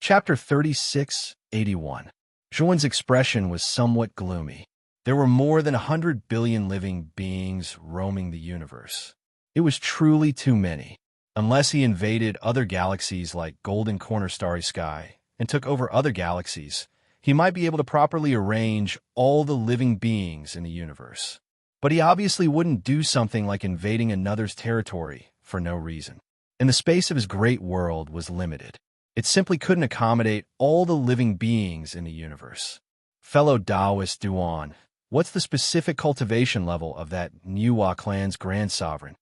Chapter 3681. Zhuan's expression was somewhat gloomy. There were more than 100 billion living beings roaming the universe. It was truly too many. Unless he invaded other galaxies like Golden Corner Starry Sky and took over other galaxies, he might be able to properly arrange all the living beings in the universe. But he obviously wouldn't do something like invading another's territory for no reason. And the space of his great world was limited. It simply couldn't accommodate all the living beings in the universe. Fellow Taoist Duan, what's the specific cultivation level of that Niwa clan's Grand Sovereign?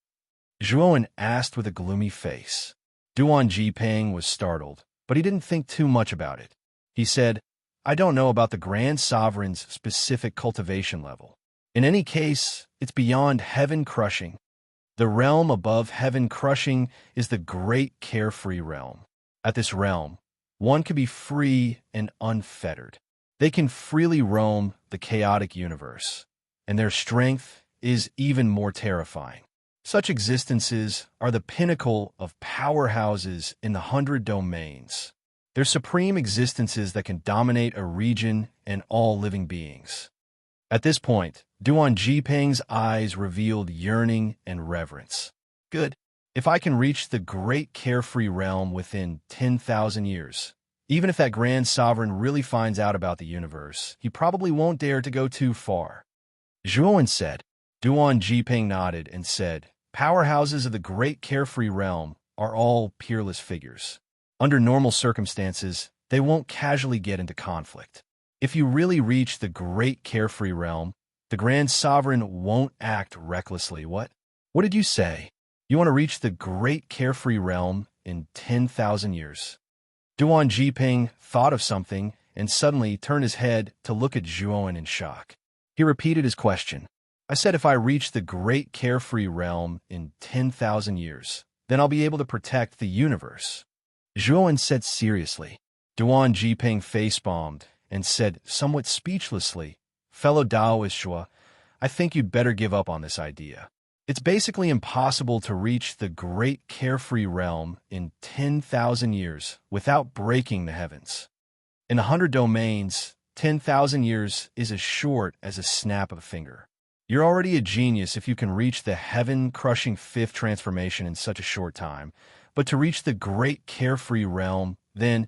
Zhuan asked with a gloomy face. Duan Jiping was startled, but he didn't think too much about it. He said, I don't know about the Grand Sovereign's specific cultivation level. In any case, it's beyond heaven-crushing. The realm above heaven-crushing is the great carefree realm. At this realm, one can be free and unfettered. They can freely roam the chaotic universe, and their strength is even more terrifying. Such existences are the pinnacle of powerhouses in the 100 domains. They're supreme existences that can dominate a region and all living beings. At this point, Duan Jiping's eyes revealed yearning and reverence. Good. If I can reach the great carefree realm within 10,000 years, even if that Grand Sovereign really finds out about the universe, he probably won't dare to go too far. Zhuan said. Duan Jiping nodded and said, Powerhouses of the great carefree realm are all peerless figures. Under normal circumstances, they won't casually get into conflict. If you really reach the great carefree realm, the Grand Sovereign won't act recklessly. What did you say? You want to reach the great carefree realm in 10,000 years? Duan Jiping thought of something and suddenly turned his head to look at Zhuan in shock. He repeated his question. I said if I reach the great carefree realm in 10,000 years, then I'll be able to protect the universe. Zhuan said seriously. Duan Jiping facepalmed and said somewhat speechlessly, Fellow Taoist Shua, I think you'd better give up on this idea. It's basically impossible to reach the great carefree realm in 10,000 years without breaking the heavens. In 100 domains, 10,000 years is as short as a snap of a finger. You're already a genius if you can reach the heaven-crushing fifth transformation in such a short time, but to reach the great carefree realm, then,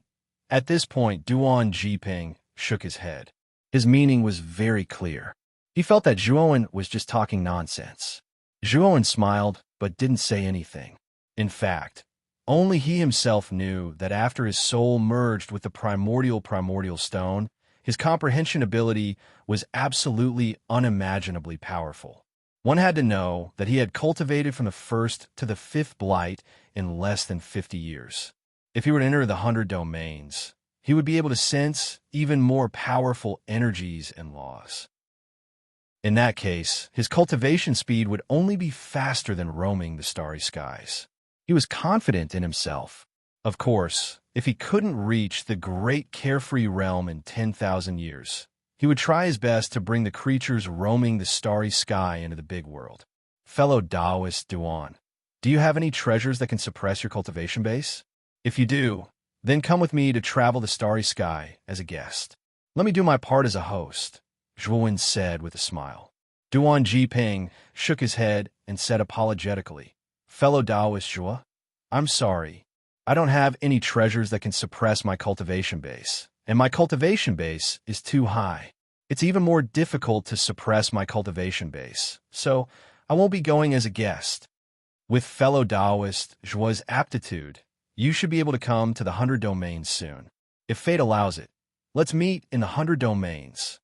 at this point, Duan Jiping shook his head. His meaning was very clear. He felt that Zhuan was just talking nonsense. Zhuan smiled, but didn't say anything. In fact, only he himself knew that after his soul merged with the primordial stone, his comprehension ability was absolutely unimaginably powerful. One had to know that he had cultivated from the first to the fifth blight in less than 50 years. If he were to enter the 100 domains, he would be able to sense even more powerful energies and laws. In that case, his cultivation speed would only be faster than roaming the starry skies. He was confident in himself. Of course, if he couldn't reach the great carefree realm in 10,000 years, he would try his best to bring the creatures roaming the starry sky into the big world. Fellow Taoist Duan, do you have any treasures that can suppress your cultivation base? If you do, then come with me to travel the starry sky as a guest. Let me do my part as a host, Zhuan said with a smile. Duan Jiping shook his head and said apologetically, Fellow Taoist Zhua, I'm sorry. I don't have any treasures that can suppress my cultivation base, and my cultivation base is too high. It's even more difficult to suppress my cultivation base, so I won't be going as a guest. With fellow Taoist Zhua's aptitude, you should be able to come to the 100 domains soon. If fate allows it, let's meet in the 100 domains.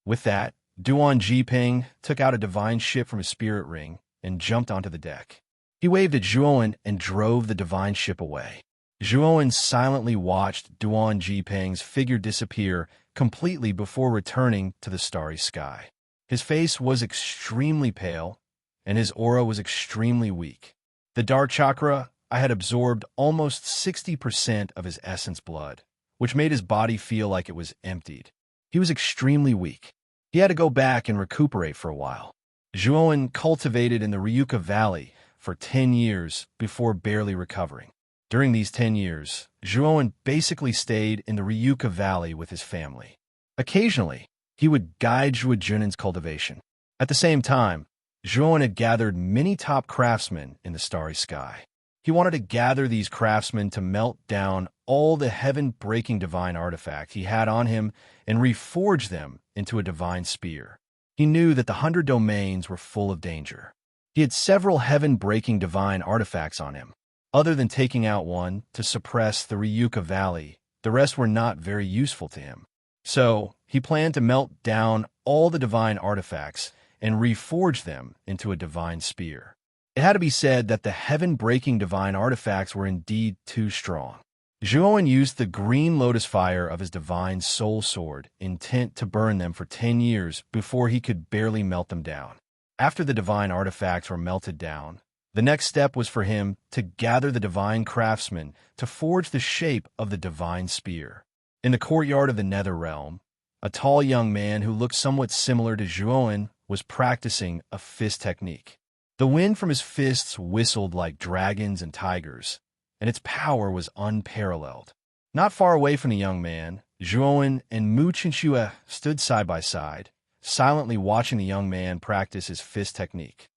With that, Duan Jiping took out a divine ship from his spirit ring and jumped onto the deck. He waved at Zhuan and drove the divine ship away. Zhuan silently watched Duan Jiping's figure disappear completely before returning to the starry sky. His face was extremely pale, and his aura was extremely weak. The dark chakra I had absorbed almost 60% of his essence blood, which made his body feel like it was emptied. He was extremely weak. He had to go back and recuperate for a while. Zhuan cultivated in the Ryuka Valley for 10 years before barely recovering. During these 10 years, Zhuowen basically stayed in the Ryuka Valley with his family. Occasionally, he would guide Zhuojun's cultivation. At the same time, Zhuowen had gathered many top craftsmen in the starry sky. He wanted to gather these craftsmen to melt down all the heaven-breaking divine artifacts he had on him and reforge them into a divine spear. He knew that the 100 domains were full of danger. He had several heaven-breaking divine artifacts on him. Other than taking out one to suppress the Ryuka Valley, the rest were not very useful to him. So, he planned to melt down all the divine artifacts and reforge them into a divine spear. It had to be said that the heaven-breaking divine artifacts were indeed too strong. Zhuowen used the green lotus fire of his divine soul sword, intent to burn them for 10 years before he could barely melt them down. After the divine artifacts were melted down, the next step was for him to gather the divine craftsmen to forge the shape of the divine spear. In the courtyard of the Nether Realm, a tall young man who looked somewhat similar to Zhuowen was practicing a fist technique. The wind from his fists whistled like dragons and tigers, and its power was unparalleled. Not far away from the young man, Zhuowen and Mu Chinxue stood side by side, silently watching the young man practice his fist technique.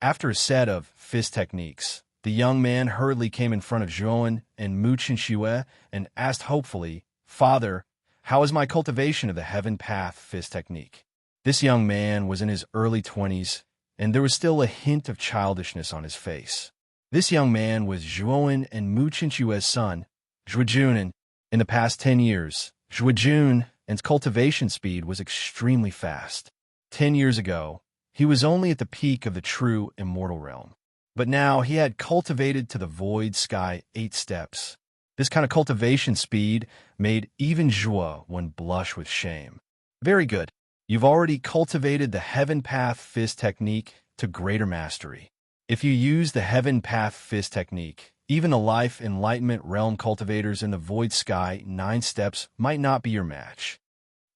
After a set of fist techniques, the young man hurriedly came in front of Zhuowen and Mu Chinxue and asked hopefully, "Father, how is my cultivation of the Heaven Path fist technique?" This young man was in his early 20s, and there was still a hint of childishness on his face. This young man was Zhuowen and Mu Chinxue's son, Zhuojun. In the past 10 years, Zhuojun's cultivation speed was extremely fast. 10 years ago, he was only at the peak of the true immortal realm. But now he had cultivated to the void sky 8 steps. This kind of cultivation speed made even Zhuowen blush with shame. Very good. You've already cultivated the Heaven Path Fist technique to greater mastery. If you use the Heaven Path Fist technique, even the Life Enlightenment Realm cultivators in the Void Sky 9 steps might not be your match,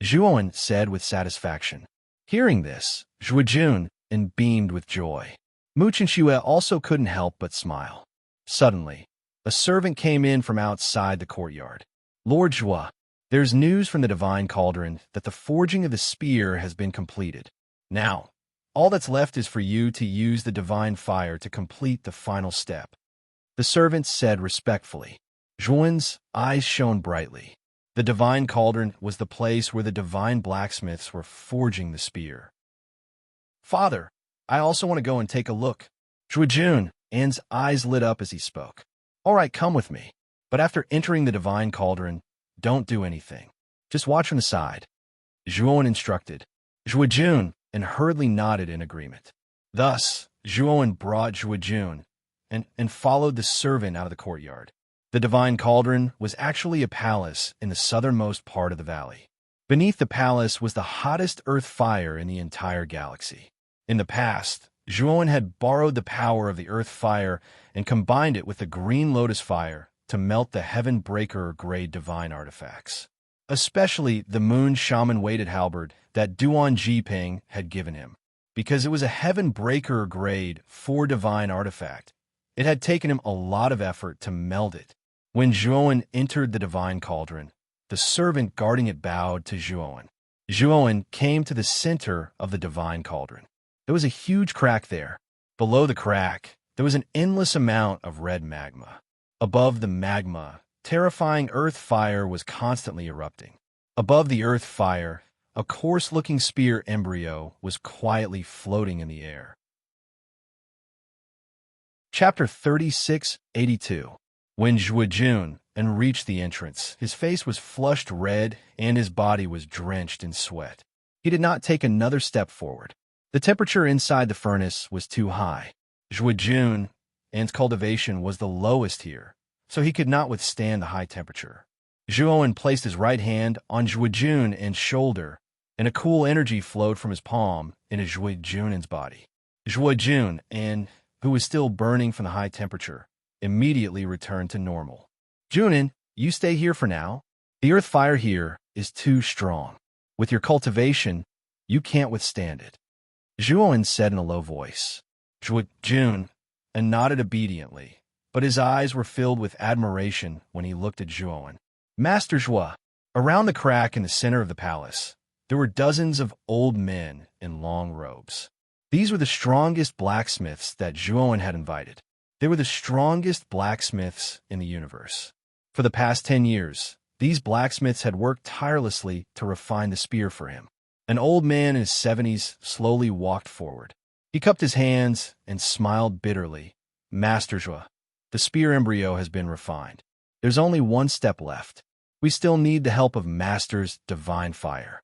Zhuowen said with satisfaction. Hearing this, Zhuojun beamed with joy. Mu Chinxue also couldn't help but smile. Suddenly, a servant came in from outside the courtyard. "Lord Zhuo, there's news from the Divine Cauldron that the forging of the spear has been completed. Now, all that's left is for you to use the divine fire to complete the final step," the servant said respectfully. Zhuowen's eyes shone brightly. The Divine Cauldron was the place where the divine blacksmiths were forging the spear. "Father, I also want to go and take a look." Zhuojun's eyes lit up as he spoke. "All right, come with me. But after entering the Divine Cauldron, don't do anything. Just watch from the side," Zhuowen instructed. Zhuojun hurriedly nodded in agreement. Thus, Zhuowen brought Zhuojun and followed the servant out of the courtyard. The Divine Cauldron was actually a palace in the southernmost part of the valley. Beneath the palace was the hottest earth fire in the entire galaxy. In the past, Zhuowen had borrowed the power of the earth fire and combined it with the green lotus fire to melt the Heaven Breaker grade divine artifacts, especially the Moon Shaman weighted halberd that Duan Jiping had given him. Because it was a Heaven Breaker grade 4 divine artifact, it had taken him a lot of effort to meld it. When Zhuowen entered the Divine Cauldron, the servant guarding it bowed to Zhuowen. Zhuowen came to the center of the Divine Cauldron. There was a huge crack there. Below the crack, there was an endless amount of red magma. Above the magma, terrifying earth fire was constantly erupting. Above the earth fire, a coarse-looking spear embryo was quietly floating in the air. Chapter 3682. When Zhuojun reached the entrance, his face was flushed red and his body was drenched in sweat. He did not take another step forward. The temperature inside the furnace was too high. Zhuojun's cultivation was the lowest here, so he could not withstand the high temperature. Zhuowen placed his right hand on Zhuojun's shoulder, and a cool energy flowed from his palm into Zhuojun's body. Zhuojun, who was still burning from the high temperature, immediately returned to normal. "Junin, you stay here for now. The earth fire here is too strong. With your cultivation, you can't withstand it," Zhuowen said in a low voice. Zhuojun nodded obediently, but his eyes were filled with admiration when he looked at Zhuowen. Master Zhuo. Around the crack in the center of the palace, there were dozens of old men in long robes. These were the strongest blacksmiths that Zhuowen had invited. They were the strongest blacksmiths in the universe. For the past 10 years, these blacksmiths had worked tirelessly to refine the spear for him. An old man in his 70s slowly walked forward. He cupped his hands and smiled bitterly. Master Zhuo, the spear embryo has been refined. There's only one step left. We still need the help of Master's divine fire.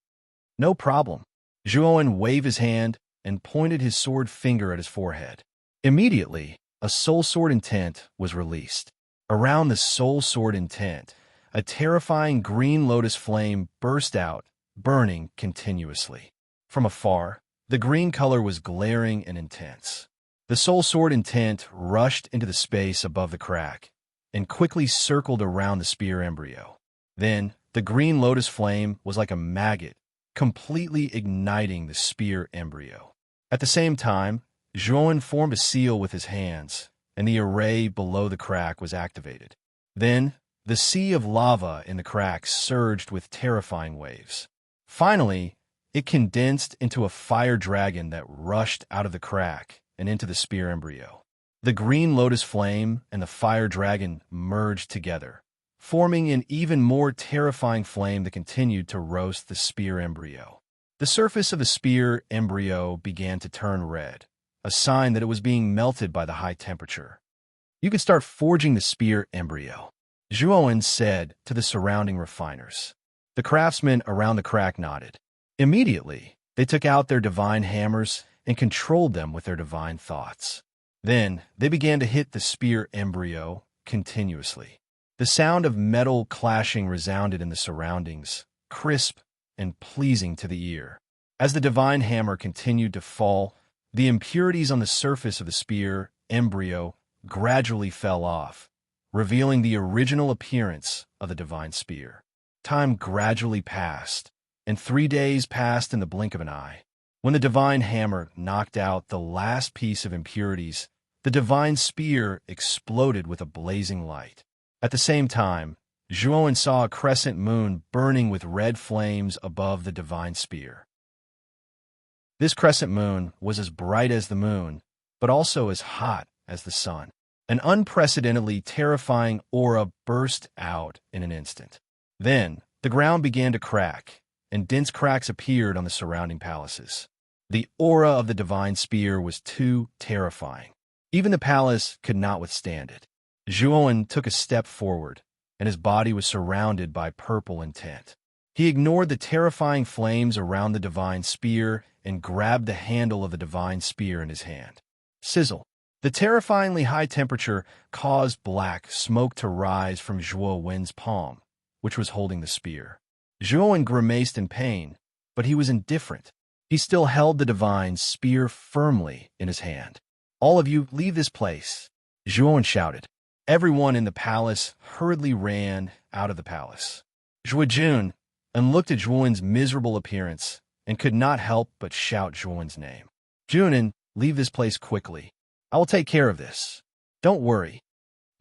No problem. Zhuowen waved his hand and pointed his sword finger at his forehead. Immediately, a soul sword intent was released. Around the soul sword intent, a terrifying green lotus flame burst out, burning continuously. From afar, the green color was glaring and intense. The soul sword intent rushed into the space above the crack and quickly circled around the spear embryo. Then, the green lotus flame was like a maggot, completely igniting the spear embryo. At the same time, Zhuowen formed a seal with his hands, and the array below the crack was activated. Then, the sea of lava in the crack surged with terrifying waves. Finally, it condensed into a fire dragon that rushed out of the crack and into the spear embryo. The green lotus flame and the fire dragon merged together, forming an even more terrifying flame that continued to roast the spear embryo. The surface of the spear embryo began to turn red, a sign that it was being melted by the high temperature. You could start forging the spear embryo, Zhuowen said to the surrounding refiners. The craftsmen around the crack nodded. Immediately, they took out their divine hammers and controlled them with their divine thoughts. Then, they began to hit the spear embryo continuously. The sound of metal clashing resounded in the surroundings, crisp and pleasing to the ear. As the divine hammer continued to fall, the impurities on the surface of the spear embryo gradually fell off, revealing the original appearance of the divine spear. Time gradually passed, and 3 days passed in the blink of an eye. When the divine hammer knocked out the last piece of impurities, the divine spear exploded with a blazing light. At the same time, Zhuowen saw a crescent moon burning with red flames above the divine spear. This crescent moon was as bright as the moon, but also as hot as the sun. An unprecedentedly terrifying aura burst out in an instant. Then, the ground began to crack, and dense cracks appeared on the surrounding palaces. The aura of the divine spear was too terrifying. Even the palace could not withstand it. Zhuowen took a step forward, and his body was surrounded by purple intent. He ignored the terrifying flames around the divine spear and grabbed the handle of the divine spear in his hand. Sizzle. The terrifyingly high temperature caused black smoke to rise from Zhuowen's palm, which was holding the spear. Zhuowen grimaced in pain, but he was indifferent. He still held the divine spear firmly in his hand. All of you, leave this place, Zhuowen shouted. Everyone in the palace hurriedly ran out of the palace. Zhuojun and looked at Zhuowen's miserable appearance and could not help but shout Zhuowen's name. Junin, leave this place quickly. I will take care of this. Don't worry.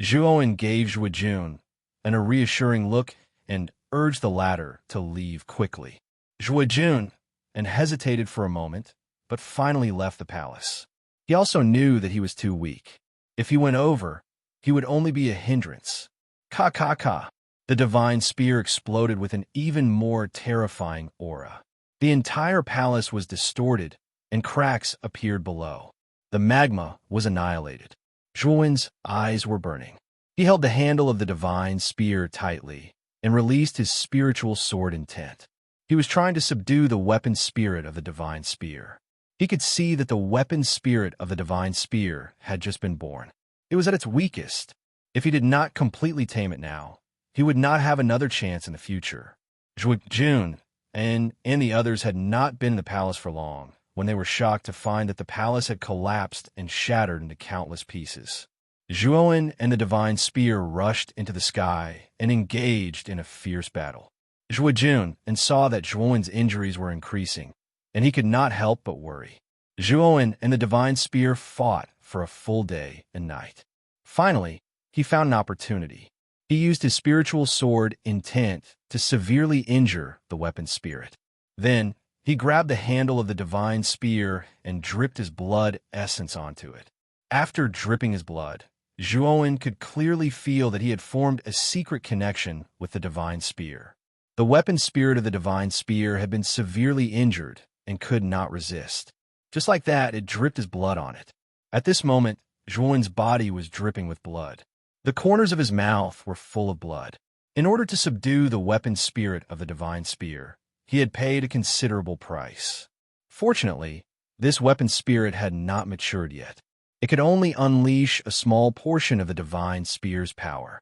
Zhuowen gave Zhuojun a reassuring look and urged the latter to leave quickly. Zhuojun hesitated for a moment, but finally left the palace. He also knew that he was too weak. If he went over, he would only be a hindrance. Ka ka ka. The divine spear exploded with an even more terrifying aura. The entire palace was distorted, and cracks appeared below. The magma was annihilated. Zhuowen's eyes were burning. He held the handle of the divine spear tightly and released his spiritual sword intent. He was trying to subdue the weapon spirit of the divine spear. He could see that the weapon spirit of the divine spear had just been born. It was at its weakest. If he did not completely tame it now, he would not have another chance in the future. Zhuojun and the others had not been in the palace for long when they were shocked to find that the palace had collapsed and shattered into countless pieces. Zhuowen and the divine spear rushed into the sky and engaged in a fierce battle. Zhuojun saw that Zhuowen's injuries were increasing, and he could not help but worry. Zhuowen and the divine spear fought for a full day and night. Finally, he found an opportunity. He used his spiritual sword, intent, to severely injure the weapon's spirit. Then, he grabbed the handle of the divine spear and dripped his blood essence onto it. After dripping his blood, Zhuowen could clearly feel that he had formed a secret connection with the divine spear. The weapon spirit of the divine spear had been severely injured and could not resist. Just like that, it dripped his blood on it. At this moment, Zhuowen's body was dripping with blood. The corners of his mouth were full of blood. In order to subdue the weapon spirit of the divine spear, he had paid a considerable price. Fortunately, this weapon spirit had not matured yet. It could only unleash a small portion of the divine spear's power.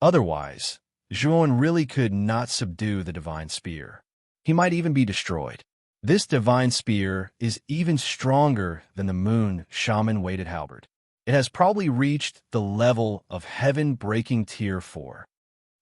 Otherwise, Zhuowen really could not subdue the divine spear. He might even be destroyed. This divine spear is even stronger than the moon shaman-weighted halberd. It has probably reached the level of heaven-breaking tier 4.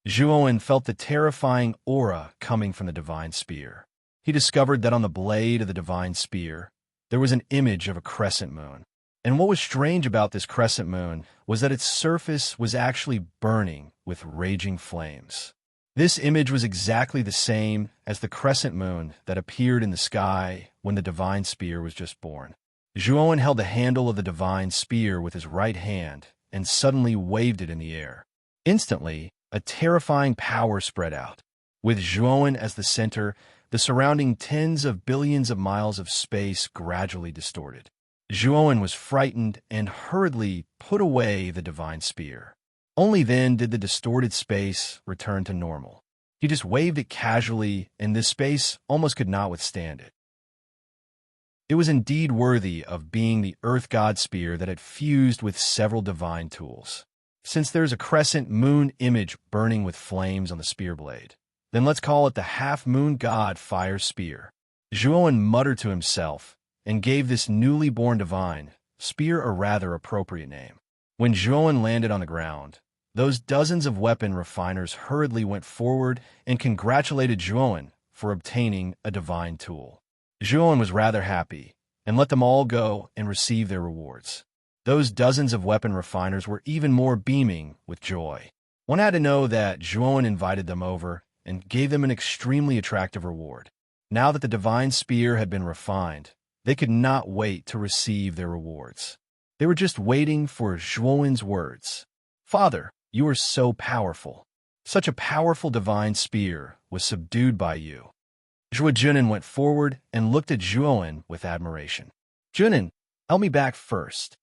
Zhuowen felt the terrifying aura coming from the divine spear. He discovered that on the blade of the divine spear, there was an image of a crescent moon. And what was strange about this crescent moon was that its surface was actually burning with raging flames. This image was exactly the same as the crescent moon that appeared in the sky when the divine spear was just born. Zhuowen held the handle of the divine spear with his right hand and suddenly waved it in the air. Instantly, a terrifying power spread out. With Zhuowen as the center, the surrounding tens of billions of miles of space gradually distorted. Zhuowen was frightened and hurriedly put away the divine spear. Only then did the distorted space return to normal. He just waved it casually, and this space almost could not withstand it. It was indeed worthy of being the Earth God spear that had fused with several divine tools. Since there's a crescent moon image burning with flames on the spear blade, then let's call it the half-moon god fire spear. Zhuowen muttered to himself and gave this newly born divine spear a rather appropriate name. When Zhuowen landed on the ground, those dozens of weapon refiners hurriedly went forward and congratulated Zhuowen for obtaining a divine tool. Zhuowen was rather happy and let them all go and receive their rewards. Those dozens of weapon refiners were even more beaming with joy. One had to know that Zhuowen invited them over and gave them an extremely attractive reward. Now that the divine spear had been refined, they could not wait to receive their rewards. They were just waiting for Zhuowen's words. "Father, you are so powerful. Such a powerful divine spear was subdued by you." Zhuowen went forward and looked at Zhuowen with admiration. "Junin, help me back first."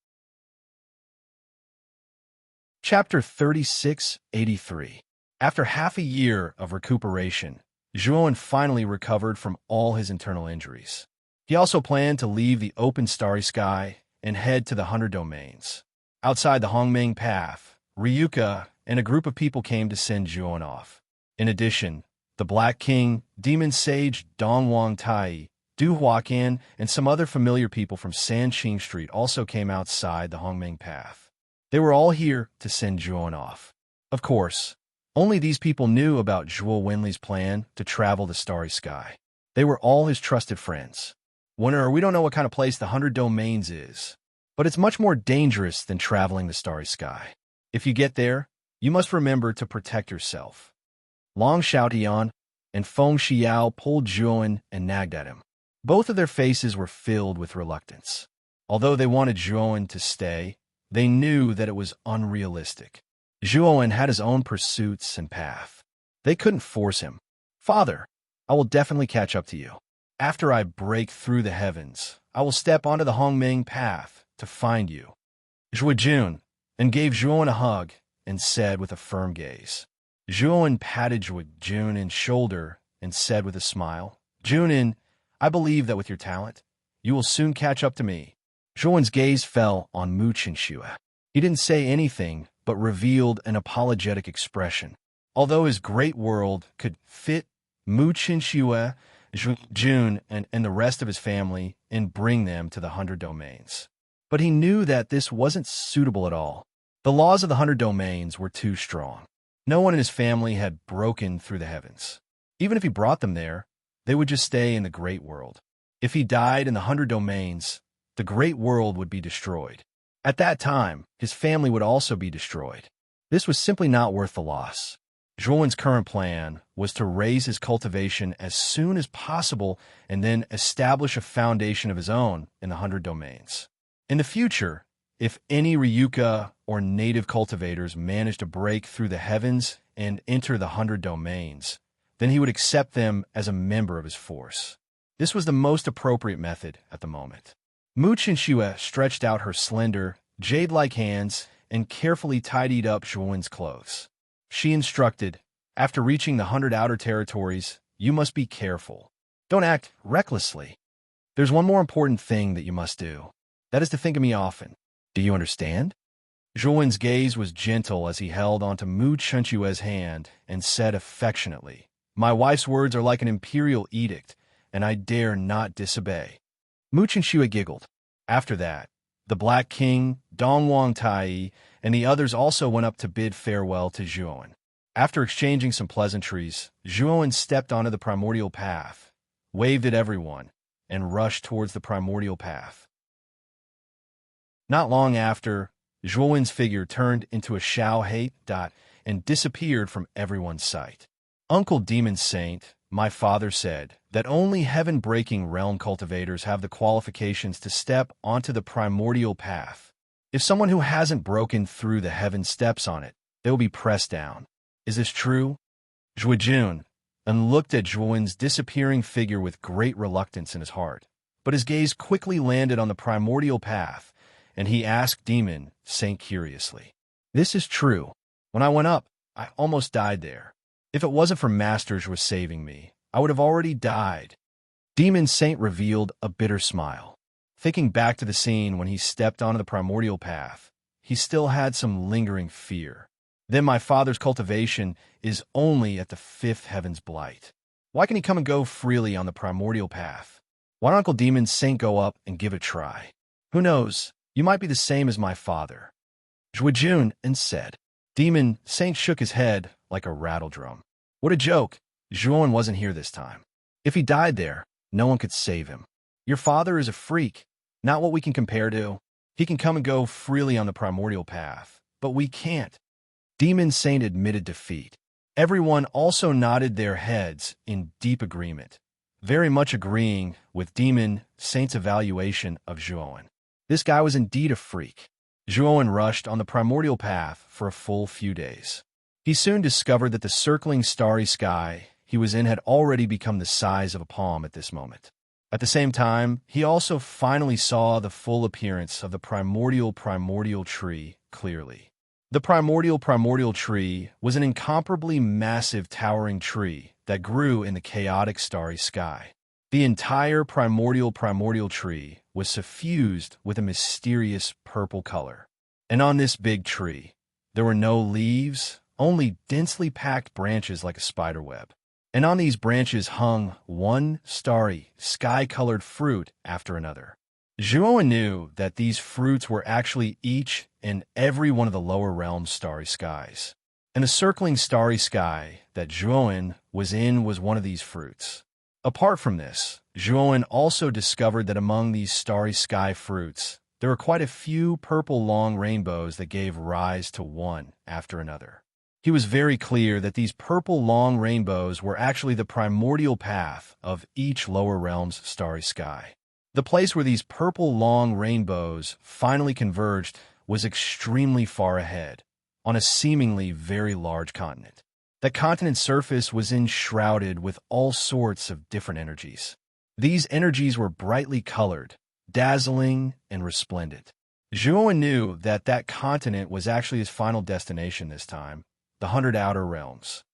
Chapter 3683. After half a year of recuperation, Zhuowen finally recovered from all his internal injuries. He also planned to leave the open starry sky and head to the 100 domains. Outside the Hongmeng Path, Ryuka and a group of people came to send Zhuowen off. In addition, the Black King, Demon Sage Dongwang Tai, Du Huaqian, and some other familiar people from Sanqing Street also came outside the Hongmeng Path. They were all here to send Zhuowen off. Of course, only these people knew about Zhuo Wenli's plan to travel the starry sky. They were all his trusted friends. We don't know what kind of place the 100 domains is, but it's much more dangerous than traveling the starry sky. If you get there, you must remember to protect yourself. Long Xiaotian and Feng Xiao pulled Zhuowen and nagged at him. Both of their faces were filled with reluctance. Although they wanted Zhuowen to stay, they knew that it was unrealistic. Zhuowen had his own pursuits and path. They couldn't force him. "Father, I will definitely catch up to you. After I break through the heavens, I will step onto the Hongmeng Path to find you." Zhuowen and gave Zhuowen a hug and said with a firm gaze. Zhuowen patted Zhuowen's shoulder and said with a smile, "Zhuowen, I believe that with your talent, you will soon catch up to me." Zhuowen's gaze fell on Mu Qinxue. He didn't say anything, but revealed an apologetic expression. Although his great world could fit Mu Qinxue, Zhuowen, and the rest of his family and bring them to the 100 domains. But he knew that this wasn't suitable at all. The laws of the 100 domains were too strong. No one in his family had broken through the heavens. Even if he brought them there, they would just stay in the great world. If he died in the 100 domains, the great world would be destroyed. At that time, his family would also be destroyed. This was simply not worth the loss. Zhuowen's current plan was to raise his cultivation as soon as possible and then establish a foundation of his own in the 100 domains. In the future, if any Ryuka or native cultivators managed to break through the heavens and enter the 100 domains, then he would accept them as a member of his force. This was the most appropriate method at the moment. Mu Chinxue stretched out her slender, jade-like hands and carefully tidied up Zhuowen's clothes. She instructed, after reaching the 100 outer territories, you must be careful. Don't act recklessly. There's one more important thing that you must do. That is to think of me often. Do you understand? Zhuowen's gaze was gentle as he held onto Mu Chenxue's hand and said affectionately, my wife's words are like an imperial edict, and I dare not disobey. Mu Chenxue giggled. After that, the Black King, Dongwang Tai, and the others also went up to bid farewell to Zhuowen. After exchanging some pleasantries, Zhuowen stepped onto the primordial path, waved at everyone, and rushed towards the primordial path. Not long after, Zhuowen's figure turned into a Xiao Hate dot and disappeared from everyone's sight. Uncle Demon Saint, my father said, that only heaven-breaking realm cultivators have the qualifications to step onto the primordial path. If someone who hasn't broken through the heaven steps on it, they will be pressed down. Is this true? Zhuojun looked at Zhuowen's disappearing figure with great reluctance in his heart, but his gaze quickly landed on the primordial path, and he asked Demon Saint curiously. This is true. When I went up, I almost died there. If it wasn't for Master Zhuo saving me, I would have already died. Demon Saint revealed a bitter smile. Thinking back to the scene when he stepped onto the primordial path, he still had some lingering fear. Then my father's cultivation is only at the 5th heaven's blight. Why can he come and go freely on the primordial path? Why don't Uncle Demon Saint go up and give it a try? Who knows? You might be the same as my father. Zhuojun said. Demon Saint shook his head like a rattledrum. What a joke. Zhuowen wasn't here this time. If he died there, no one could save him. Your father is a freak, not what we can compare to. He can come and go freely on the primordial path, but we can't. Demon Saint admitted defeat. Everyone also nodded their heads in deep agreement, very much agreeing with Demon Saint's evaluation of Zhuowen. This guy was indeed a freak. Zhuowen rushed on the primordial path for a full few days. He soon discovered that the circling starry sky he was in had already become the size of a palm at this moment. At the same time, he also finally saw the full appearance of the primordial tree clearly. The primordial tree was an incomparably massive towering tree that grew in the chaotic starry sky. The entire primordial tree was suffused with a mysterious purple color. And on this big tree, there were no leaves, only densely packed branches like a spider web. And on these branches hung one starry, sky-colored fruit after another. Zhuowen knew that these fruits were actually each and every one of the lower realm's starry skies. And the circling starry sky that Zhuowen was in was one of these fruits. Apart from this, Zhuowen also discovered that among these starry sky fruits, there were quite a few purple long rainbows that gave rise to one after another. He was very clear that these purple long rainbows were actually the primordial path of each lower realm's starry sky. The place where these purple long rainbows finally converged was extremely far ahead, on a seemingly very large continent. The continent's surface was enshrouded with all sorts of different energies. These energies were brightly colored, dazzling, and resplendent. Zhuowen knew that that continent was actually his final destination this time, the 100 Outer Realms.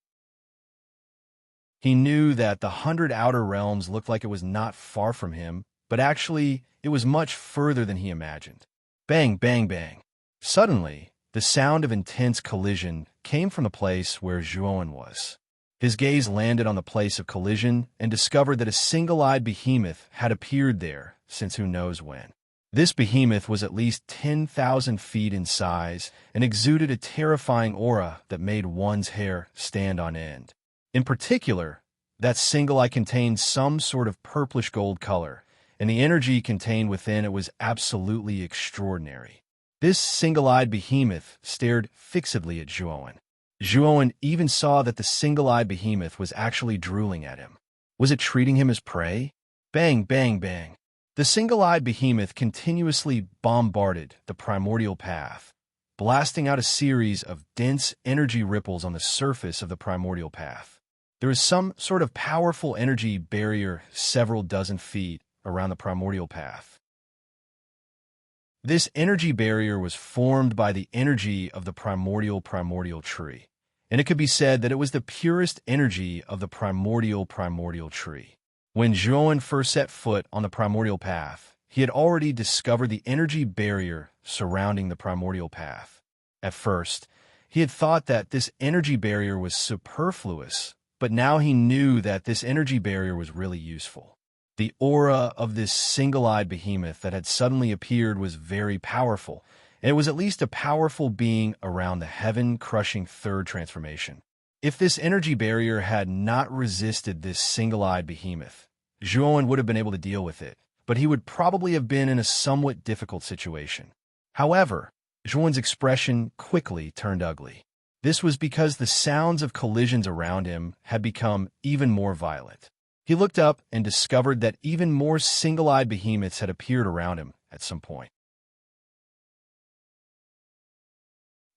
He knew that the 100 Outer Realms looked like it was not far from him, but actually, it was much further than he imagined. Bang, bang, bang. Suddenly, the sound of intense collision came from the place where Zhuowen was. His gaze landed on the place of collision and discovered that a single-eyed behemoth had appeared there since who knows when. This behemoth was at least 10,000 feet in size and exuded a terrifying aura that made one's hair stand on end. In particular, that single eye contained some sort of purplish gold color, and the energy contained within it was absolutely extraordinary. This single-eyed behemoth stared fixedly at Zhuowen. Zhuowen even saw that the single-eyed behemoth was actually drooling at him. Was it treating him as prey? Bang, bang, bang. The single-eyed behemoth continuously bombarded the primordial path, blasting out a series of dense energy ripples on the surface of the primordial path. There was some sort of powerful energy barrier several dozen feet around the primordial path. This energy barrier was formed by the energy of the primordial tree, and it could be said that it was the purest energy of the primordial tree. When Zhuowen first set foot on the primordial path, he had already discovered the energy barrier surrounding the primordial path. At first, he had thought that this energy barrier was superfluous, but now he knew that this energy barrier was really useful. The aura of this single-eyed behemoth that had suddenly appeared was very powerful, and it was at least a powerful being around the heaven-crushing third transformation. If this energy barrier had not resisted this single-eyed behemoth, Zhuowen would have been able to deal with it, but he would probably have been in a somewhat difficult situation. However, Zhuowen's expression quickly turned ugly. This was because the sounds of collisions around him had become even more violent. He looked up and discovered that even more single-eyed behemoths had appeared around him at some point.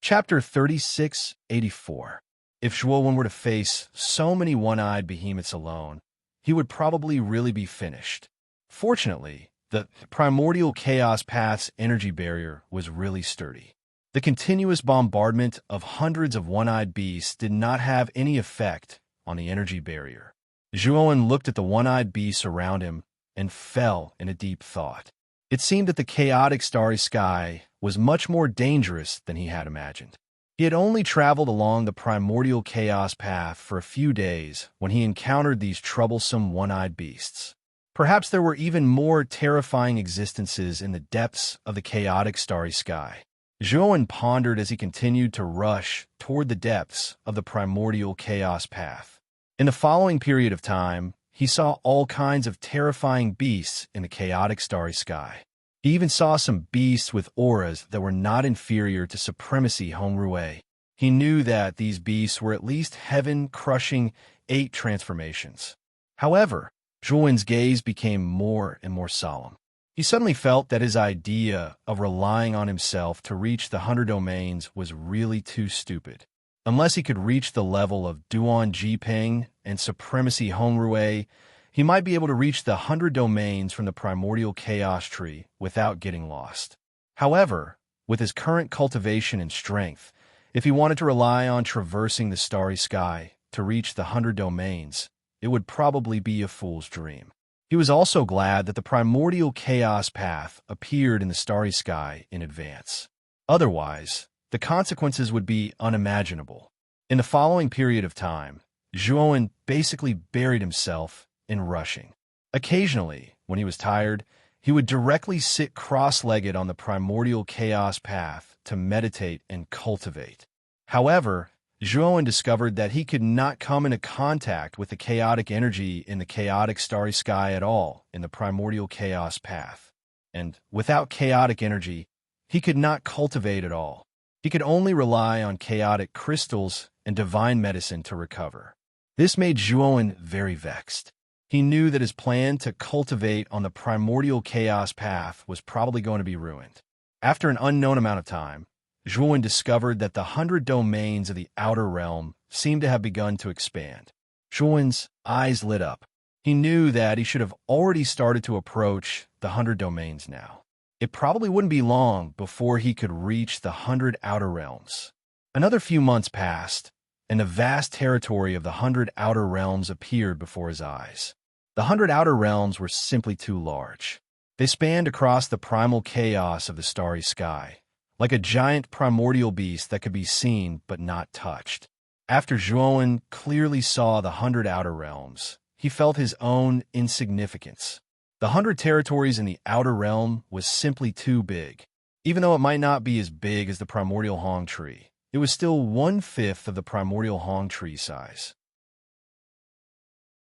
Chapter 3684. If Zhuowen were to face so many one-eyed behemoths alone, he would probably really be finished. Fortunately, the primordial chaos path's energy barrier was really sturdy. The continuous bombardment of hundreds of one-eyed beasts did not have any effect on the energy barrier. Zhuowen looked at the one-eyed beasts around him and fell in a deep thought. It seemed that the chaotic starry sky was much more dangerous than he had imagined. He had only traveled along the primordial chaos path for a few days when he encountered these troublesome one-eyed beasts. Perhaps there were even more terrifying existences in the depths of the chaotic starry sky. Zhuowen pondered as he continued to rush toward the depths of the primordial chaos path. In the following period of time, he saw all kinds of terrifying beasts in the chaotic starry sky. He even saw some beasts with auras that were not inferior to supremacy Hongruei. He knew that these beasts were at least heaven-crushing 8 transformations. However, Zhuowen's gaze became more and more solemn. He suddenly felt that his idea of relying on himself to reach the 100 domains was really too stupid. Unless he could reach the level of Duan Jiping and Supremacy Hongruei, he might be able to reach the 100 domains from the primordial chaos tree without getting lost. However, with his current cultivation and strength, if he wanted to rely on traversing the starry sky to reach the 100 domains, it would probably be a fool's dream. He was also glad that the primordial chaos path appeared in the starry sky in advance. Otherwise, the consequences would be unimaginable. In the following period of time, Zhuowen basically buried himself in rushing. Occasionally, when he was tired, he would directly sit cross-legged on the primordial chaos path to meditate and cultivate. However, Zhuowen discovered that he could not come into contact with the chaotic energy in the chaotic starry sky at all in the primordial chaos path. And without chaotic energy, he could not cultivate at all. He could only rely on chaotic crystals and divine medicine to recover. This made Zhuowen very vexed. He knew that his plan to cultivate on the primordial chaos path was probably going to be ruined. After an unknown amount of time, Zhuowen discovered that the 100 domains of the outer realm seemed to have begun to expand. Zhuowen's eyes lit up. He knew that he should have already started to approach the 100 domains now. It probably wouldn't be long before he could reach the 100 outer realms. Another few months passed, and the vast territory of the 100 outer realms appeared before his eyes. The 100 outer realms were simply too large. They spanned across the primal chaos of the starry sky, like a giant primordial beast that could be seen but not touched. After Zhuowen clearly saw the 100 outer realms, he felt his own insignificance. The 100 territories in the outer realm was simply too big. Even though it might not be as big as the primordial Hong tree, it was still 1/5 of the primordial Hong tree size.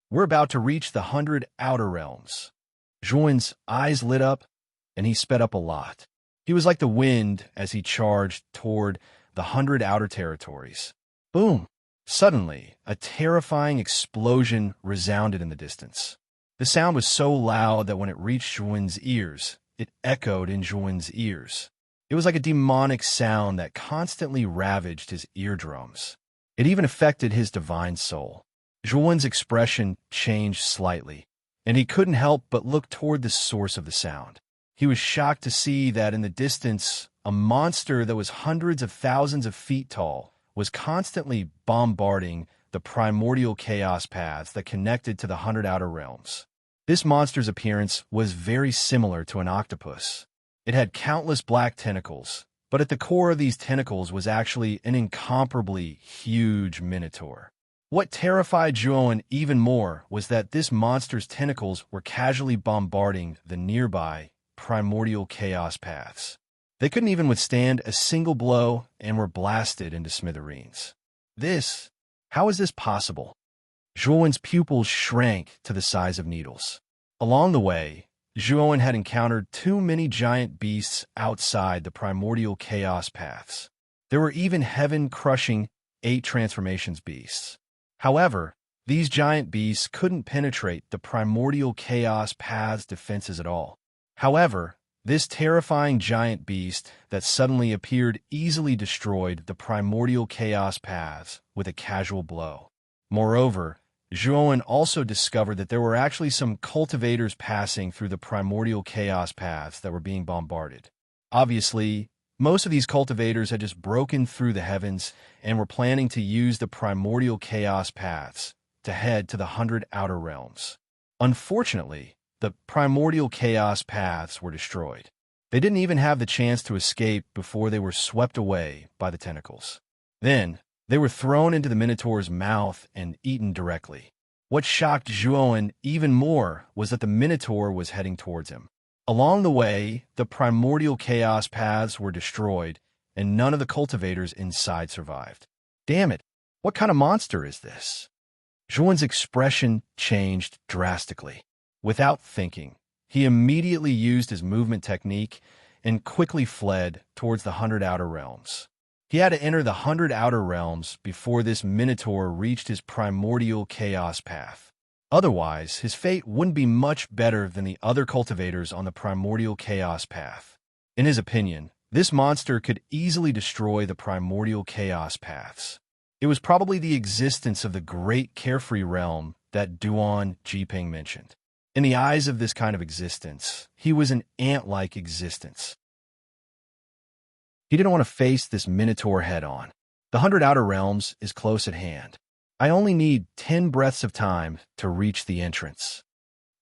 We're about to reach the 100 outer realms. Zhuowen's eyes lit up, and he sped up a lot. He was like the wind as he charged toward the 100 outer territories. Boom! Suddenly, a terrifying explosion resounded in the distance. The sound was so loud that when it reached Zhuan's ears, it echoed in Zhuan's ears. It was like a demonic sound that constantly ravaged his eardrums. It even affected his divine soul. Zhuan's expression changed slightly, and he couldn't help but look toward the source of the sound. He was shocked to see that in the distance, a monster that was hundreds of thousands of feet tall was constantly bombarding the primordial chaos paths that connected to the 100 outer realms. This monster's appearance was very similar to an octopus. It had countless black tentacles, but at the core of these tentacles was actually an incomparably huge minotaur. What terrified Zhuan even more was that this monster's tentacles were casually bombarding the nearby primordial chaos paths. They couldn't even withstand a single blow and were blasted into smithereens. How is this possible? Zhuan's pupils shrank to the size of needles. Along the way, Zhuan had encountered too many giant beasts outside the primordial chaos paths. There were even heaven-crushing 8 transformations beasts. However, these giant beasts couldn't penetrate the primordial chaos path's defenses at all. However, this terrifying giant beast that suddenly appeared easily destroyed the primordial chaos paths with a casual blow. Moreover, Zhuan also discovered that there were actually some cultivators passing through the primordial chaos paths that were being bombarded. Obviously, most of these cultivators had just broken through the heavens and were planning to use the primordial chaos paths to head to the 100 outer realms. Unfortunately, the primordial chaos paths were destroyed. They didn't even have the chance to escape before they were swept away by the tentacles. Then, they were thrown into the Minotaur's mouth and eaten directly. What shocked Zhuan even more was that the Minotaur was heading towards him. Along the way, the primordial chaos paths were destroyed, and none of the cultivators inside survived. Damn it, what kind of monster is this? Zhuan's expression changed drastically. Without thinking, he immediately used his movement technique and quickly fled towards the 100 outer realms. He had to enter the 100 outer realms before this Minotaur reached his primordial chaos path. Otherwise, his fate wouldn't be much better than the other cultivators on the primordial chaos path. In his opinion, this monster could easily destroy the primordial chaos paths. It was probably the existence of the great carefree realm that Duan Jiping mentioned. In the eyes of this kind of existence, he was an ant-like existence. He didn't want to face this Minotaur head-on. The 100 outer realms is close at hand. I only need 10 breaths of time to reach the entrance.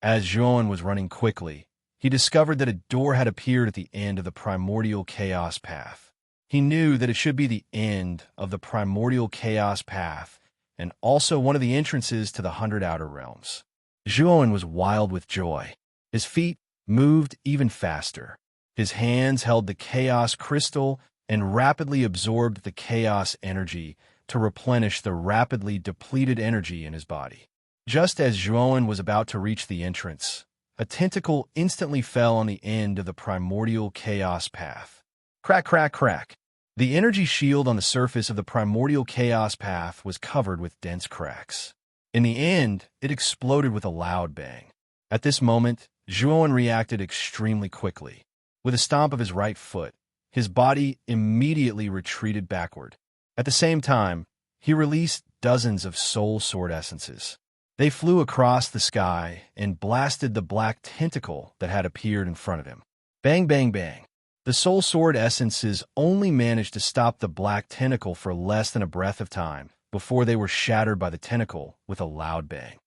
As Zhuan was running quickly, he discovered that a door had appeared at the end of the primordial chaos path. He knew that it should be the end of the primordial chaos path and also one of the entrances to the 100 outer realms. Zhuan was wild with joy. His feet moved even faster. His hands held the chaos crystal and rapidly absorbed the chaos energy to replenish the rapidly depleted energy in his body. Just as Zhuan was about to reach the entrance, a tentacle instantly fell on the end of the primordial chaos path. Crack, crack, crack. The energy shield on the surface of the primordial chaos path was covered with dense cracks. In the end, it exploded with a loud bang. At this moment, Zhuan reacted extremely quickly. With a stomp of his right foot, his body immediately retreated backward. At the same time, he released dozens of soul sword essences. They flew across the sky and blasted the black tentacle that had appeared in front of him. Bang, bang, bang. The soul sword essences only managed to stop the black tentacle for less than a breath of time before they were shattered by the tentacle with a loud bang.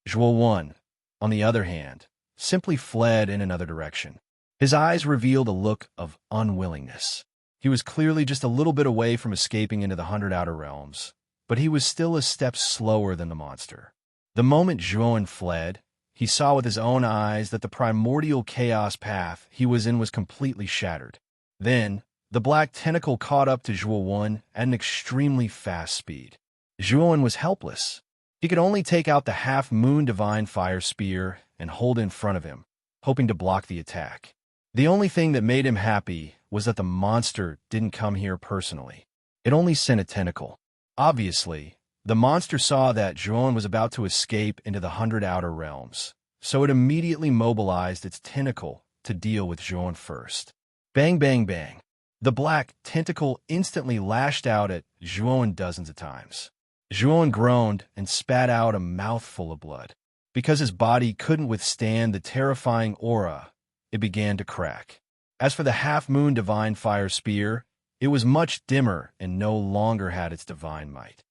Zhuan, on the other hand, simply fled in another direction. His eyes revealed a look of unwillingness. He was clearly just a little bit away from escaping into the 100 outer realms, but he was still a step slower than the monster. The moment Zhuan fled, he saw with his own eyes that the primordial chaos path he was in was completely shattered. Then, the black tentacle caught up to Zhuan at an extremely fast speed. Zhuan was helpless. He could only take out the half-moon divine fire spear and hold it in front of him, hoping to block the attack. The only thing that made him happy was that the monster didn't come here personally. It only sent a tentacle. Obviously, the monster saw that Juon was about to escape into the 100 Outer Realms, so it immediately mobilized its tentacle to deal with Juon first. Bang, bang, bang. The black tentacle instantly lashed out at Juon dozens of times. Juon groaned and spat out a mouthful of blood. Because his body couldn't withstand the terrifying aura, it began to crack. As for the half-moon divine fire spear, it was much dimmer and no longer had its divine might.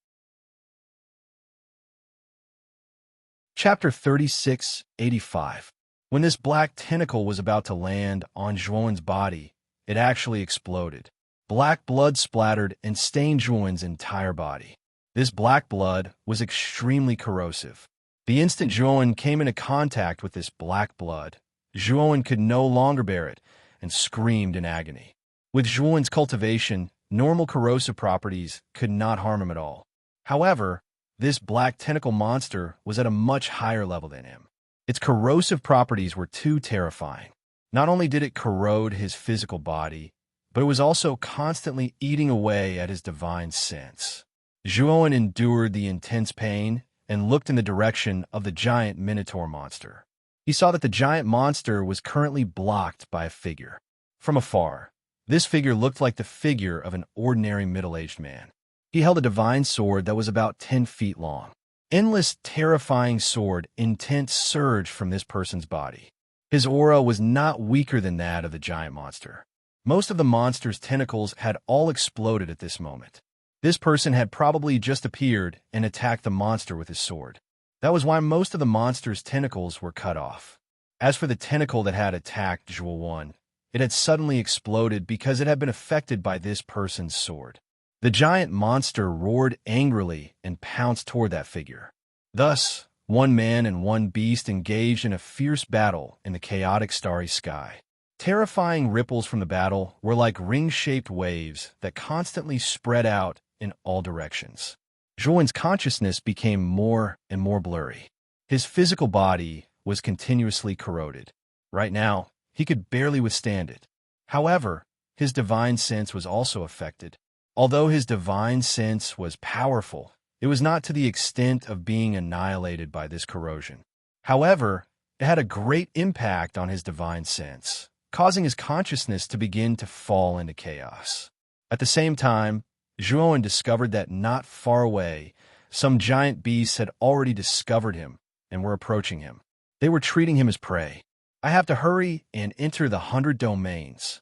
Chapter 36:85. When this black tentacle was about to land on Juon's body, it actually exploded. Black blood splattered and stained Juon's entire body. This black blood was extremely corrosive. The instant Juon came into contact with this black blood, Juon could no longer bear it and screamed in agony. With Juon's cultivation, normal corrosive properties could not harm him at all. However, this black tentacle monster was at a much higher level than him. Its corrosive properties were too terrifying. Not only did it corrode his physical body, but it was also constantly eating away at his divine sense. Juon endured the intense pain and looked in the direction of the giant minotaur monster. He saw that the giant monster was currently blocked by a figure. From afar, this figure looked like the figure of an ordinary middle-aged man. He held a divine sword that was about 10 feet long. Endless, terrifying sword intent surged from this person's body. His aura was not weaker than that of the giant monster. Most of the monster's tentacles had all exploded at this moment. This person had probably just appeared and attacked the monster with his sword. That was why most of the monster's tentacles were cut off. As for the tentacle that had attacked Juon, it had suddenly exploded because it had been affected by this person's sword. The giant monster roared angrily and pounced toward that figure. Thus, one man and one beast engaged in a fierce battle in the chaotic starry sky. Terrifying ripples from the battle were like ring-shaped waves that constantly spread out in all directions. Juon's consciousness became more and more blurry. His physical body was continuously corroded. Right now, he could barely withstand it. However, his divine sense was also affected. Although his divine sense was powerful, it was not to the extent of being annihilated by this corrosion. However, it had a great impact on his divine sense, causing his consciousness to begin to fall into chaos. At the same time, Juon discovered that not far away, some giant beasts had already discovered him and were approaching him. They were treating him as prey. I have to hurry and enter the 100 domains.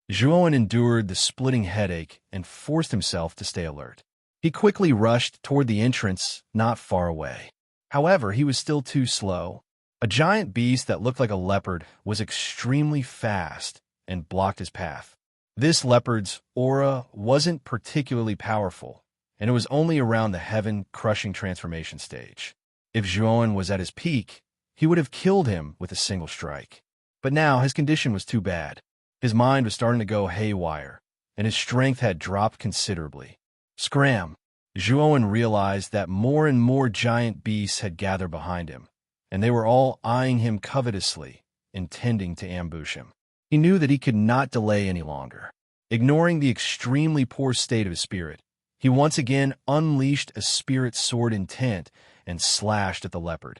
Juon endured the splitting headache and forced himself to stay alert. He quickly rushed toward the entrance not far away. However, he was still too slow. A giant beast that looked like a leopard was extremely fast and blocked his path. This leopard's aura wasn't particularly powerful, and it was only around the heaven-crushing transformation stage. If Juon was at his peak, he would have killed him with a single strike. But now his condition was too bad. His mind was starting to go haywire, and his strength had dropped considerably. Scram! Juon realized that more and more giant beasts had gathered behind him, and they were all eyeing him covetously, intending to ambush him. He knew that he could not delay any longer. Ignoring the extremely poor state of his spirit, he once again unleashed a spirit sword intent and slashed at the leopard.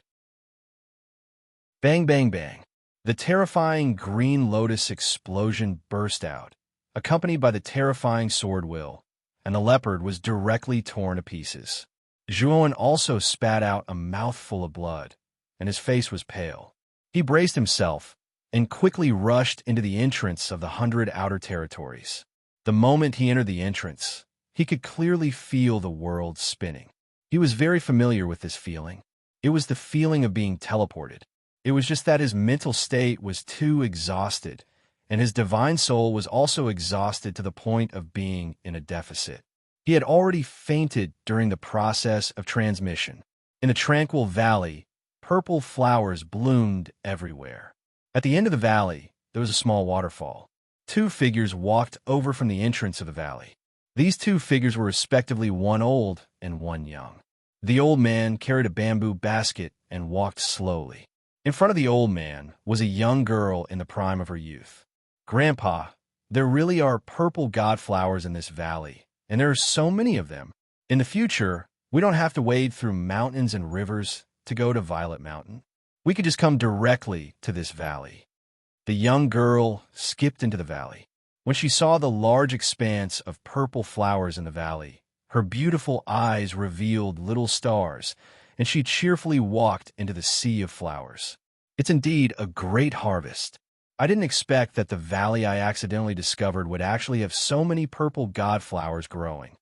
Bang, bang, bang. The terrifying green lotus explosion burst out, accompanied by the terrifying sword will, and the leopard was directly torn to pieces. Juon also spat out a mouthful of blood, and his face was pale. He braced himself and quickly rushed into the entrance of the 100 Outer Territories. The moment he entered the entrance, he could clearly feel the world spinning. He was very familiar with this feeling. It was the feeling of being teleported. It was just that his mental state was too exhausted, and his divine soul was also exhausted to the point of being in a deficit. He had already fainted during the process of transmission. In the tranquil valley, purple flowers bloomed everywhere. At the end of the valley, there was a small waterfall. Two figures walked over from the entrance of the valley. These two figures were respectively one old and one young. The old man carried a bamboo basket and walked slowly. In front of the old man was a young girl in the prime of her youth. Grandpa, there really are purple godflowers in this valley, and there are so many of them. In the future, we don't have to wade through mountains and rivers to go to Violet Mountain. We could just come directly to this valley. The young girl skipped into the valley. When she saw the large expanse of purple flowers in the valley, her beautiful eyes revealed little stars, and she cheerfully walked into the sea of flowers. It's indeed a great harvest. I didn't expect that the valley I accidentally discovered would actually have so many purple godflowers growing.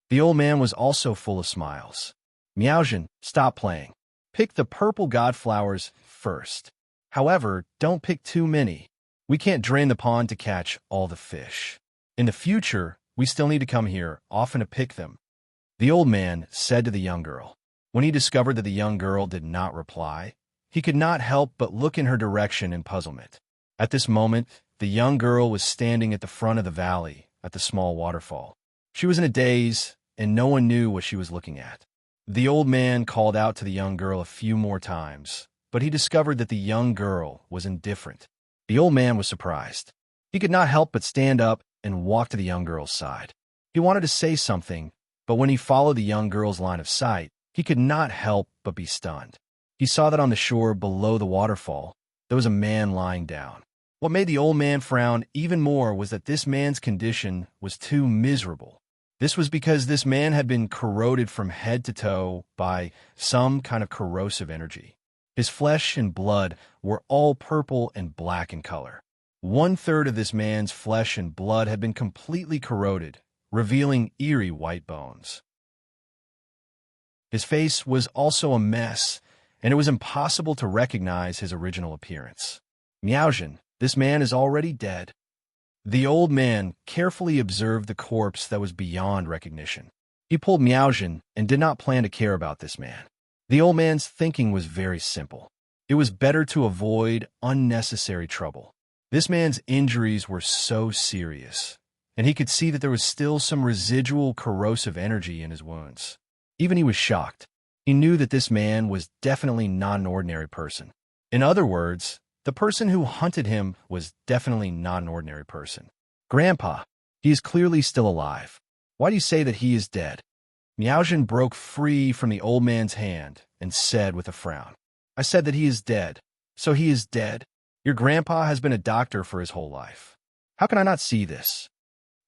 The old man was also full of smiles. Meowsian, stop playing. Pick the purple godflowers first. However, don't pick too many. We can't drain the pond to catch all the fish. In the future, we still need to come here often to pick them. The old man said to the young girl. When he discovered that the young girl did not reply, he could not help but look in her direction in puzzlement. At this moment, the young girl was standing at the front of the valley at the small waterfall. She was in a daze, and no one knew what she was looking at. The old man called out to the young girl a few more times, but he discovered that the young girl was indifferent. The old man was surprised. He could not help but stand up and walk to the young girl's side. He wanted to say something, but when he followed the young girl's line of sight, he could not help but be stunned. He saw that on the shore below the waterfall, there was a man lying down. What made the old man frown even more was that this man's condition was too miserable. This was because this man had been corroded from head to toe by some kind of corrosive energy. His flesh and blood were all purple and black in color. 1/3 of this man's flesh and blood had been completely corroded, revealing eerie white bones. His face was also a mess, and it was impossible to recognize his original appearance. Meowsian, this man is already dead. The old man carefully observed the corpse that was beyond recognition. He pulled Meowsian and did not plan to care about this man. The old man's thinking was very simple. It was better to avoid unnecessary trouble. This man's injuries were so serious, and he could see that there was still some residual corrosive energy in his wounds. Even he was shocked. He knew that this man was definitely not an ordinary person. In other words, the person who hunted him was definitely not an ordinary person. Grandpa, he is clearly still alive. Why do you say that he is dead? Meowsian broke free from the old man's hand and said with a frown, I said that he is dead. So he is dead? Your grandpa has been a doctor for his whole life. How can I not see this?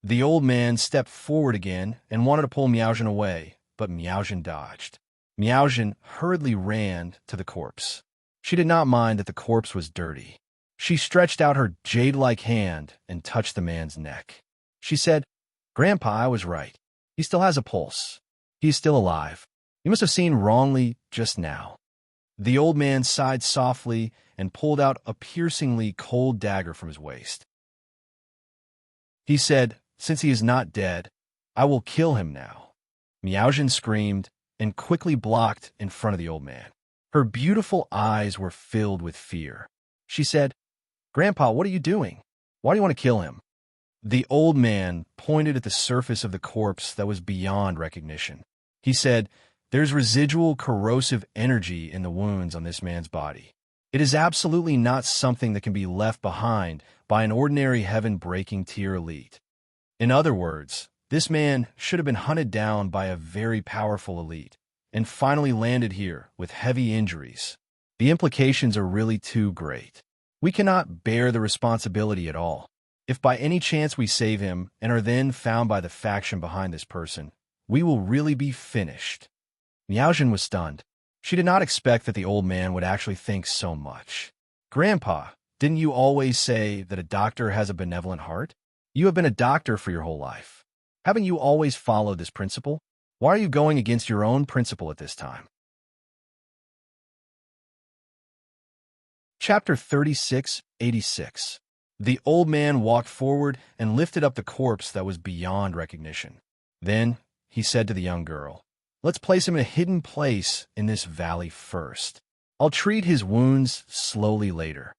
The old man stepped forward again and wanted to pull Meowsian away, but Meowsian dodged. Meowsian hurriedly ran to the corpse. She did not mind that the corpse was dirty. She stretched out her jade-like hand and touched the man's neck. She said, Grandpa, I was right. He still has a pulse. He is still alive. You must have seen wrongly just now. The old man sighed softly and pulled out a piercingly cold dagger from his waist. He said, Since he is not dead, I will kill him now. Meowsian screamed and quickly blocked in front of the old man. Her beautiful eyes were filled with fear. She said, Grandpa, what are you doing? Why do you want to kill him? The old man pointed at the surface of the corpse that was beyond recognition. He said, There's residual corrosive energy in the wounds on this man's body. It is absolutely not something that can be left behind by an ordinary heaven-breaking tier elite. In other words, this man should have been hunted down by a very powerful elite and finally landed here with heavy injuries. The implications are really too great. We cannot bear the responsibility at all. If by any chance we save him and are then found by the faction behind this person, we will really be finished. Meowsian was stunned. She did not expect that the old man would actually think so much. Grandpa, didn't you always say that a doctor has a benevolent heart? You have been a doctor for your whole life. Haven't you always followed this principle? Why are you going against your own principle at this time? Chapter 3686. The old man walked forward and lifted up the corpse that was beyond recognition. Then he said to the young girl, Let's place him in a hidden place in this valley first. I'll treat his wounds slowly later.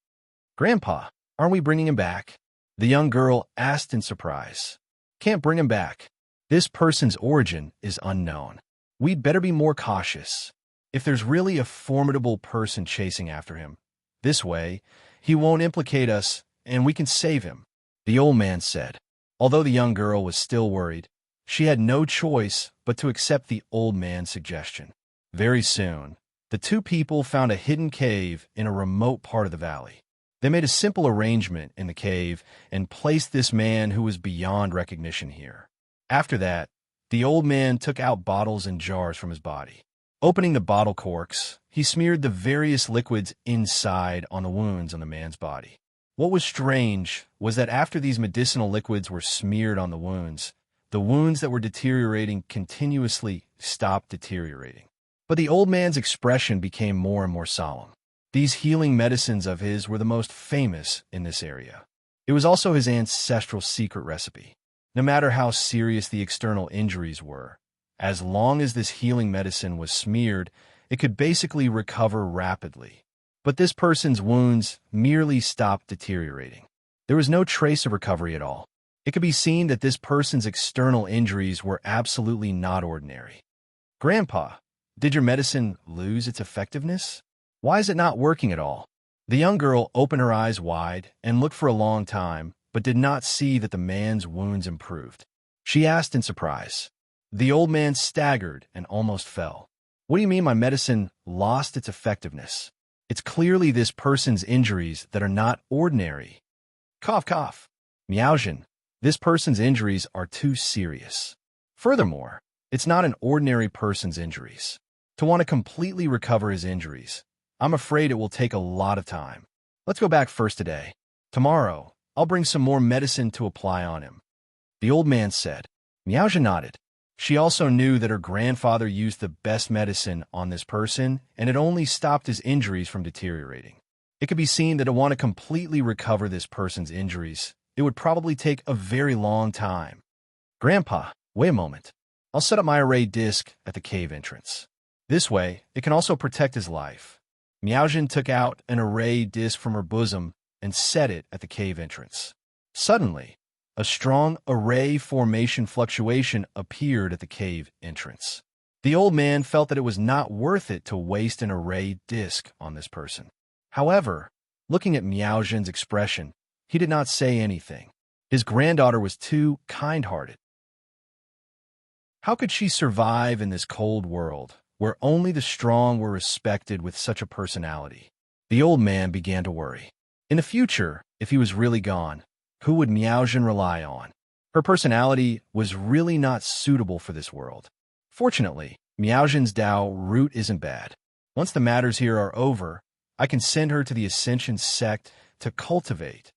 Grandpa, aren't we bringing him back? The young girl asked in surprise. Can't bring him back. This person's origin is unknown. We'd better be more cautious. If there's really a formidable person chasing after him, this way, he won't implicate us and we can save him. the old man said. Although the young girl was still worried, she had no choice but to accept the old man's suggestion. Very soon, the two people found a hidden cave in a remote part of the valley. They made a simple arrangement in the cave and placed this man who was beyond recognition here. After that, the old man took out bottles and jars from his body. Opening the bottle corks, he smeared the various liquids inside on the wounds on the man's body. What was strange was that after these medicinal liquids were smeared on the wounds that were deteriorating continuously stopped deteriorating. But the old man's expression became more and more solemn. These healing medicines of his were the most famous in this area. It was also his ancestral secret recipe. No matter how serious the external injuries were, as long as this healing medicine was smeared, it could basically recover rapidly. But this person's wounds merely stopped deteriorating. There was no trace of recovery at all. It could be seen that this person's external injuries were absolutely not ordinary. Grandpa, did your medicine lose its effectiveness? Why is it not working at all? The young girl opened her eyes wide and looked for a long time, but did not see that the man's wounds improved. She asked in surprise. The old man staggered and almost fell. What do you mean my medicine lost its effectiveness? It's clearly this person's injuries that are not ordinary. Cough, cough. Miaujin, this person's injuries are too serious. Furthermore, it's not an ordinary person's injuries. To want to completely recover his injuries, I'm afraid it will take a lot of time. Let's go back first today. Tomorrow, I'll bring some more medicine to apply on him. The old man said. Miaujin nodded. She also knew that her grandfather used the best medicine on this person, and it only stopped his injuries from deteriorating. It could be seen that to want to completely recover this person's injuries, it would probably take a very long time. Grandpa, wait a moment. I'll set up my array disc at the cave entrance. This way, it can also protect his life. Miaujin took out an array disc from her bosom and set it at the cave entrance. Suddenly, a strong array formation fluctuation appeared at the cave entrance. The old man felt that it was not worth it to waste an array disc on this person. However, looking at Miaujin's expression, he did not say anything. His granddaughter was too kind-hearted. How could she survive in this cold world, where only the strong were respected with such a personality? The old man began to worry. In the future, if he was really gone, who would Miaujin rely on? Her personality was really not suitable for this world. Fortunately, Miaujin's Dao root isn't bad. Once the matters here are over, I can send her to the Ascension sect to cultivate.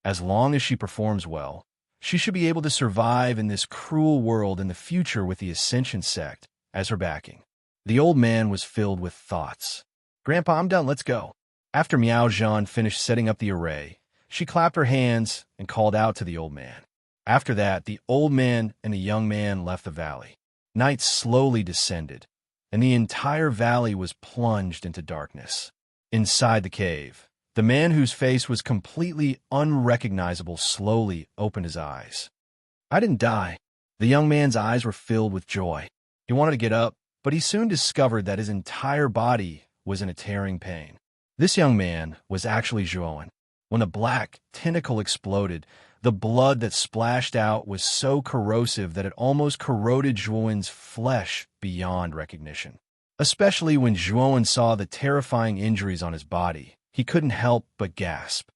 As long as she performs well, she should be able to survive in this cruel world in the future with the Ascension sect as her backing. The old man was filled with thoughts. Grandpa, I'm done, let's go. After Miaujin finished setting up the array, she clapped her hands and called out to the old man. After that, the old man and the young man left the valley. Night slowly descended, and the entire valley was plunged into darkness. Inside the cave, the man whose face was completely unrecognizable slowly opened his eyes. I didn't die. The young man's eyes were filled with joy. He wanted to get up, but he soon discovered that his entire body was in a tearing pain. This young man was actually Zhuowen. When the black tentacle exploded, the blood that splashed out was so corrosive that it almost corroded Zhuowen's flesh beyond recognition. Especially when Zhuowen saw the terrifying injuries on his body, he couldn't help but gasp.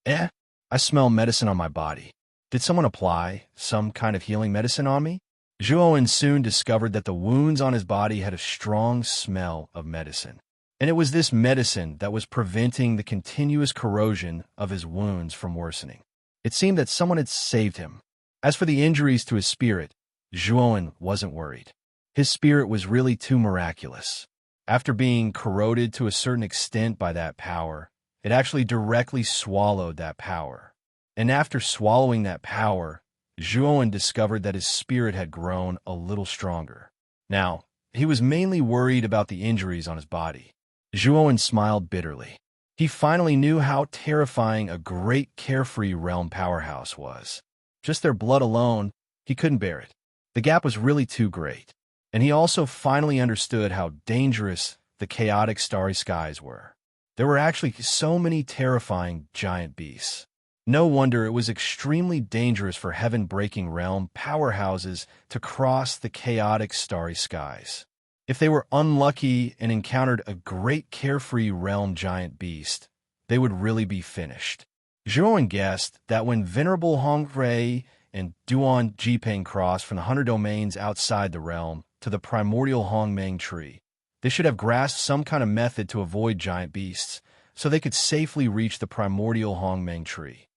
I smell medicine on my body. Did someone apply some kind of healing medicine on me? Zhuowen soon discovered that the wounds on his body had a strong smell of medicine. And it was this medicine that was preventing the continuous corrosion of his wounds from worsening. It seemed that someone had saved him. As for the injuries to his spirit, Zhuowen wasn't worried. His spirit was really too miraculous. After being corroded to a certain extent by that power, it actually directly swallowed that power. And after swallowing that power, Zhuowen discovered that his spirit had grown a little stronger. Now, he was mainly worried about the injuries on his body. Zhuowen smiled bitterly. He finally knew how terrifying a great carefree realm powerhouse was. Just their blood alone, he couldn't bear it. The gap was really too great. And he also finally understood how dangerous the chaotic starry skies were. There were actually so many terrifying giant beasts. No wonder it was extremely dangerous for heaven-breaking realm powerhouses to cross the chaotic starry skies. If they were unlucky and encountered a great carefree realm giant beast, they would really be finished. Zhuan guessed that when Venerable Honghui and Duan Jiping crossed from the 100 domains outside the realm to the primordial Hongmeng tree, they should have grasped some kind of method to avoid giant beasts, so they could safely reach the primordial Hongmeng tree.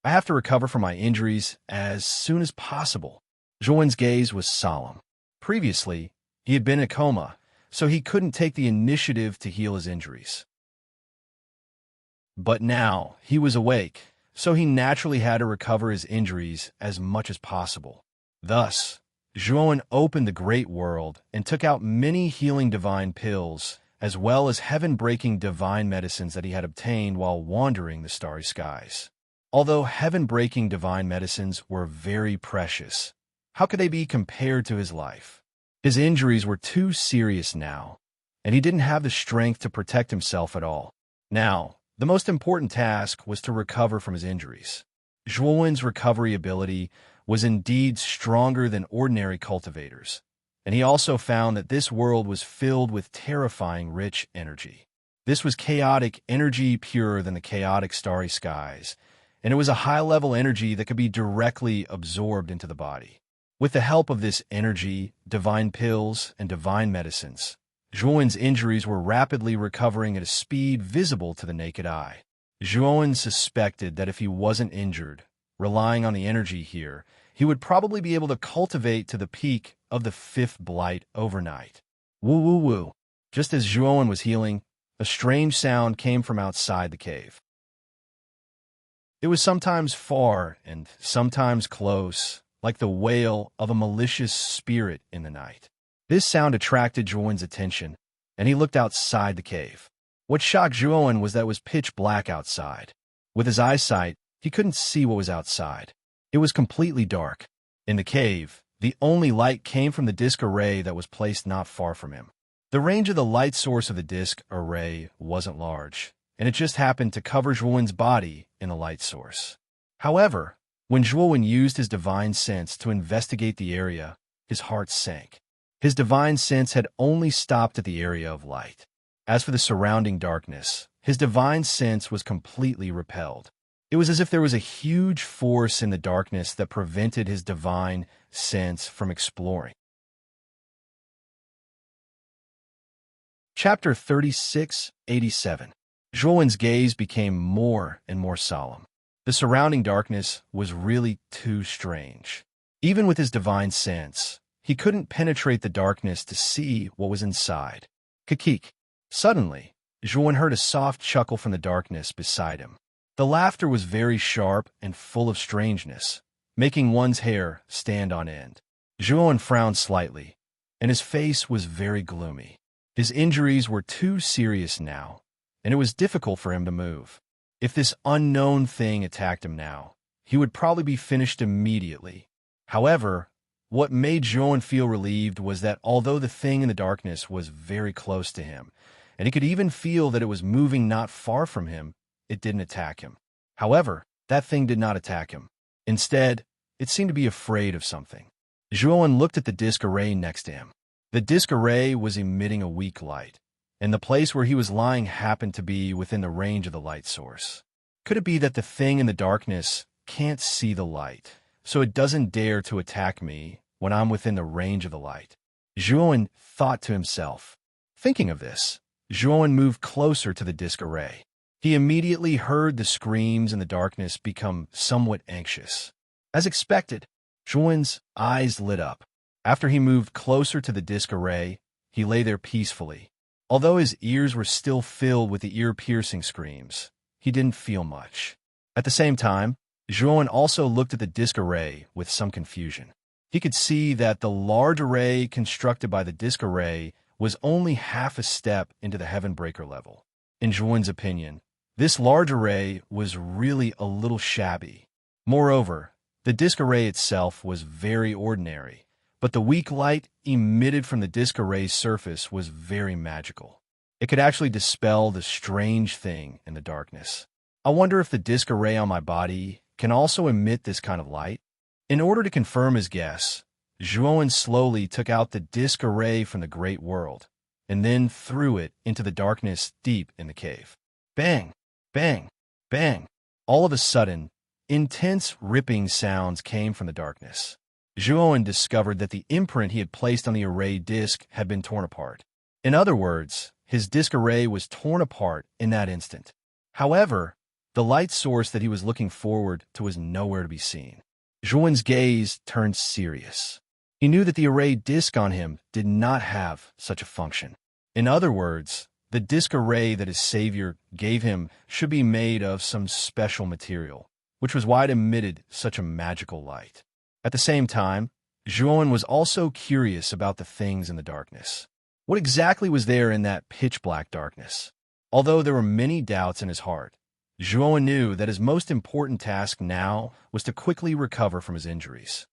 I have to recover from my injuries as soon as possible. Zhuan's gaze was solemn. Previously, he had been in a coma, so he couldn't take the initiative to heal his injuries. But now, he was awake, so he naturally had to recover his injuries as much as possible. Thus, Zhuan opened the great world and took out many healing divine pills, as well as heaven-breaking divine medicines that he had obtained while wandering the starry skies. Although heaven-breaking divine medicines were very precious, how could they be compared to his life? His injuries were too serious now, and he didn't have the strength to protect himself at all. Now, the most important task was to recover from his injuries. Zhuan's recovery ability was indeed stronger than ordinary cultivators, and he also found that this world was filled with terrifying rich energy. This was chaotic energy purer than the chaotic starry skies, and it was a high-level energy that could be directly absorbed into the body. With the help of this energy, divine pills, and divine medicines, Zhuan's injuries were rapidly recovering at a speed visible to the naked eye. Zhuan suspected that if he wasn't injured, relying on the energy here, he would probably be able to cultivate to the peak of the 5th blight overnight. Woo woo woo. Just as Zhuan was healing, a strange sound came from outside the cave. It was sometimes far and sometimes close, like the wail of a malicious spirit in the night. This sound attracted Zhuan's attention, and he looked outside the cave. What shocked Zhuan was that it was pitch black outside. With his eyesight, he couldn't see what was outside. It was completely dark. In the cave, the only light came from the disc array that was placed not far from him. The range of the light source of the disc array wasn't large, and it just happened to cover Zhuan's body in the light source. However, when Zhuan used his divine sense to investigate the area, his heart sank. His divine sense had only stopped at the area of light. As for the surrounding darkness, his divine sense was completely repelled. It was as if there was a huge force in the darkness that prevented his divine sense from exploring. Chapter 36-87. Zhuan's gaze became more and more solemn. The surrounding darkness was really too strange. Even with his divine sense, he couldn't penetrate the darkness to see what was inside. Kikik. Suddenly, Zhuan heard a soft chuckle from the darkness beside him. The laughter was very sharp and full of strangeness, making one's hair stand on end. Zhuan frowned slightly, and his face was very gloomy. His injuries were too serious now, and it was difficult for him to move. If this unknown thing attacked him now, he would probably be finished immediately. However, what made Zhuan feel relieved was that although the thing in the darkness was very close to him, and he could even feel that it was moving not far from him, it didn't attack him. However, that thing did not attack him. Instead, it seemed to be afraid of something. Zhuan looked at the disc array next to him. The disc array was emitting a weak light, and the place where he was lying happened to be within the range of the light source. Could it be that the thing in the darkness can't see the light, so it doesn't dare to attack me when I'm within the range of the light? Zhuan thought to himself. Thinking of this, Zhuan moved closer to the disc array. He immediately heard the screams in the darkness become somewhat anxious. As expected, Zhuan's eyes lit up. After he moved closer to the disc array, he lay there peacefully. Although his ears were still filled with the ear-piercing screams, he didn't feel much. At the same time, Zhuan also looked at the disc array with some confusion. He could see that the large array constructed by the disc array was only half a step into the Heaven Breaker level. In Zhuan's opinion, this large array was really a little shabby. Moreover, the disc array itself was very ordinary, but the weak light emitted from the disc array's surface was very magical. It could actually dispel the strange thing in the darkness. I wonder if the disk array on my body can also emit this kind of light. In order to confirm his guess, Zhuowen slowly took out the disk array from the great world, and then threw it into the darkness deep in the cave. Bang! Bang! Bang! All of a sudden, intense ripping sounds came from the darkness. Zhuowen discovered that the imprint he had placed on the array disk had been torn apart. In other words, his disk array was torn apart in that instant. However, the light source that he was looking forward to was nowhere to be seen. Zhuowen's gaze turned serious. He knew that the array disk on him did not have such a function. In other words, the disk array that his savior gave him should be made of some special material, which was why it emitted such a magical light. At the same time, Zhuowen was also curious about the things in the darkness. What exactly was there in that pitch-black darkness? Although there were many doubts in his heart, Zhuowen knew that his most important task now was to quickly recover from his injuries.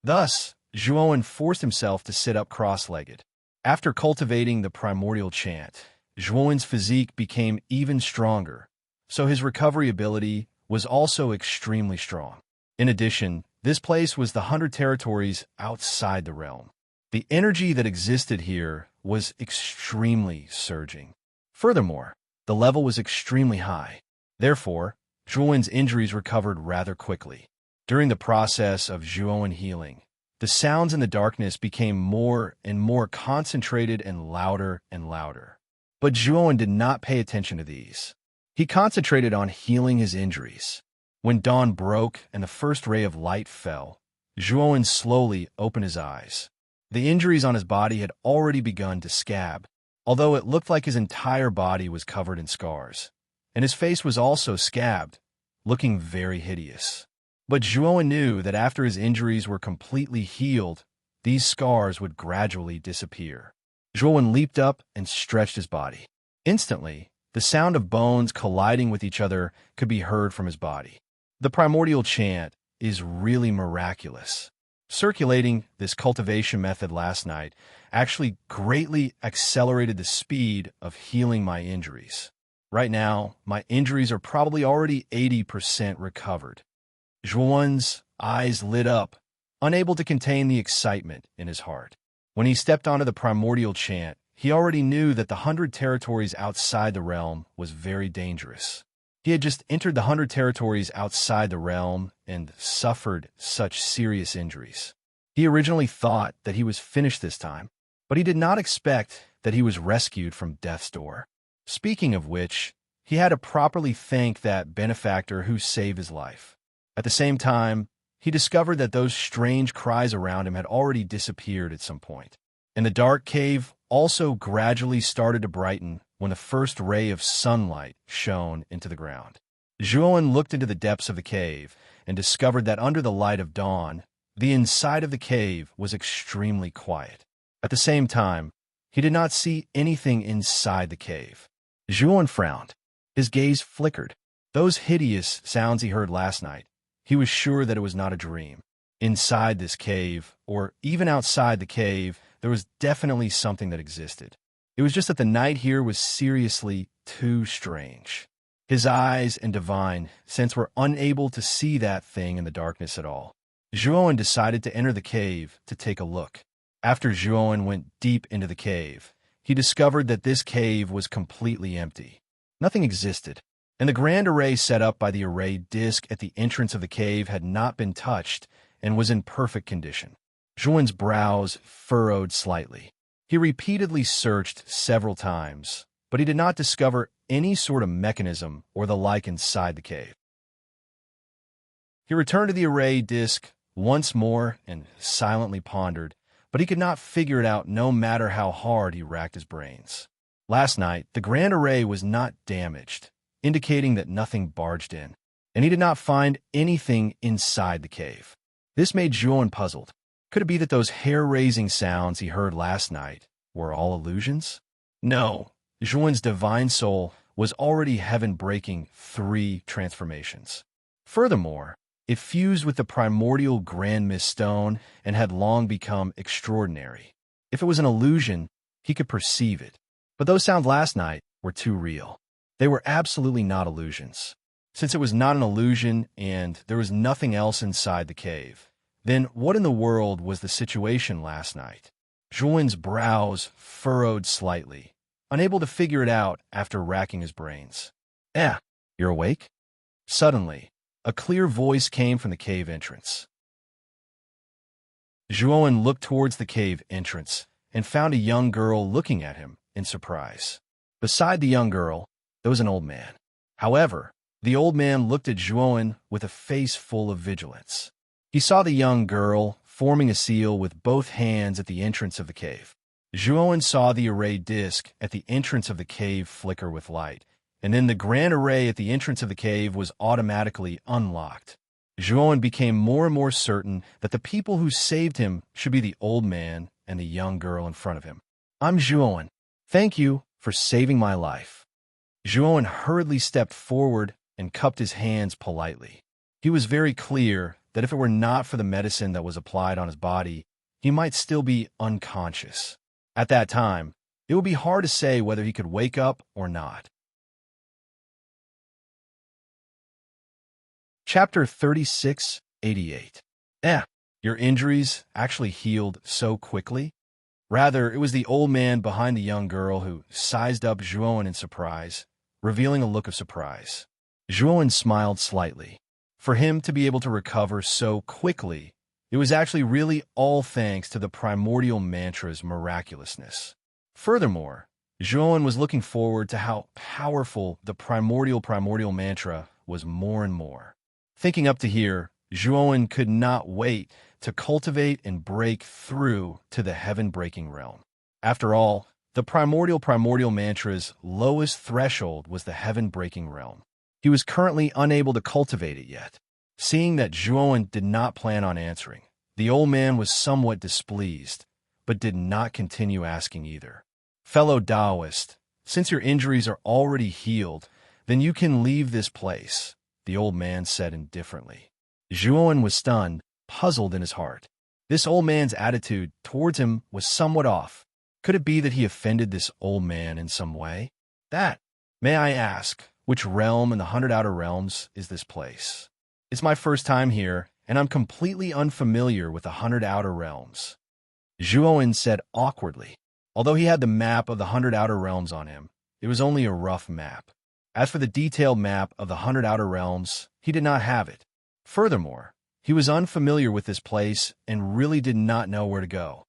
Thus, Zhuowen forced himself to sit up cross-legged. After cultivating the primordial chant, Zhuowen's physique became even stronger, so his recovery ability was also extremely strong. In addition, this place was the 100 territories outside the realm. The energy that existed here was extremely surging. Furthermore, the level was extremely high. Therefore, Zhuowen's injuries recovered rather quickly. During the process of Zhuowen healing, the sounds in the darkness became more and more concentrated and louder and louder. But Zhuowen did not pay attention to these. He concentrated on healing his injuries. When dawn broke and the first ray of light fell, Zhuowen slowly opened his eyes. The injuries on his body had already begun to scab, although it looked like his entire body was covered in scars, and his face was also scabbed, looking very hideous. But Zhuowen knew that after his injuries were completely healed, these scars would gradually disappear. Zhuowen leaped up and stretched his body. Instantly, the sound of bones colliding with each other could be heard from his body. The primordial chant is really miraculous. Circulating this cultivation method last night actually greatly accelerated the speed of healing my injuries. Right now, my injuries are probably already 80% recovered. Zhuowen's eyes lit up, unable to contain the excitement in his heart. When he stepped onto the primordial chant, he already knew that the 100 territories outside the realm was very dangerous. He had just entered the 100 territories outside the realm and suffered such serious injuries. He originally thought that he was finished this time, but he did not expect that he was rescued from death's door. Speaking of which, he had to properly thank that benefactor who saved his life. At the same time, he discovered that those strange cries around him had already disappeared at some point. And the dark cave also gradually started to brighten when the first ray of sunlight shone into the ground. Zhuowen looked into the depths of the cave and discovered that under the light of dawn, the inside of the cave was extremely quiet. At the same time, he did not see anything inside the cave. Zhuowen frowned. His gaze flickered. Those hideous sounds he heard last night, he was sure that it was not a dream. Inside this cave, or even outside the cave, there was definitely something that existed. It was just that the night here was seriously too strange. His eyes and divine sense were unable to see that thing in the darkness at all. Zhuowen decided to enter the cave to take a look. After Zhuowen went deep into the cave, he discovered that this cave was completely empty. Nothing existed, and the grand array set up by the array disk at the entrance of the cave had not been touched and was in perfect condition. Zhuowen's brows furrowed slightly. He repeatedly searched several times, but he did not discover any sort of mechanism or the like inside the cave. He returned to the array disk once more and silently pondered, but he could not figure it out no matter how hard he racked his brains. Last night, the grand array was not damaged, indicating that nothing barged in, and he did not find anything inside the cave. This made Zhuowen puzzled. Could it be that those hair-raising sounds he heard last night were all illusions? No, Zhuowen's divine soul was already heaven-breaking 3 transformations. Furthermore, it fused with the primordial grand mist stone and had long become extraordinary. If it was an illusion, he could perceive it. But those sounds last night were too real. They were absolutely not illusions. Since it was not an illusion and there was nothing else inside the cave, then what in the world was the situation last night? Julian's brows furrowed slightly, unable to figure it out after racking his brains. You're awake? Suddenly, a clear voice came from the cave entrance. Julian looked towards the cave entrance and found a young girl looking at him in surprise. Beside the young girl, there was an old man. However, the old man looked at Julian with a face full of vigilance. He saw the young girl forming a seal with both hands at the entrance of the cave. Julian saw the array disc at the entrance of the cave flicker with light, and then the grand array at the entrance of the cave was automatically unlocked. Julian became more and more certain that the people who saved him should be the old man and the young girl in front of him. I'm Julian. Thank you for saving my life. Julian hurriedly stepped forward and cupped his hands politely. He was very clear that if it were not for the medicine that was applied on his body, he might still be unconscious. At that time, it would be hard to say whether he could wake up or not. Chapter 3688. Your injuries actually healed so quickly? Rather, it was the old man behind the young girl who sized up Julian in surprise, revealing a look of surprise. Julian smiled slightly. For him to be able to recover so quickly, it was actually really all thanks to the primordial mantra's miraculousness. Furthermore, Julian was looking forward to how powerful the primordial mantra was more and more. Thinking up to here, Julian could not wait to cultivate and break through to the heaven-breaking realm. After all, the primordial mantra's lowest threshold was the heaven-breaking realm. He was currently unable to cultivate it yet. Seeing that Julian did not plan on answering, the old man was somewhat displeased, but did not continue asking either. Fellow Taoist, since your injuries are already healed, then you can leave this place, the old man said indifferently. Julian was stunned, puzzled in his heart. This old man's attitude towards him was somewhat off. Could it be that he offended this old man in some way? May I ask, which realm in the 100 Outer Realms is this place? It's my first time here, and I'm completely unfamiliar with the 100 Outer Realms. Julian said awkwardly. Although he had the map of the 100 Outer Realms on him, it was only a rough map. As for the detailed map of the 100 Outer Realms, he did not have it. Furthermore, he was unfamiliar with this place and really did not know where to go.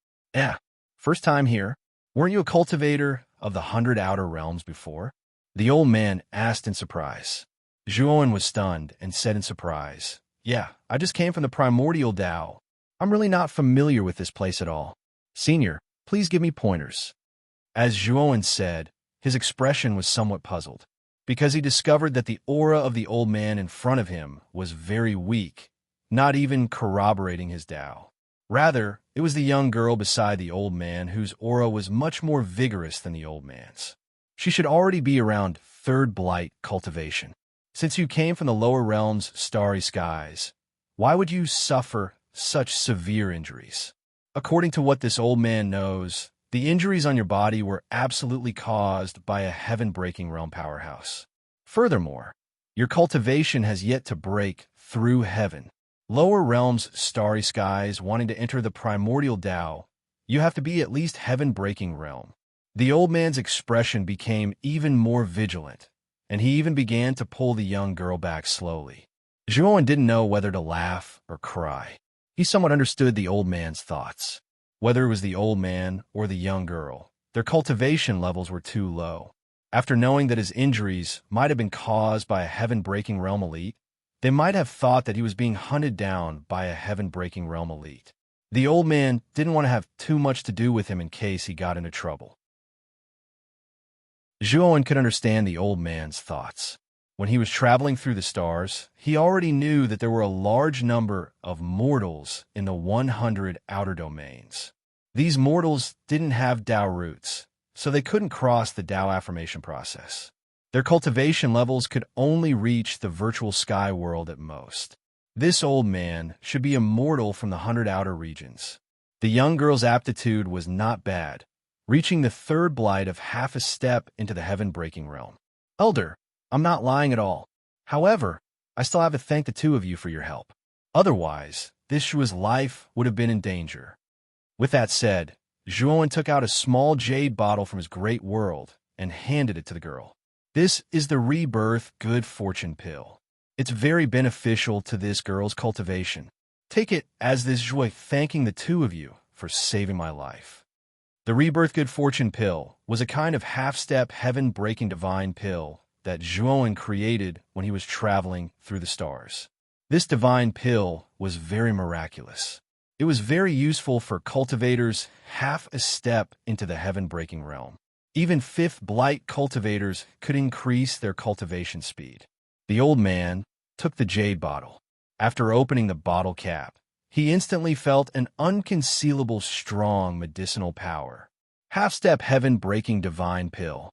First time here? Weren't you a cultivator of the 100 Outer Realms before? The old man asked in surprise. Julian was stunned and said in surprise, I just came from the primordial Tao. I'm really not familiar with this place at all. Senior, please give me pointers. As Julian said, his expression was somewhat puzzled, because he discovered that the aura of the old man in front of him was very weak, not even corroborating his Tao. Rather, it was the young girl beside the old man whose aura was much more vigorous than the old man's. She should already be around third blight cultivation. Since you came from the lower realms' starry skies, why would you suffer such severe injuries? According to what this old man knows, the injuries on your body were absolutely caused by a heaven-breaking realm powerhouse. Furthermore, your cultivation has yet to break through heaven. Lower realms' starry skies wanting to enter the primordial Tao, you have to be at least heaven-breaking realm. The old man's expression became even more vigilant, and he even began to pull the young girl back slowly. Julian didn't know whether to laugh or cry. He somewhat understood the old man's thoughts. Whether it was the old man or the young girl, their cultivation levels were too low. After knowing that his injuries might have been caused by a heaven-breaking realm elite, they might have thought that he was being hunted down by a heaven-breaking realm elite. The old man didn't want to have too much to do with him in case he got into trouble. Julian could understand the old man's thoughts. When he was traveling through the stars, he already knew that there were a large number of mortals in the 100 outer domains. These mortals didn't have Tao roots, so they couldn't cross the Tao affirmation process. Their cultivation levels could only reach the virtual sky world at most. This old man should be a mortal from the 100 outer regions. The young girl's aptitude was not bad, reaching the third blight of half a step into the heaven-breaking realm. Elder, I'm not lying at all. However, I still have to thank the two of you for your help. Otherwise, this Shua's life would have been in danger. With that said, Zhuowen took out a small jade bottle from his great world and handed it to the girl. This is the Rebirth Good Fortune Pill. It's very beneficial to this girl's cultivation. Take it as this Zhuo thanking the two of you for saving my life. The Rebirth Good Fortune Pill was a kind of half-step heaven-breaking divine pill that Zhuowen created when he was traveling through the stars. This divine pill was very miraculous. It was very useful for cultivators half a step into the heaven-breaking realm. Even fifth blight cultivators could increase their cultivation speed. The old man took the jade bottle. After opening the bottle cap, he instantly felt an unconcealable strong medicinal power. Half-step heaven-breaking divine pill.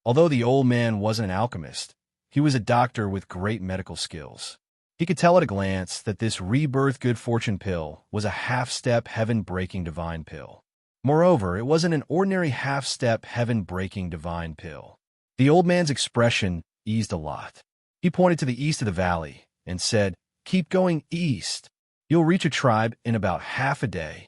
Although the old man wasn't an alchemist, he was a doctor with great medical skills. He could tell at a glance that this Rebirth Good Fortune Pill was a half-step heaven-breaking divine pill. Moreover, it wasn't an ordinary half-step heaven-breaking divine pill. The old man's expression eased a lot. He pointed to the east of the valley and said, "Keep going east. You'll reach a tribe in about half a day.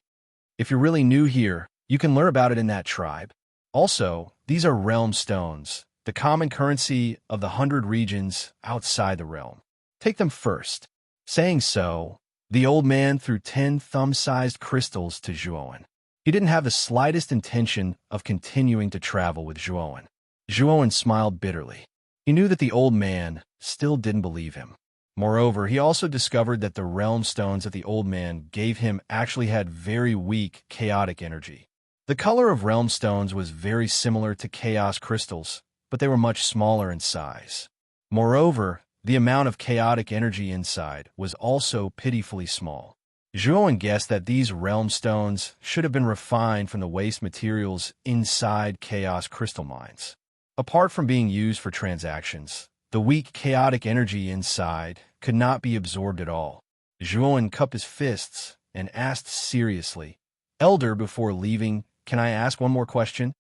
If you're really new here, you can learn about it in that tribe. Also, these are realm stones, the common currency of the 100 regions outside the realm. Take them first." Saying so, the old man threw 10 thumb-sized crystals to Zhuowen. He didn't have the slightest intention of continuing to travel with Zhuowen. Zhuowen smiled bitterly. He knew that the old man still didn't believe him. Moreover, he also discovered that the realm stones that the old man gave him actually had very weak, chaotic energy. The color of realm stones was very similar to chaos crystals, but they were much smaller in size. Moreover, the amount of chaotic energy inside was also pitifully small. Zhuowen guessed that these realm stones should have been refined from the waste materials inside chaos crystal mines. Apart from being used for transactions, the weak chaotic energy inside could not be absorbed at all. Zhuowen cupped his fists and asked seriously, "Elder, before leaving, can I ask one more question?"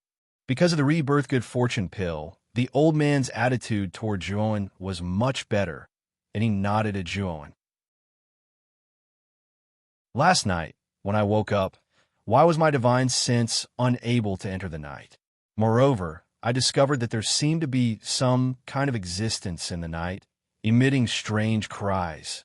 Because of the Rebirth Good Fortune Pill, the old man's attitude toward Zhuowen was much better, and he nodded at Zhuowen. "Last night, when I woke up, why was my divine sense unable to enter the night? Moreover, I discovered that there seemed to be some kind of existence in the night, emitting strange cries.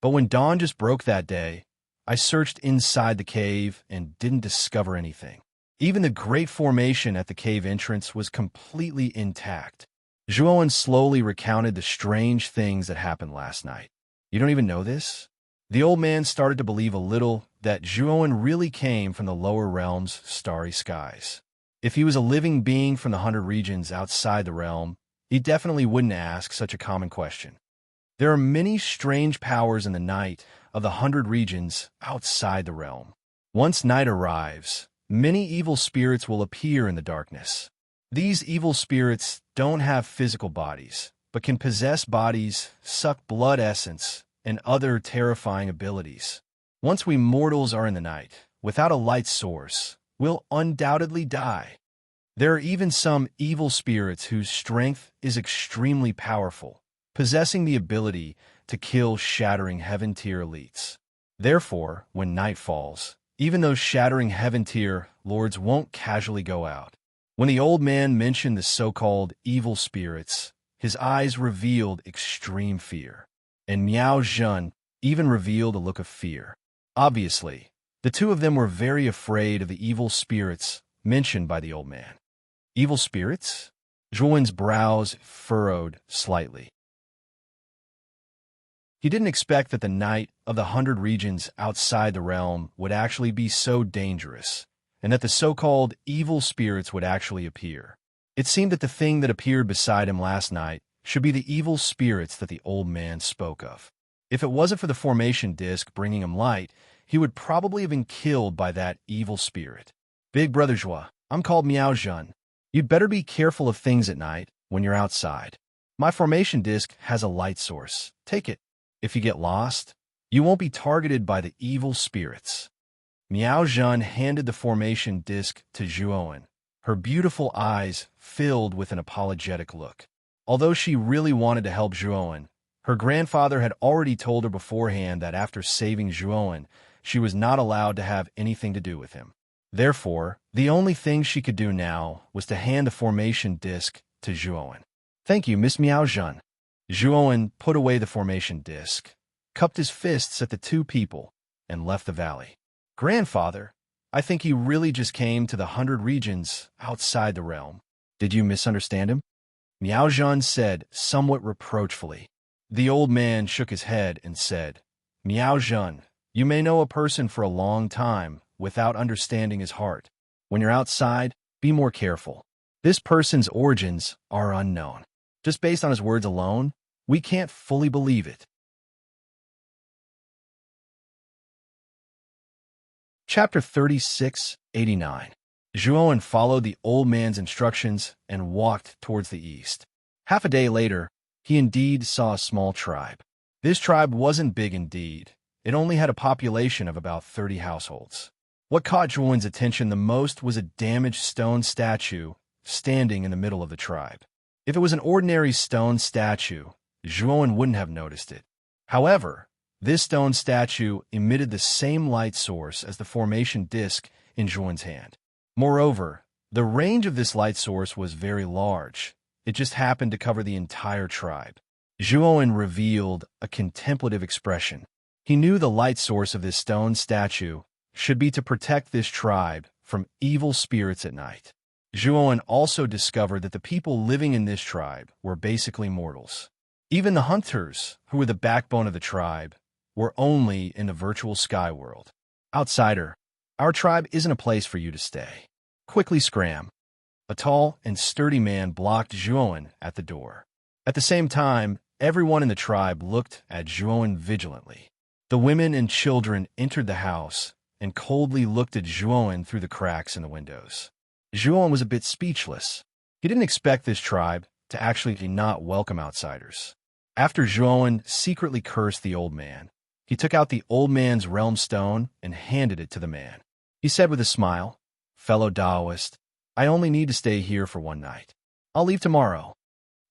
But when dawn just broke that day, I searched inside the cave and didn't discover anything. Even the great formation at the cave entrance was completely intact." Zhuowen slowly recounted the strange things that happened last night. "You don't even know this?" The old man started to believe a little that Zhuowen really came from the lower realm's starry skies. If he was a living being from the 100 regions outside the realm, he definitely wouldn't ask such a common question. There are many strange powers in the night of the 100 regions outside the realm. Once night arrives, many evil spirits will appear in the darkness. These evil spirits don't have physical bodies, but can possess bodies, suck blood essence, and other terrifying abilities. Once we mortals are in the night, without a light source, we'll undoubtedly die. There are even some evil spirits whose strength is extremely powerful, possessing the ability to kill shattering heaven-tier elites. Therefore, when night falls, even those shattering heaven-tier lords won't casually go out. When the old man mentioned the so-called evil spirits, his eyes revealed extreme fear, and Miao Zhen even revealed a look of fear. Obviously, the two of them were very afraid of the evil spirits mentioned by the old man. Evil spirits? Zhuowen's brows furrowed slightly. He didn't expect that the night of the 100 regions outside the realm would actually be so dangerous, and that the so-called evil spirits would actually appear. It seemed that the thing that appeared beside him last night should be the evil spirits that the old man spoke of. If it wasn't for the formation disc bringing him light, he would probably have been killed by that evil spirit. "Big Brother Zhua, I'm called Miao Zhen. You'd better be careful of things at night when you're outside. My formation disc has a light source. Take it. If you get lost, you won't be targeted by the evil spirits." Miao Zhen handed the formation disc to Zhuowen, her beautiful eyes filled with an apologetic look. Although she really wanted to help Zhuowen, her grandfather had already told her beforehand that after saving Zhuowen, she was not allowed to have anything to do with him. Therefore, the only thing she could do now was to hand the formation disc to Zhuowen. "Thank you, Miss Miaozhen." Zhuowen put away the formation disc, cupped his fists at the two people, and left the valley. "Grandfather, I think he really just came to the 100 regions outside the realm. Did you misunderstand him?" Miaozhen said, somewhat reproachfully. The old man shook his head and said, "Miaozhen, you may know a person for a long time without understanding his heart. When you're outside, be more careful. This person's origins are unknown. Just based on his words alone, we can't fully believe it." Chapter 36:89. Zhuowen followed the old man's instructions and walked towards the east. Half a day later, he indeed saw a small tribe. This tribe wasn't big indeed. It only had a population of about 30 households. What caught Zhuowen's attention the most was a damaged stone statue standing in the middle of the tribe. If it was an ordinary stone statue, Zhuowen wouldn't have noticed it. However, this stone statue emitted the same light source as the formation disc in Zhuowen's hand. Moreover, the range of this light source was very large. It just happened to cover the entire tribe. Zhuowen revealed a contemplative expression. He knew the light source of this stone statue should be to protect this tribe from evil spirits at night. Zhuowen also discovered that the people living in this tribe were basically mortals. Even the hunters, who were the backbone of the tribe, were only in the virtual sky world. "Outsider, our tribe isn't a place for you to stay. Quickly scram." A tall and sturdy man blocked Zhuowen at the door. At the same time, everyone in the tribe looked at Zhuowen vigilantly. The women and children entered the house and coldly looked at Zhuowen through the cracks in the windows. Zhuowen was a bit speechless. He didn't expect this tribe to actually not welcome outsiders. After Zhuowen secretly cursed the old man, he took out the old man's realm stone and handed it to the man. He said with a smile, "Fellow Taoist, I only need to stay here for one night. I'll leave tomorrow."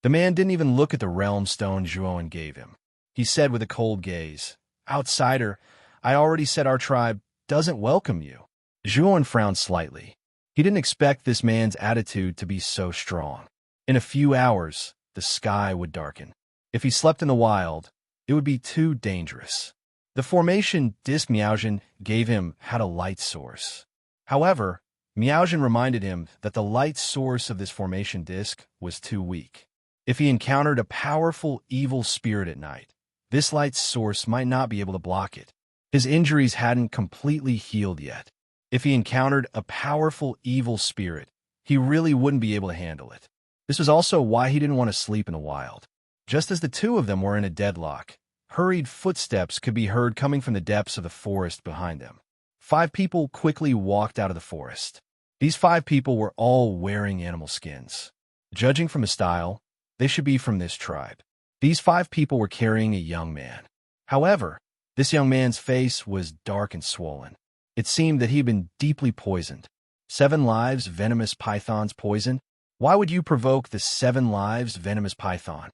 The man didn't even look at the realm stone Zhuowen gave him. He said with a cold gaze, "Outsider, I already said our tribe doesn't welcome you." Zhuowen frowned slightly. He didn't expect this man's attitude to be so strong. In a few hours, the sky would darken. If he slept in the wild, it would be too dangerous. The formation disc Miaozhen gave him had a light source. However, Miaozhen reminded him that the light source of this formation disc was too weak. If he encountered a powerful evil spirit at night, this light source might not be able to block it. His injuries hadn't completely healed yet. If he encountered a powerful evil spirit, he really wouldn't be able to handle it. This was also why he didn't want to sleep in the wild. Just as the two of them were in a deadlock, hurried footsteps could be heard coming from the depths of the forest behind them. 5 people quickly walked out of the forest. These 5 people were all wearing animal skins. Judging from the style, they should be from this tribe. These 5 people were carrying a young man. However, this young man's face was dark and swollen. It seemed that he had been deeply poisoned. 7 lives venomous python's poison? Why would you provoke the 7 lives venomous python?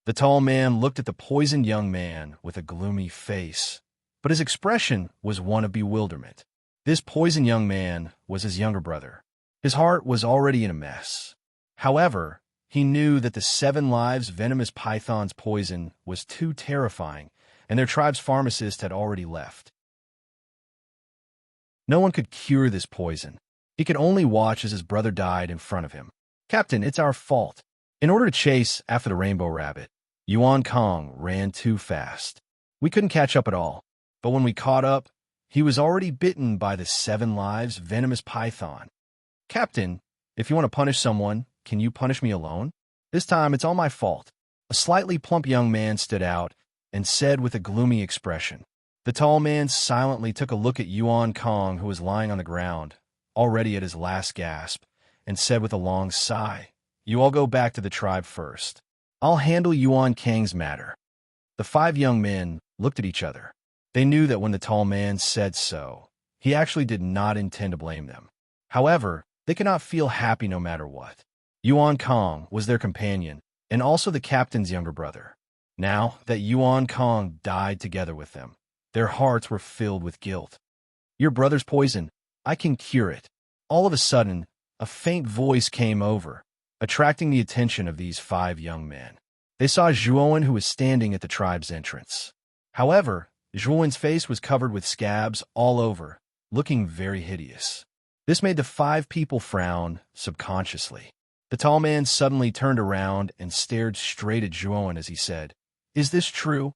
The tall man looked at the poisoned young man with a gloomy face, but his expression was one of bewilderment. This poisoned young man was his younger brother. His heart was already in a mess. However, he knew that the 7 lives venomous python's poison was too terrifying, and their tribe's pharmacist had already left. No one could cure this poison. He could only watch as his brother died in front of him. "Captain, it's our fault." In order to chase after the rainbow rabbit, Yuan Kong ran too fast. We couldn't catch up at all, but when we caught up, he was already bitten by the 7 lives venomous python. "Captain, if you want to punish someone, can you punish me alone? This time it's all my fault." A slightly plump young man stood out and said with a gloomy expression. The tall man silently took a look at Yuan Kong, who was lying on the ground, already at his last gasp, and said with a long sigh, "You all go back to the tribe first. I'll handle Yuan Kang's matter." The 5 young men looked at each other. They knew that when the tall man said so, he actually did not intend to blame them. However, they could not feel happy no matter what. Yuan Kong was their companion, and also the captain's younger brother. Now that Yuan Kong died together with them, their hearts were filled with guilt. Your brother's poison. I can cure it. All of a sudden, a faint voice came over, attracting the attention of these 5 young men. They saw Zhuowen, who was standing at the tribe's entrance. However, Zhuowen's face was covered with scabs all over, looking very hideous. This made the 5 people frown subconsciously. The tall man suddenly turned around and stared straight at Zhuowen as he said, "Is this true?"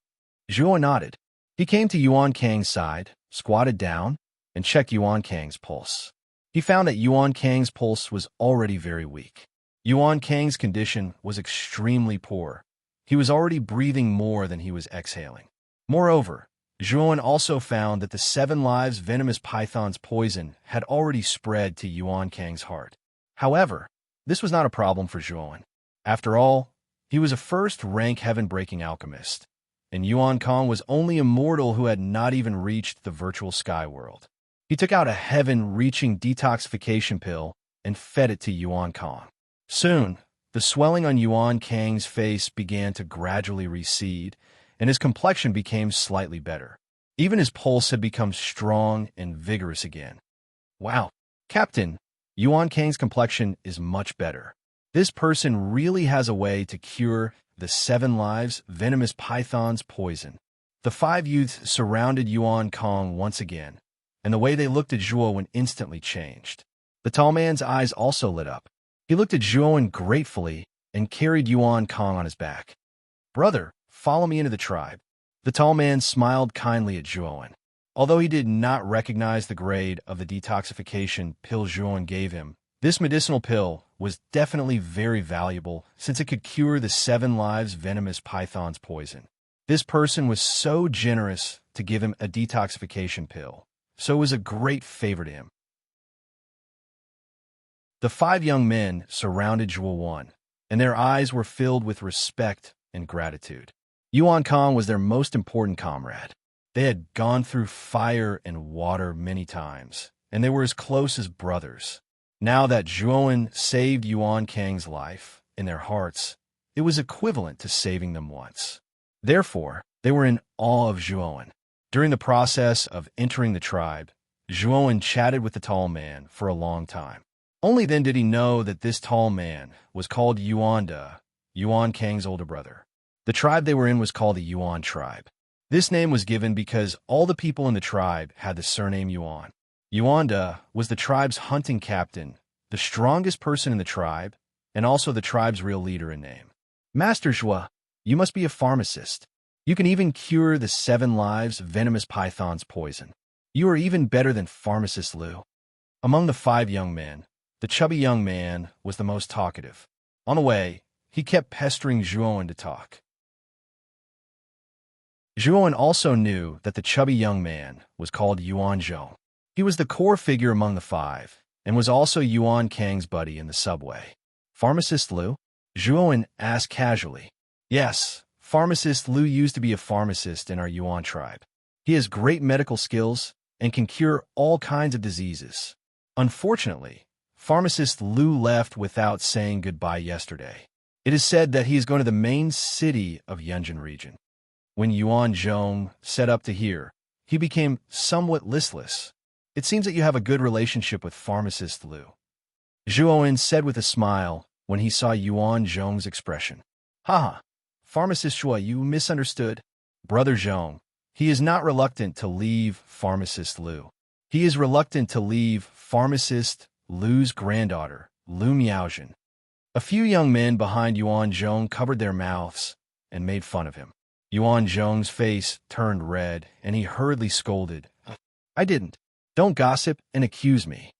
Zhuowen nodded. He came to Yuan Kang's side, squatted down, and checked Yuan Kang's pulse. He found that Yuan Kang's pulse was already very weak. Yuan Kang's condition was extremely poor. He was already breathing more than he was exhaling. Moreover, Zhuowen also found that the 7 lives venomous python's poison had already spread to Yuan Kang's heart. However, this was not a problem for Zhuowen. After all, he was a first-rank heaven-breaking alchemist, and Yuan Kang was only a mortal who had not even reached the virtual sky world. He took out a heaven-reaching detoxification pill and fed it to Yuan Kang. Soon, the swelling on Yuan Kang's face began to gradually recede, and his complexion became slightly better. Even his pulse had become strong and vigorous again. Wow, Captain, Yuan Kang's complexion is much better. This person really has a way to cure the 7 lives venomous python's poison. The 5 youths surrounded Yuan Kang once again, and the way they looked at Zhuowen instantly changed. The tall man's eyes also lit up. He looked at Zhuowen gratefully and carried Yuan Kang on his back. "Brother, follow me into the tribe." The tall man smiled kindly at Zhuowen. Although he did not recognize the grade of the detoxification pill Zhuowen gave him, this medicinal pill was definitely very valuable since it could cure the 7 lives venomous python's poison. This person was so generous to give him a detoxification pill, so it was a great favor to him. The 5 young men surrounded Zhuowen, and their eyes were filled with respect and gratitude. Yuan Kang was their most important comrade. They had gone through fire and water many times, and they were as close as brothers. Now that Zhuowen saved Yuan Kang's life, in their hearts, it was equivalent to saving them once. Therefore, they were in awe of Zhuowen. During the process of entering the tribe, Zhuowen chatted with the tall man for a long time. Only then did he know that this tall man was called Yuanda, Yuan Kang's older brother. The tribe they were in was called the Yuan tribe. This name was given because all the people in the tribe had the surname Yuan. Yuanda was the tribe's hunting captain, the strongest person in the tribe, and also the tribe's real leader in name. "Master Zhua, you must be a pharmacist. You can even cure the 7 lives venomous python's poison. You are even better than pharmacist Liu." Among the 5 young men, the chubby young man was the most talkative. On the way, he kept pestering Zhuowen to talk. Zhuowen also knew that the chubby young man was called Yuan Zhou. He was the core figure among the 5, and was also Yuan Kang's buddy in the subway. "Pharmacist Liu?" Zhuowen asked casually. "Yes, pharmacist Liu used to be a pharmacist in our Yuan tribe. He has great medical skills and can cure all kinds of diseases. Unfortunately, pharmacist Liu left without saying goodbye yesterday. It is said that he is going to the main city of Yunjin region." When Yuan Zhong set up to hear, he became somewhat listless. "It seems that you have a good relationship with pharmacist Liu," Zhuowen said with a smile when he saw Yuan Zhong's expression. "Haha, pharmacist Zhua, you misunderstood. Brother Zhong, he is not reluctant to leave pharmacist Liu. He is reluctant to leave pharmacist Liu's granddaughter, Liu Miaojin." A few young men behind Yuan Zhong covered their mouths and made fun of him. Yuan Zhong's face turned red, and he hurriedly scolded, "I didn't. Don't gossip and accuse me."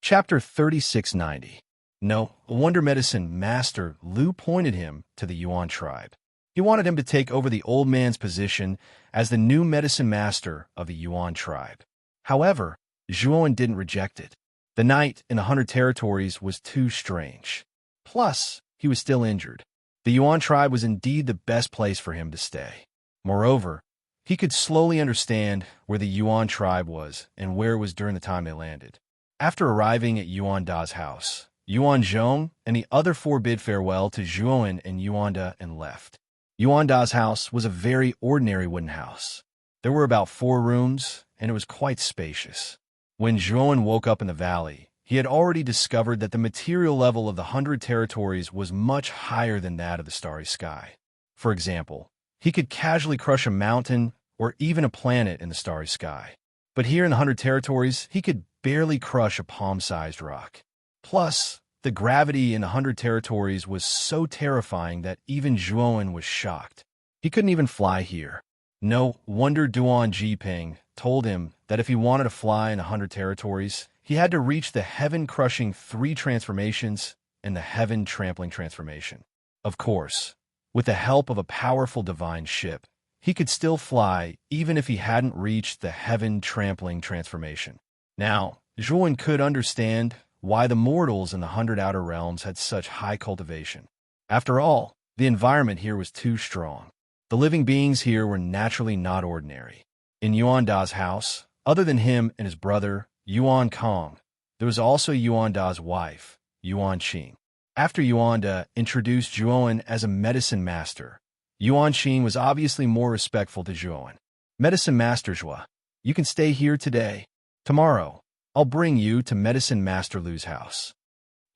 Chapter 3690. No wonder medicine master Liu pointed him to the Yuan tribe. He wanted him to take over the old man's position as the new medicine master of the Yuan tribe. However, Zhuowen didn't reject it. The night in the 100 territories was too strange. Plus, he was still injured. The Yuan tribe was indeed the best place for him to stay. Moreover, he could slowly understand where the Yuan tribe was and where it was during the time they landed. After arriving at Yuan Da's house, Yuan Zhong and the other four bid farewell to Zhuan and Yuan Da and left. Yuan Da's house was a very ordinary wooden house. There were about 4 rooms, and it was quite spacious. When Zhuan woke up in the valley, he had already discovered that the material level of the 100 territories was much higher than that of the starry sky. For example, he could casually crush a mountain or even a planet in the starry sky. But here in the 100 territories, he could barely crush a palm-sized rock. Plus, the gravity in the 100 territories was so terrifying that even Zhuan was shocked. He couldn't even fly here. No wonder Duan Jiping told him that if he wanted to fly in 100 territories, he had to reach the heaven-crushing 3 transformations and the heaven-trampling transformation. Of course, with the help of a powerful divine ship, he could still fly even if he hadn't reached the heaven-trampling transformation. Now, Zhuan could understand why the mortals in the 100 outer realms had such high cultivation. After all, the environment here was too strong. The living beings here were naturally not ordinary. In Yuan Da's house, other than him and his brother, Yuan Kong, there was also Yuan Da's wife, Yuan Qing. After Yuan Da introduced Zhuan as a medicine master, Yuan Qing was obviously more respectful to Zhuan. Medicine Master Zhua, you can stay here today. Tomorrow, I'll bring you to Medicine Master Lu's house.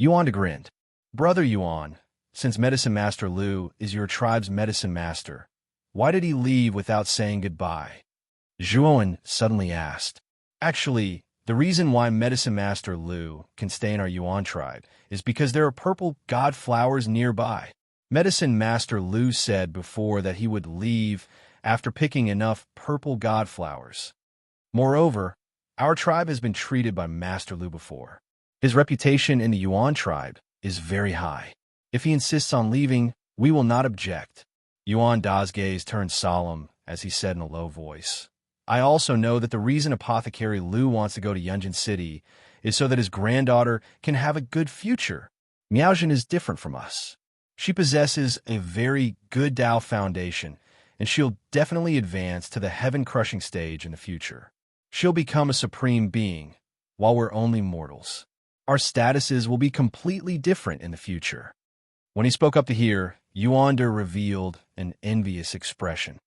Yuan Da grinned. Brother Yuan, since Medicine Master Lu is your tribe's medicine master, why did he leave without saying goodbye? Zhuan suddenly asked. Actually, the reason why Medicine Master Lu can stay in our Yuan tribe is because there are purple god flowers nearby. Medicine Master Lu said before that he would leave after picking enough purple god flowers. Moreover, our tribe has been treated by Master Lu before. His reputation in the Yuan tribe is very high. If he insists on leaving, we will not object. Yuan Da's gaze turned solemn as he said in a low voice. I also know that the reason Apothecary Lu wants to go to Yunjin City is so that his granddaughter can have a good future. Miaojin is different from us. She possesses a very good Dao foundation, and she'll definitely advance to the heaven-crushing stage in the future. She'll become a supreme being, while we're only mortals. Our statuses will be completely different in the future. When he spoke up to here, Yuan Da revealed an envious expression.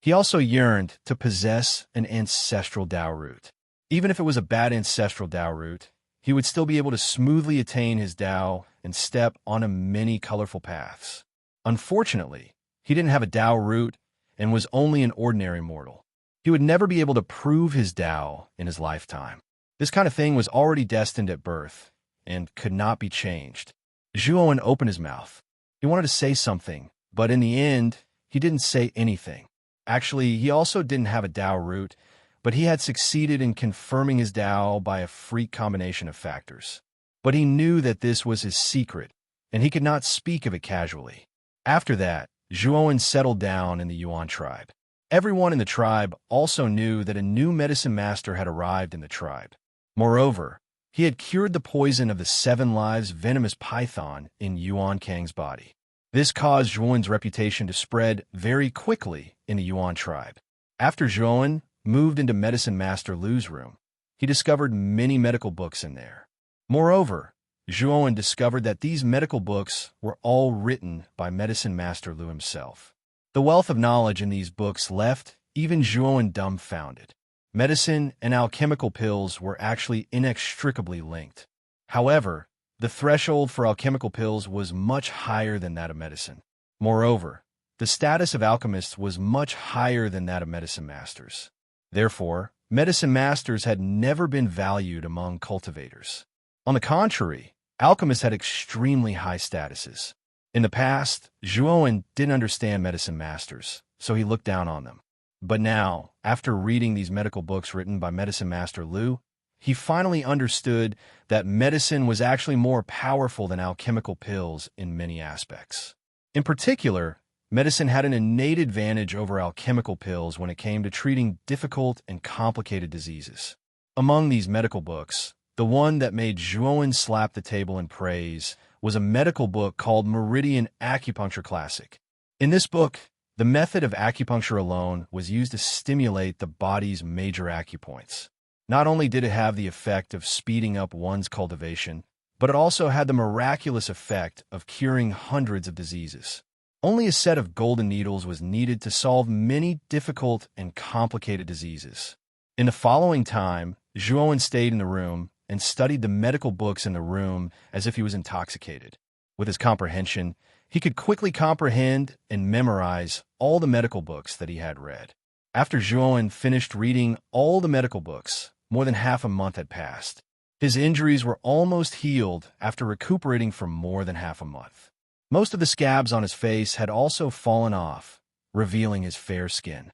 He also yearned to possess an ancestral Dao root. Even if it was a bad ancestral Dao root, he would still be able to smoothly attain his Dao and step on many colorful paths. Unfortunately, he didn't have a Dao root and was only an ordinary mortal. He would never be able to prove his Dao in his lifetime. This kind of thing was already destined at birth and could not be changed. Zhuan opened his mouth. He wanted to say something, but in the end, he didn't say anything. Actually, he also didn't have a Dao root, but he had succeeded in confirming his Dao by a freak combination of factors. But he knew that this was his secret, and he could not speak of it casually. After that, Zhuan settled down in the Yuan tribe. Everyone in the tribe also knew that a new medicine master had arrived in the tribe. Moreover, he had cured the poison of the 7 lives venomous python in Yuan Kang's body. This caused Zhuan's reputation to spread very quickly in the Yuan tribe. After Zhuan moved into Medicine Master Lu's room, he discovered many medical books in there. Moreover, Zhuan discovered that these medical books were all written by Medicine Master Lu himself. The wealth of knowledge in these books left even Zhuan dumbfounded. Medicine and alchemical pills were actually inextricably linked. However, the threshold for alchemical pills was much higher than that of medicine. Moreover, the status of alchemists was much higher than that of medicine masters. Therefore, medicine masters had never been valued among cultivators. On the contrary, alchemists had extremely high statuses. In the past, Zhuan didn't understand medicine masters, so he looked down on them. But now, after reading these medical books written by Medicine Master Lu, he finally understood that medicine was actually more powerful than alchemical pills in many aspects. In particular, medicine had an innate advantage over alchemical pills when it came to treating difficult and complicated diseases. Among these medical books, the one that made Zhuan slap the table in praise was a medical book called Meridian Acupuncture Classic. In this book, the method of acupuncture alone was used to stimulate the body's major acupoints. Not only did it have the effect of speeding up one's cultivation, but it also had the miraculous effect of curing hundreds of diseases. Only a set of golden needles was needed to solve many difficult and complicated diseases. In the following time, Zhuowen stayed in the room and studied the medical books in the room as if he was intoxicated. With his comprehension, he could quickly comprehend and memorize all the medical books that he had read. After Zhuowen finished reading all the medical books, more than half a month had passed. His injuries were almost healed after recuperating for more than half a month. Most of the scabs on his face had also fallen off, revealing his fair skin.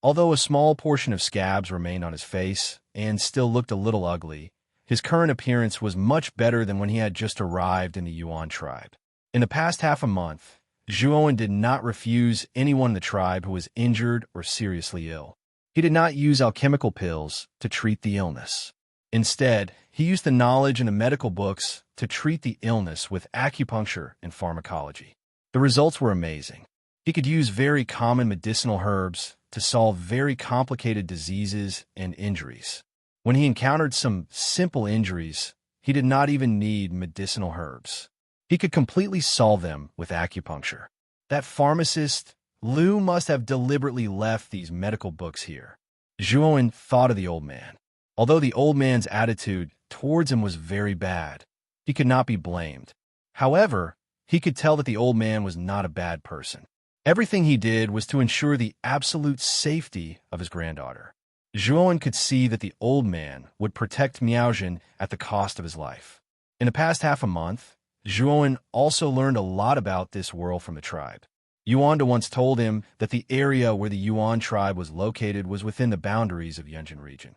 Although a small portion of scabs remained on his face and still looked a little ugly, his current appearance was much better than when he had just arrived in the Yuan tribe. In the past half a month, Zhuowen did not refuse anyone in the tribe who was injured or seriously ill. He did not use alchemical pills to treat the illness. Instead, he used the knowledge in the medical books to treat the illness with acupuncture and pharmacology. The results were amazing. He could use very common medicinal herbs to solve very complicated diseases and injuries. When he encountered some simple injuries, he did not even need medicinal herbs. He could completely solve them with acupuncture. That pharmacist, Liu, must have deliberately left these medical books here. Zhuowen thought of the old man. Although the old man's attitude towards him was very bad, he could not be blamed. However, he could tell that the old man was not a bad person. Everything he did was to ensure the absolute safety of his granddaughter. Zhuowen could see that the old man would protect Miaojin at the cost of his life. In the past half a month, Zhuowen also learned a lot about this world from the tribe. Yuanda once told him that the area where the Yuan tribe was located was within the boundaries of Yunjin region.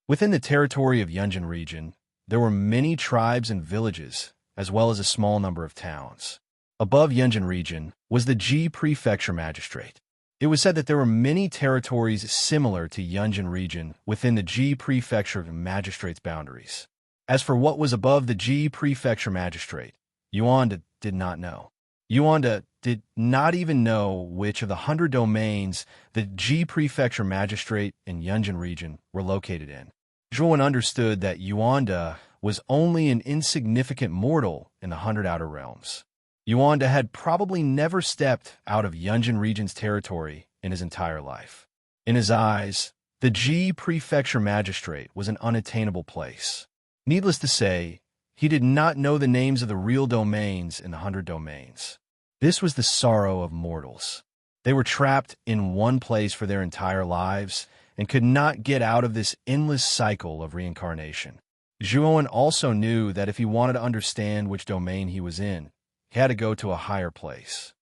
Within the territory of Yunjin region, there were many tribes and villages, as well as a small number of towns. Above Yunjin region was the Ji Prefecture Magistrate. It was said that there were many territories similar to Yunjin region within the Ji Prefecture Magistrate's boundaries. As for what was above the Ji Prefecture Magistrate, Yuanda did not know. Yuanda did not even know which of the 100 domains the Ji Prefecture Magistrate in Yunjin region were located in. Zhuowen understood that Yuanda was only an insignificant mortal in the 100 outer realms. Yuanda had probably never stepped out of Yunjin region's territory in his entire life. In his eyes, the Ji Prefecture Magistrate was an unattainable place. Needless to say, he did not know the names of the real domains in the 100 domains. This was the sorrow of mortals. They were trapped in one place for their entire lives and could not get out of this endless cycle of reincarnation. Zhuowen also knew that if he wanted to understand which domain he was in, he had to go to a higher place.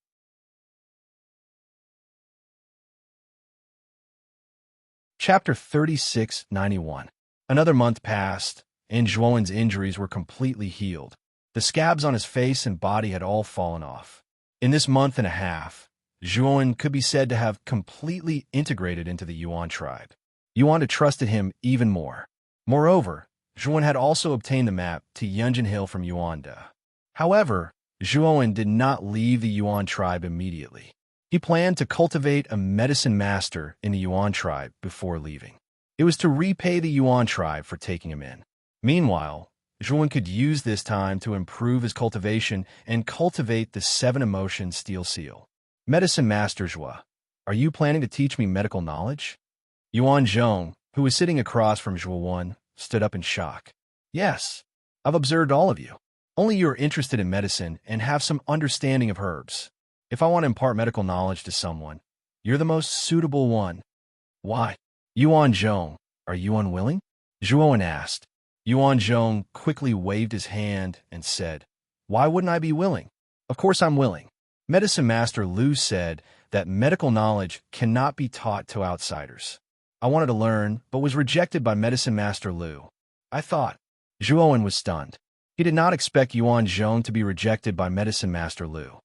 Chapter 3691. Another month passed, and Zhuowen's injuries were completely healed. The scabs on his face and body had all fallen off. In this month and a half, Zhuowen could be said to have completely integrated into the Yuan tribe. Yuanda trusted him even more. Moreover, Zhuowen had also obtained the map to Yunjin Hill from Yuanda. However, Zhuowen did not leave the Yuan tribe immediately. He planned to cultivate a medicine master in the Yuan tribe before leaving. It was to repay the Yuan tribe for taking him in. Meanwhile, Zhuowen could use this time to improve his cultivation and cultivate the 7 emotion steel seal. Medicine Master Zhua, are you planning to teach me medical knowledge? Yuan Zhong, who was sitting across from Zhuowen, stood up in shock. Yes, I've observed all of you. Only you are interested in medicine and have some understanding of herbs. If I want to impart medical knowledge to someone, you're the most suitable one. Why? Yuan Zhong, are you unwilling? Zhuowen asked. Yuan Zhong quickly waved his hand and said, Why wouldn't I be willing? Of course I'm willing. Medicine Master Liu said that medical knowledge cannot be taught to outsiders. I wanted to learn, but was rejected by Medicine Master Liu. I thought. Zhuowen was stunned. He did not expect Yuan Zhong to be rejected by Medicine Master Liu.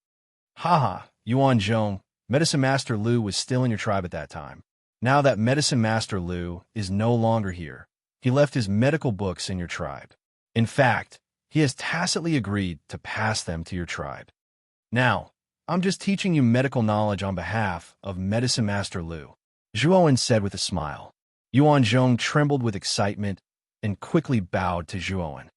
Haha, Yuan Zhong, Medicine Master Liu was still in your tribe at that time. Now that Medicine Master Liu is no longer here, he left his medical books in your tribe. In fact, he has tacitly agreed to pass them to your tribe. Now, I'm just teaching you medical knowledge on behalf of Medicine Master Lu, Zhuowen said with a smile. Yuan Zhong trembled with excitement and quickly bowed to Zhuowen.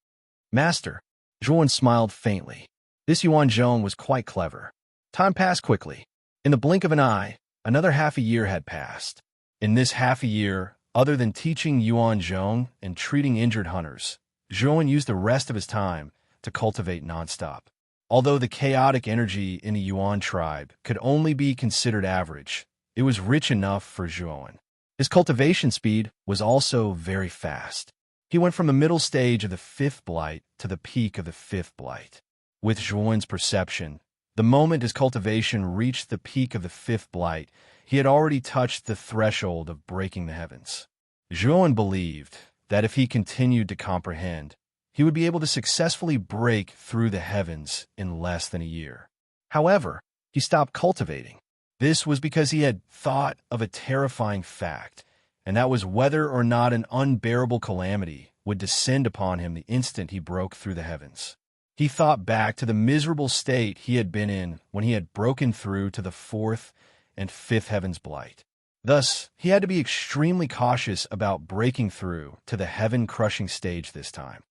Master, Zhuowen smiled faintly. This Yuan Zhong was quite clever. Time passed quickly. In the blink of an eye, another half a year had passed. In this half a year, other than teaching Yuan Zhong and treating injured hunters, Zhuowen used the rest of his time to cultivate nonstop. Although the chaotic energy in the Yuan tribe could only be considered average, it was rich enough for Zhuowen. His cultivation speed was also very fast. He went from the middle stage of the fifth blight to the peak of the fifth blight. With Zhuowen's perception, the moment his cultivation reached the peak of the fifth blight, he had already touched the threshold of breaking the heavens. Zhuowen believed that if he continued to comprehend, he would be able to successfully break through the heavens in less than a year. However, he stopped cultivating. This was because he had thought of a terrifying fact, and that was whether or not an unbearable calamity would descend upon him the instant he broke through the heavens. He thought back to the miserable state he had been in when he had broken through to the fourth and fifth heaven's blight. Thus, he had to be extremely cautious about breaking through to the heaven-crushing stage this time.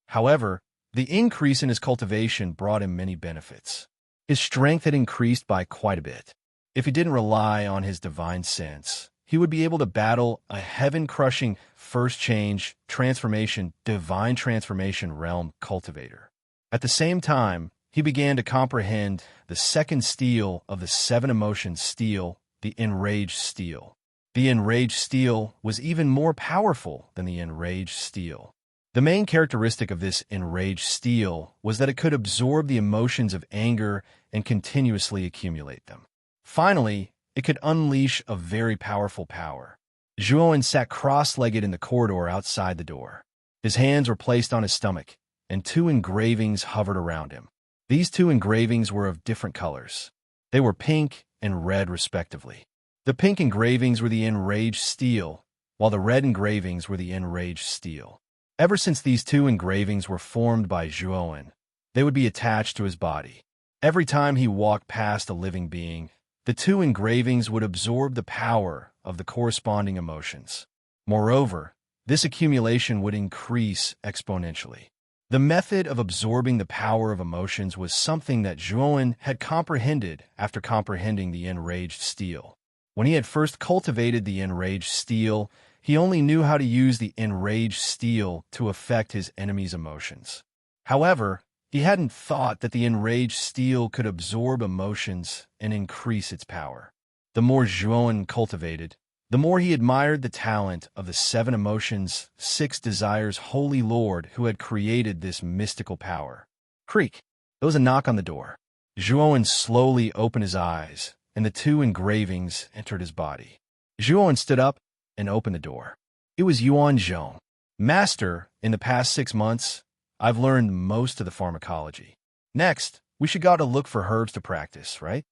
However, the increase in his cultivation brought him many benefits. His strength had increased by quite a bit. If he didn't rely on his divine sense, he would be able to battle a heaven-crushing first change, transformation, divine transformation realm cultivator. At the same time, he began to comprehend the second steel of the seven emotions steel, the enraged steel. The enraged steel was even more powerful than the enraged steel. The main characteristic of this enraged steel was that it could absorb the emotions of anger and continuously accumulate them. Finally, it could unleash a very powerful power. Zhuowen sat cross-legged in the corridor outside the door. His hands were placed on his stomach, and two engravings hovered around him. These two engravings were of different colors. They were pink and red, respectively. The pink engravings were the enraged steel, while the red engravings were the enraged steel. Ever since these two engravings were formed by Zhuowen, they would be attached to his body. Every time he walked past a living being, the two engravings would absorb the power of the corresponding emotions. Moreover, this accumulation would increase exponentially. The method of absorbing the power of emotions was something that Zhuowen had comprehended after comprehending the enraged steel. When he had first cultivated the enraged steel, he only knew how to use the enraged steel to affect his enemy's emotions. However, he hadn't thought that the enraged steel could absorb emotions and increase its power. The more Zhuowen cultivated, the more he admired the talent of the seven emotions, six desires Holy Lord who had created this mystical power. Creak! There was a knock on the door. Zhuowen slowly opened his eyes, and the two engravings entered his body. Zhuowen stood up and opened the door. It was Yuan Zhong. Master, in the past 6 months, I've learned most of the pharmacology. Next, we should go to look for herbs to practice, right?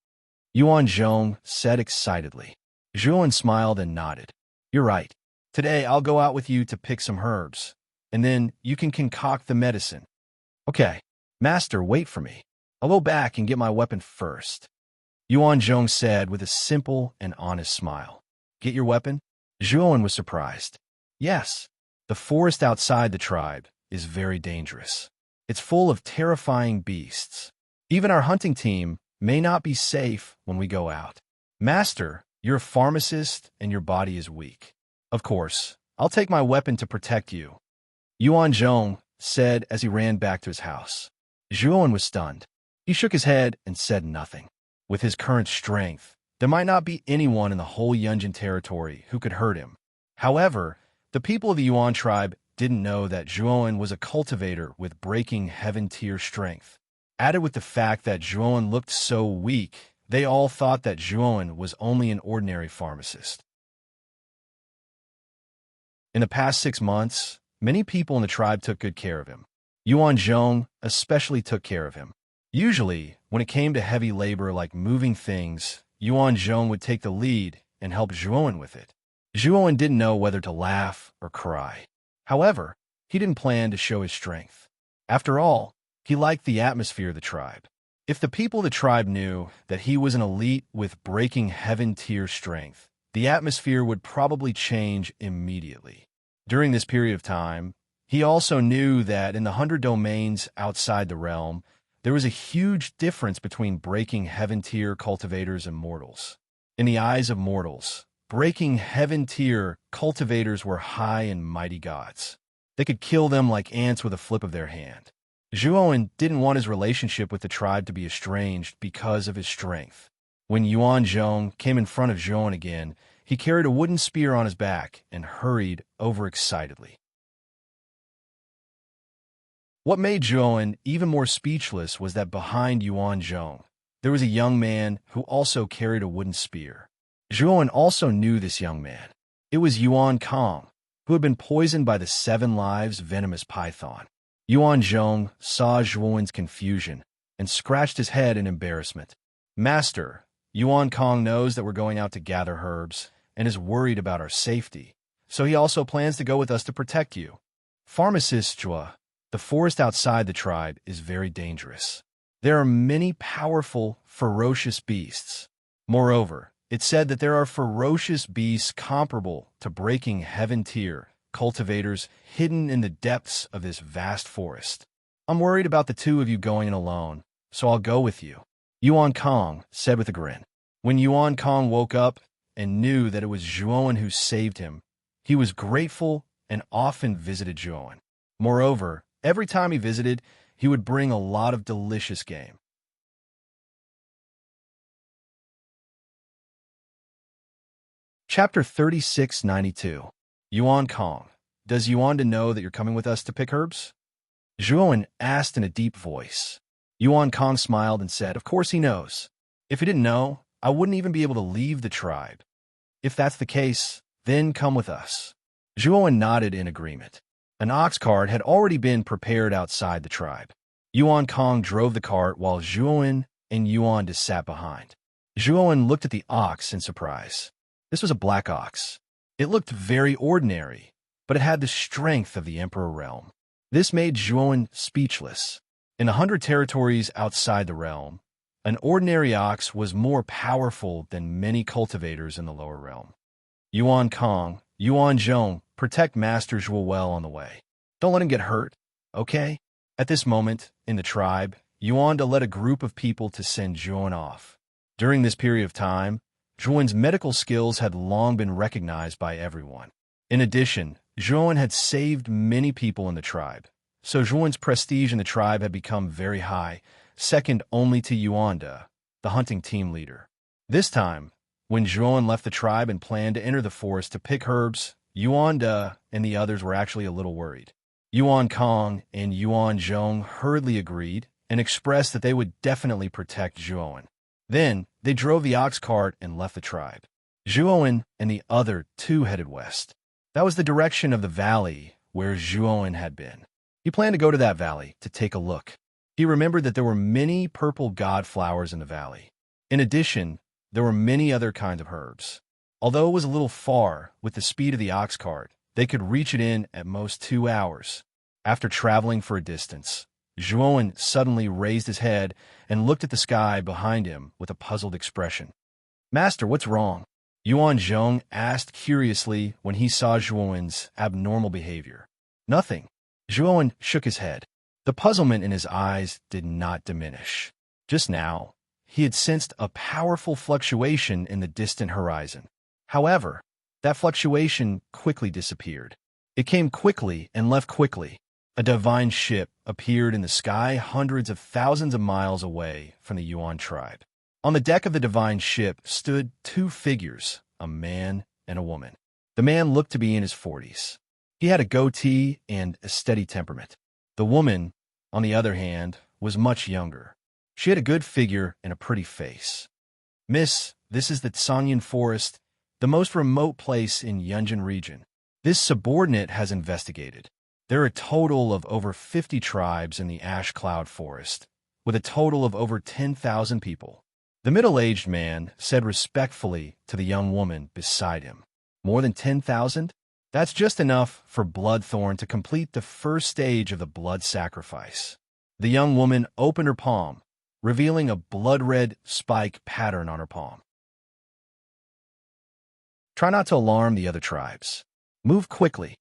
Yuan Zhong said excitedly. Zhuowen smiled and nodded. You're right. Today I'll go out with you to pick some herbs, and then you can concoct the medicine. Okay. Master, wait for me. I'll go back and get my weapon first. Yuan Zhong said with a simple and honest smile. Get your weapon? Zhuowen was surprised. Yes, the forest outside the tribe is very dangerous. It's full of terrifying beasts. Even our hunting team may not be safe when we go out. Master, you're a pharmacist and your body is weak. Of course, I'll take my weapon to protect you. Yuan Zhong said as he ran back to his house. Zhuowen was stunned. He shook his head and said nothing. With his current strength, there might not be anyone in the whole Yunjin territory who could hurt him. However, the people of the Yuan tribe didn't know that Zhuowen was a cultivator with breaking heaven-tier strength. Added with the fact that Zhuowen looked so weak, they all thought that Zhuowen was only an ordinary pharmacist. In the past 6 months, many people in the tribe took good care of him. Yuan Zhong especially took care of him. Usually, when it came to heavy labor like moving things, Yuan Zhong would take the lead and help Zhuowen with it. Zhuowen didn't know whether to laugh or cry. However, he didn't plan to show his strength. After all, he liked the atmosphere of the tribe. If the people of the tribe knew that he was an elite with breaking heaven-tier strength, the atmosphere would probably change immediately. During this period of time, he also knew that in the 100 domains outside the realm, there was a huge difference between breaking heaven-tier cultivators and mortals. In the eyes of mortals, breaking heaven-tier cultivators were high and mighty gods. They could kill them like ants with a flip of their hand. Zhuowen didn't want his relationship with the tribe to be estranged because of his strength. When Yuan Zhong came in front of Zhuowen again, he carried a wooden spear on his back and hurried overexcitedly. What made Zhuowen even more speechless was that behind Yuan Zhong, there was a young man who also carried a wooden spear. Zhuowen also knew this young man. It was Yuan Kong, who had been poisoned by the 7 lives venomous python. Yuan Zhong saw Zhuowen's confusion and scratched his head in embarrassment. Master, Yuan Kong knows that we're going out to gather herbs and is worried about our safety, so he also plans to go with us to protect you. Pharmacist Zhua, the forest outside the tribe is very dangerous. There are many powerful, ferocious beasts. Moreover, it's said that there are ferocious beasts comparable to breaking heaven-tier cultivators hidden in the depths of this vast forest. I'm worried about the 2 of you going in alone, so I'll go with you, Yuan Kong said with a grin. When Yuan Kong woke up and knew that it was Zhuowen who saved him, he was grateful and often visited Zhuowen. Moreover, every time he visited, he would bring a lot of delicious game. Chapter 3692. Yuan Kong. Does Yuanda know that you're coming with us to pick herbs? Zhuowen asked in a deep voice. Yuan Kong smiled and said, of course he knows. If he didn't know, I wouldn't even be able to leave the tribe. If that's the case, then come with us. Zhuowen nodded in agreement. An ox cart had already been prepared outside the tribe. Yuan Kong drove the cart while Zhuowen and Yuanda sat behind. Zhuowen looked at the ox in surprise. This was a black ox. It looked very ordinary, but it had the strength of the Emperor realm. This made Zhuowen speechless. In 100 territories outside the realm, an ordinary ox was more powerful than many cultivators in the lower realm. Yuan Kong, Yuan Zhong, protect Master Zhuo well on the way. Don't let him get hurt, okay? At this moment, in the tribe, Yuanda led a group of people to send Zhuowen off. During this period of time, Zhuowen's medical skills had long been recognized by everyone. In addition, Zhuowen had saved many people in the tribe, so Zhuowen's prestige in the tribe had become very high, second only to Yuanda, the hunting team leader. This time, when Zhuowen left the tribe and planned to enter the forest to pick herbs, Yuanda and the others were actually a little worried. Yuan Kong and Yuan Zhong hurriedly agreed and expressed that they would definitely protect Zhuowen. Then, they drove the ox cart and left the tribe. Zhuowen and the other 2 headed west. That was the direction of the valley where Zhuowen had been. He planned to go to that valley to take a look. He remembered that there were many purple god flowers in the valley. In addition, there were many other kinds of herbs. Although it was a little far, with the speed of the ox cart, they could reach it in at most 2 hours. After traveling for a distance, Zhuowen suddenly raised his head and looked at the sky behind him with a puzzled expression. Master, what's wrong? Yuan Zhong asked curiously when he saw Zhuowen's abnormal behavior. Nothing. Zhuowen shook his head. The puzzlement in his eyes did not diminish. Just now, he had sensed a powerful fluctuation in the distant horizon. However, that fluctuation quickly disappeared. It came quickly and left quickly. A divine ship appeared in the sky hundreds of thousands of miles away from the Yuan tribe. On the deck of the divine ship stood 2 figures, a man and a woman. The man looked to be in his 40s. He had a goatee and a steady temperament. The woman, on the other hand, was much younger. She had a good figure and a pretty face. Miss, this is the Sanyan Forest, the most remote place in Yunjin region. This subordinate has investigated. There are a total of over 50 tribes in the Ash Cloud Forest, with a total of over 10,000 people. The middle-aged man said respectfully to the young woman beside him, more than 10,000? That's just enough for Bloodthorn to complete the first stage of the blood sacrifice. The young woman opened her palm, revealing a blood-red spike pattern on her palm. Try not to alarm the other tribes. Move quickly,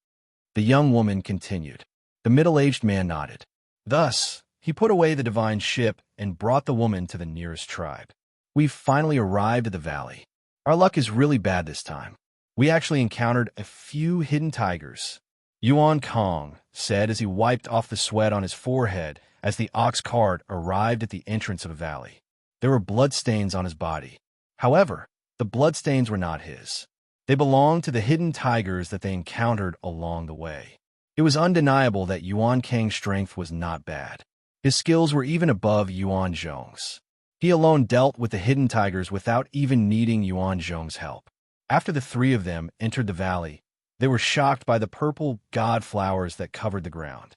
the young woman continued. The middle-aged man nodded. Thus, he put away the divine ship and brought the woman to the nearest tribe. We've finally arrived at the valley. Our luck is really bad this time. We actually encountered a few hidden tigers. Yuan Kong said as he wiped off the sweat on his forehead as the ox cart arrived at the entrance of a valley. There were bloodstains on his body. However, the bloodstains were not his. They belonged to the hidden tigers that they encountered along the way. It was undeniable that Yuan Kang's strength was not bad. His skills were even above Yuan Zhong's. He alone dealt with the hidden tigers without even needing Yuan Zhong's help. After the three of them entered the valley, they were shocked by the purple god flowers that covered the ground.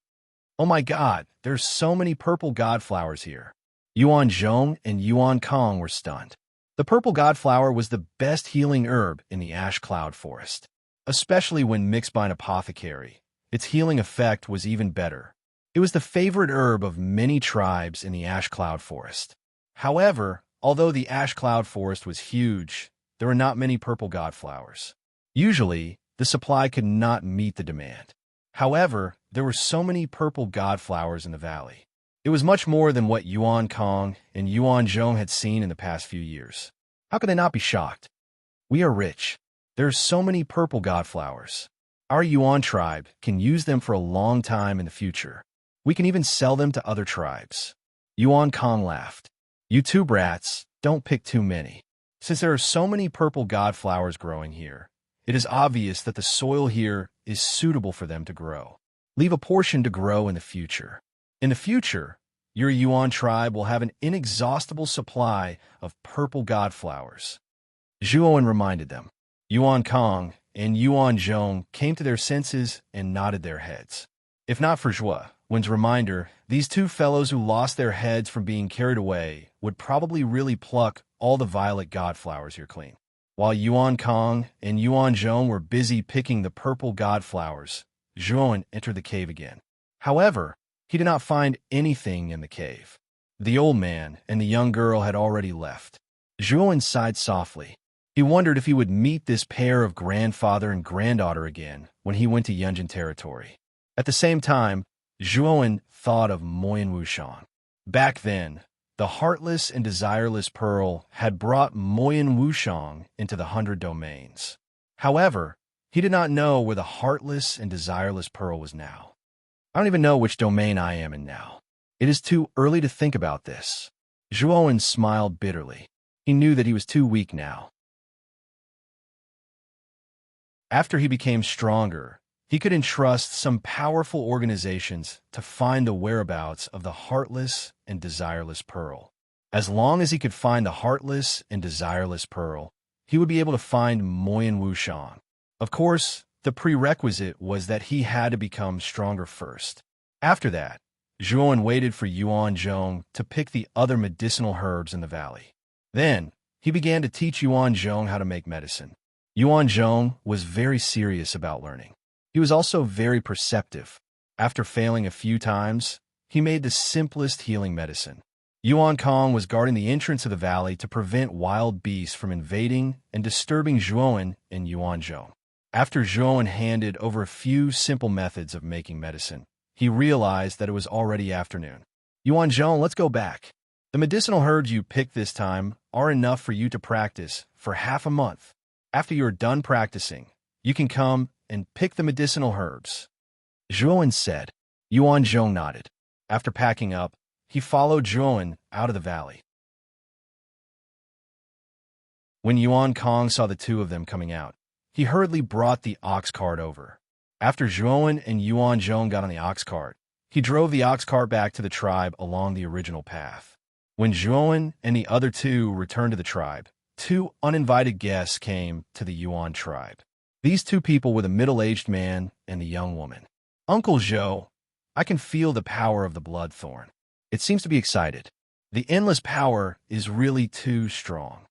Oh my god, there's so many purple god flowers here. Yuan Zhong and Yuan Kong were stunned. The purple god flower was the best healing herb in the ash cloud forest. Especially when mixed by an apothecary, its healing effect was even better. It was the favorite herb of many tribes in the ash cloud forest. However, although the ash cloud forest was huge, there were not many purple god flowers. Usually, the supply could not meet the demand. However, there were so many purple god flowers in the valley. It was much more than what Yuan Kong and Yuan Zhong had seen in the past few years. How could they not be shocked? We are rich. There are so many purple god flowers. Our Yuan tribe can use them for a long time in the future. We can even sell them to other tribes. Yuan Kong laughed. You two brats, don't pick too many. Since there are so many purple god flowers growing here, it is obvious that the soil here is suitable for them to grow. Leave a portion to grow in the future. In the future, your Yuan tribe will have an inexhaustible supply of purple god flowers. Zhuowen reminded them. Yuan Kong and Yuan Zhong came to their senses and nodded their heads. If not for Zhuowen's reminder, these two fellows who lost their heads from being carried away would probably really pluck all the violet god flowers here clean. While Yuan Kong and Yuan Zhong were busy picking the purple god flowers, Zhuowen entered the cave again. However, he did not find anything in the cave. The old man and the young girl had already left. Zhuowen sighed softly. He wondered if he would meet this pair of grandfather and granddaughter again when he went to Yunjin territory. At the same time, Zhuowen thought of Moyan Wushang. Back then, the heartless and desireless pearl had brought Moyan Wushang into the 100 domains. However, he did not know where the heartless and desireless pearl was now. I don't even know which domain I am in now. It is too early to think about this. Zhuowen smiled bitterly. He knew that he was too weak now. After he became stronger, he could entrust some powerful organizations to find the whereabouts of the heartless and desireless pearl. As long as he could find the heartless and desireless pearl, he would be able to find Moyan Wushang. Of course, the prerequisite was that he had to become stronger first. After that, Zhuowen waited for Yuan Zhong to pick the other medicinal herbs in the valley. Then, he began to teach Yuan Zhong how to make medicine. Yuan Zhong was very serious about learning. He was also very perceptive. After failing a few times, he made the simplest healing medicine. Yuan Kong was guarding the entrance of the valley to prevent wild beasts from invading and disturbing Zhuowen and Yuan Zhong. After Zhuowen handed over a few simple methods of making medicine, he realized that it was already afternoon. Yuan Zhong, let's go back. The medicinal herbs you picked this time are enough for you to practice for half a month. After you are done practicing, you can come and pick the medicinal herbs. Zhuowen said. Yuan Zhong nodded. After packing up, he followed Zhuowen out of the valley. When Yuan Kong saw the two of them coming out, he hurriedly brought the ox cart over. After Zhuowen and Yuan Zhong got on the ox cart, he drove the ox cart back to the tribe along the original path. When Zhuowen and the other two returned to the tribe, two uninvited guests came to the Yuan tribe. These two people were the middle-aged man and the young woman. Uncle Zhou, I can feel the power of the bloodthorn. It seems to be excited. The endless power is really too strong.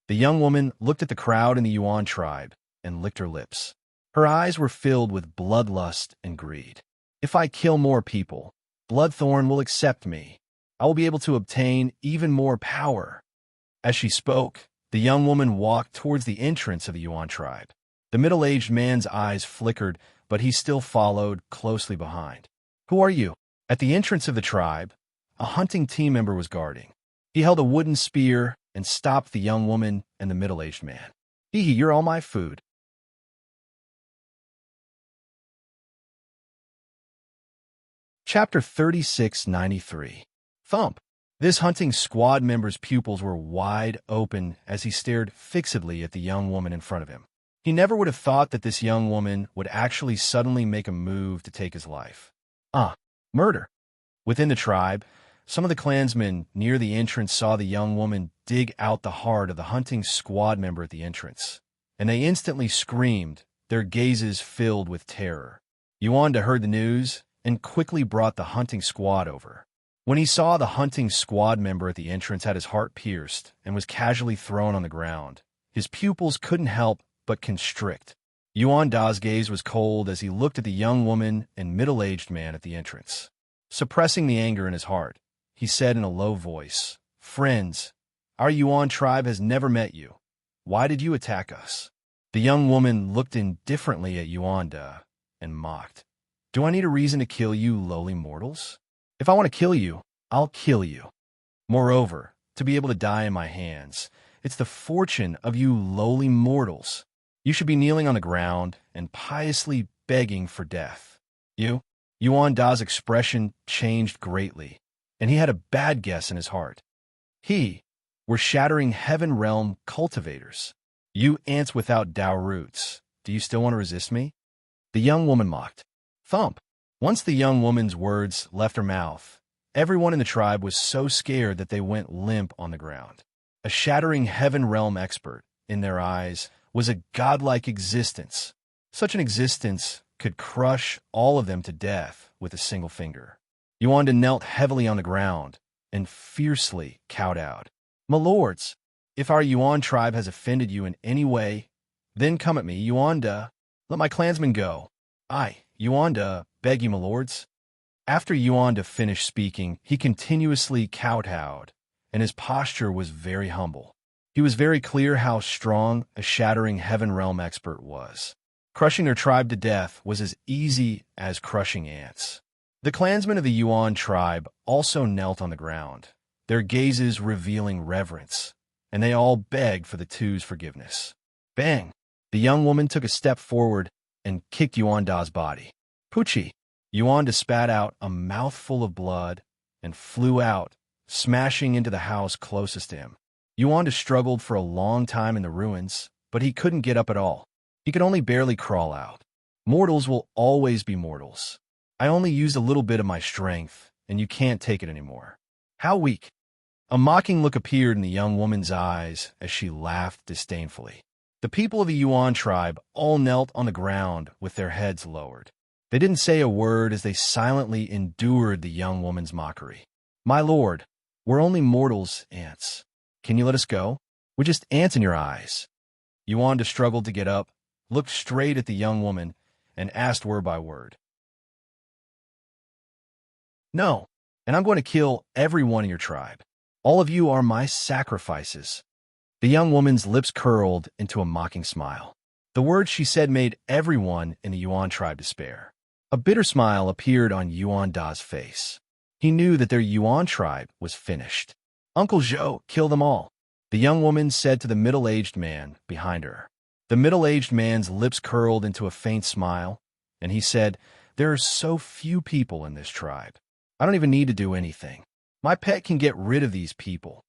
The young woman looked at the crowd in the Yuan tribe and licked her lips. Her eyes were filled with bloodlust and greed. If I kill more people, Bloodthorn will accept me. I will be able to obtain even more power. As she spoke, the young woman walked towards the entrance of the Yuan tribe. The middle-aged man's eyes flickered, but he still followed closely behind. Who are you? At the entrance of the tribe, a hunting team member was guarding. He held a wooden spear and stopped the young woman and the middle-aged man. Hee, you're all my food. Chapter 3693. Thump. This hunting squad member's pupils were wide open as he stared fixedly at the young woman in front of him. He never would have thought that this young woman would actually suddenly make a move to take his life. Murder. Within the tribe, some of the clansmen near the entrance saw the young woman dig out the heart of the hunting squad member at the entrance, and they instantly screamed, their gazes filled with terror. Yuanda heard the news and quickly brought the hunting squad over. When he saw the hunting squad member at the entrance had his heart pierced and was casually thrown on the ground, his pupils couldn't help but constrict. Yuanda's gaze was cold as he looked at the young woman and middle-aged man at the entrance. Suppressing the anger in his heart, he said in a low voice, "Friends, our Yuan tribe has never met you. Why did you attack us?" The young woman looked indifferently at Yuanda and mocked. "Do I need a reason to kill you, lowly mortals? If I want to kill you, I'll kill you. Moreover, to be able to die in my hands, it's the fortune of you lowly mortals. You should be kneeling on the ground and piously begging for death." Yuanda's expression changed greatly, and he had a bad guess in his heart. We're shattering heaven realm cultivators. You ants without Tao roots, do you still want to resist me? The young woman mocked. Thump. Once the young woman's words left her mouth, everyone in the tribe was so scared that they went limp on the ground. A shattering heaven realm expert, in their eyes, was a godlike existence. Such an existence could crush all of them to death with a single finger. Yuanda knelt heavily on the ground and fiercely kowtowed. "My lords, if our Yuan tribe has offended you in any way, then come at me, Yuanda. Let my clansmen go. Yuanda, beg you, my lords." After Yuanda finished speaking, he continuously kowtowed, and his posture was very humble. He was very clear how strong a shattering heaven realm expert was. Crushing their tribe to death was as easy as crushing ants. The clansmen of the Yuan tribe also knelt on the ground, their gazes revealing reverence, and they all begged for the two's forgiveness. Bang! The young woman took a step forward and kicked Yuanda's body. Poochie! Yuanda spat out a mouthful of blood and flew out, smashing into the house closest to him. Yuanda struggled for a long time in the ruins, but he couldn't get up at all. He could only barely crawl out. Mortals will always be mortals. I only used a little bit of my strength, and you can't take it anymore. How weak. A mocking look appeared in the young woman's eyes as she laughed disdainfully. The people of the Yuan tribe all knelt on the ground with their heads lowered. They didn't say a word as they silently endured the young woman's mockery. "My lord, we're only mortals, ants. Can you let us go? We're just ants in your eyes." Yuanda struggled to get up, looked straight at the young woman, and asked word by word. "No, and I'm going to kill every one in your tribe. All of you are my sacrifices." The young woman's lips curled into a mocking smile. The words she said made everyone in the Yuan tribe despair. A bitter smile appeared on Yuanda's face. He knew that their Yuan tribe was finished. "Uncle Zhou, kill them all," the young woman said to the middle-aged man behind her. The middle-aged man's lips curled into a faint smile, and he said, "There are so few people in this tribe. I don't even need to do anything. My pet can get rid of these people."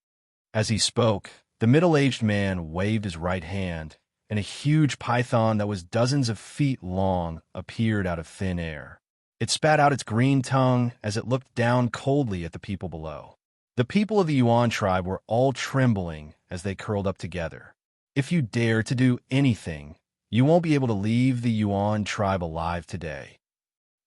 As he spoke, the middle-aged man waved his right hand, and a huge python that was dozens of feet long appeared out of thin air. It spat out its green tongue as it looked down coldly at the people below. The people of the Yuan tribe were all trembling as they curled up together. "If you dare to do anything, you won't be able to leave the Yuan tribe alive today."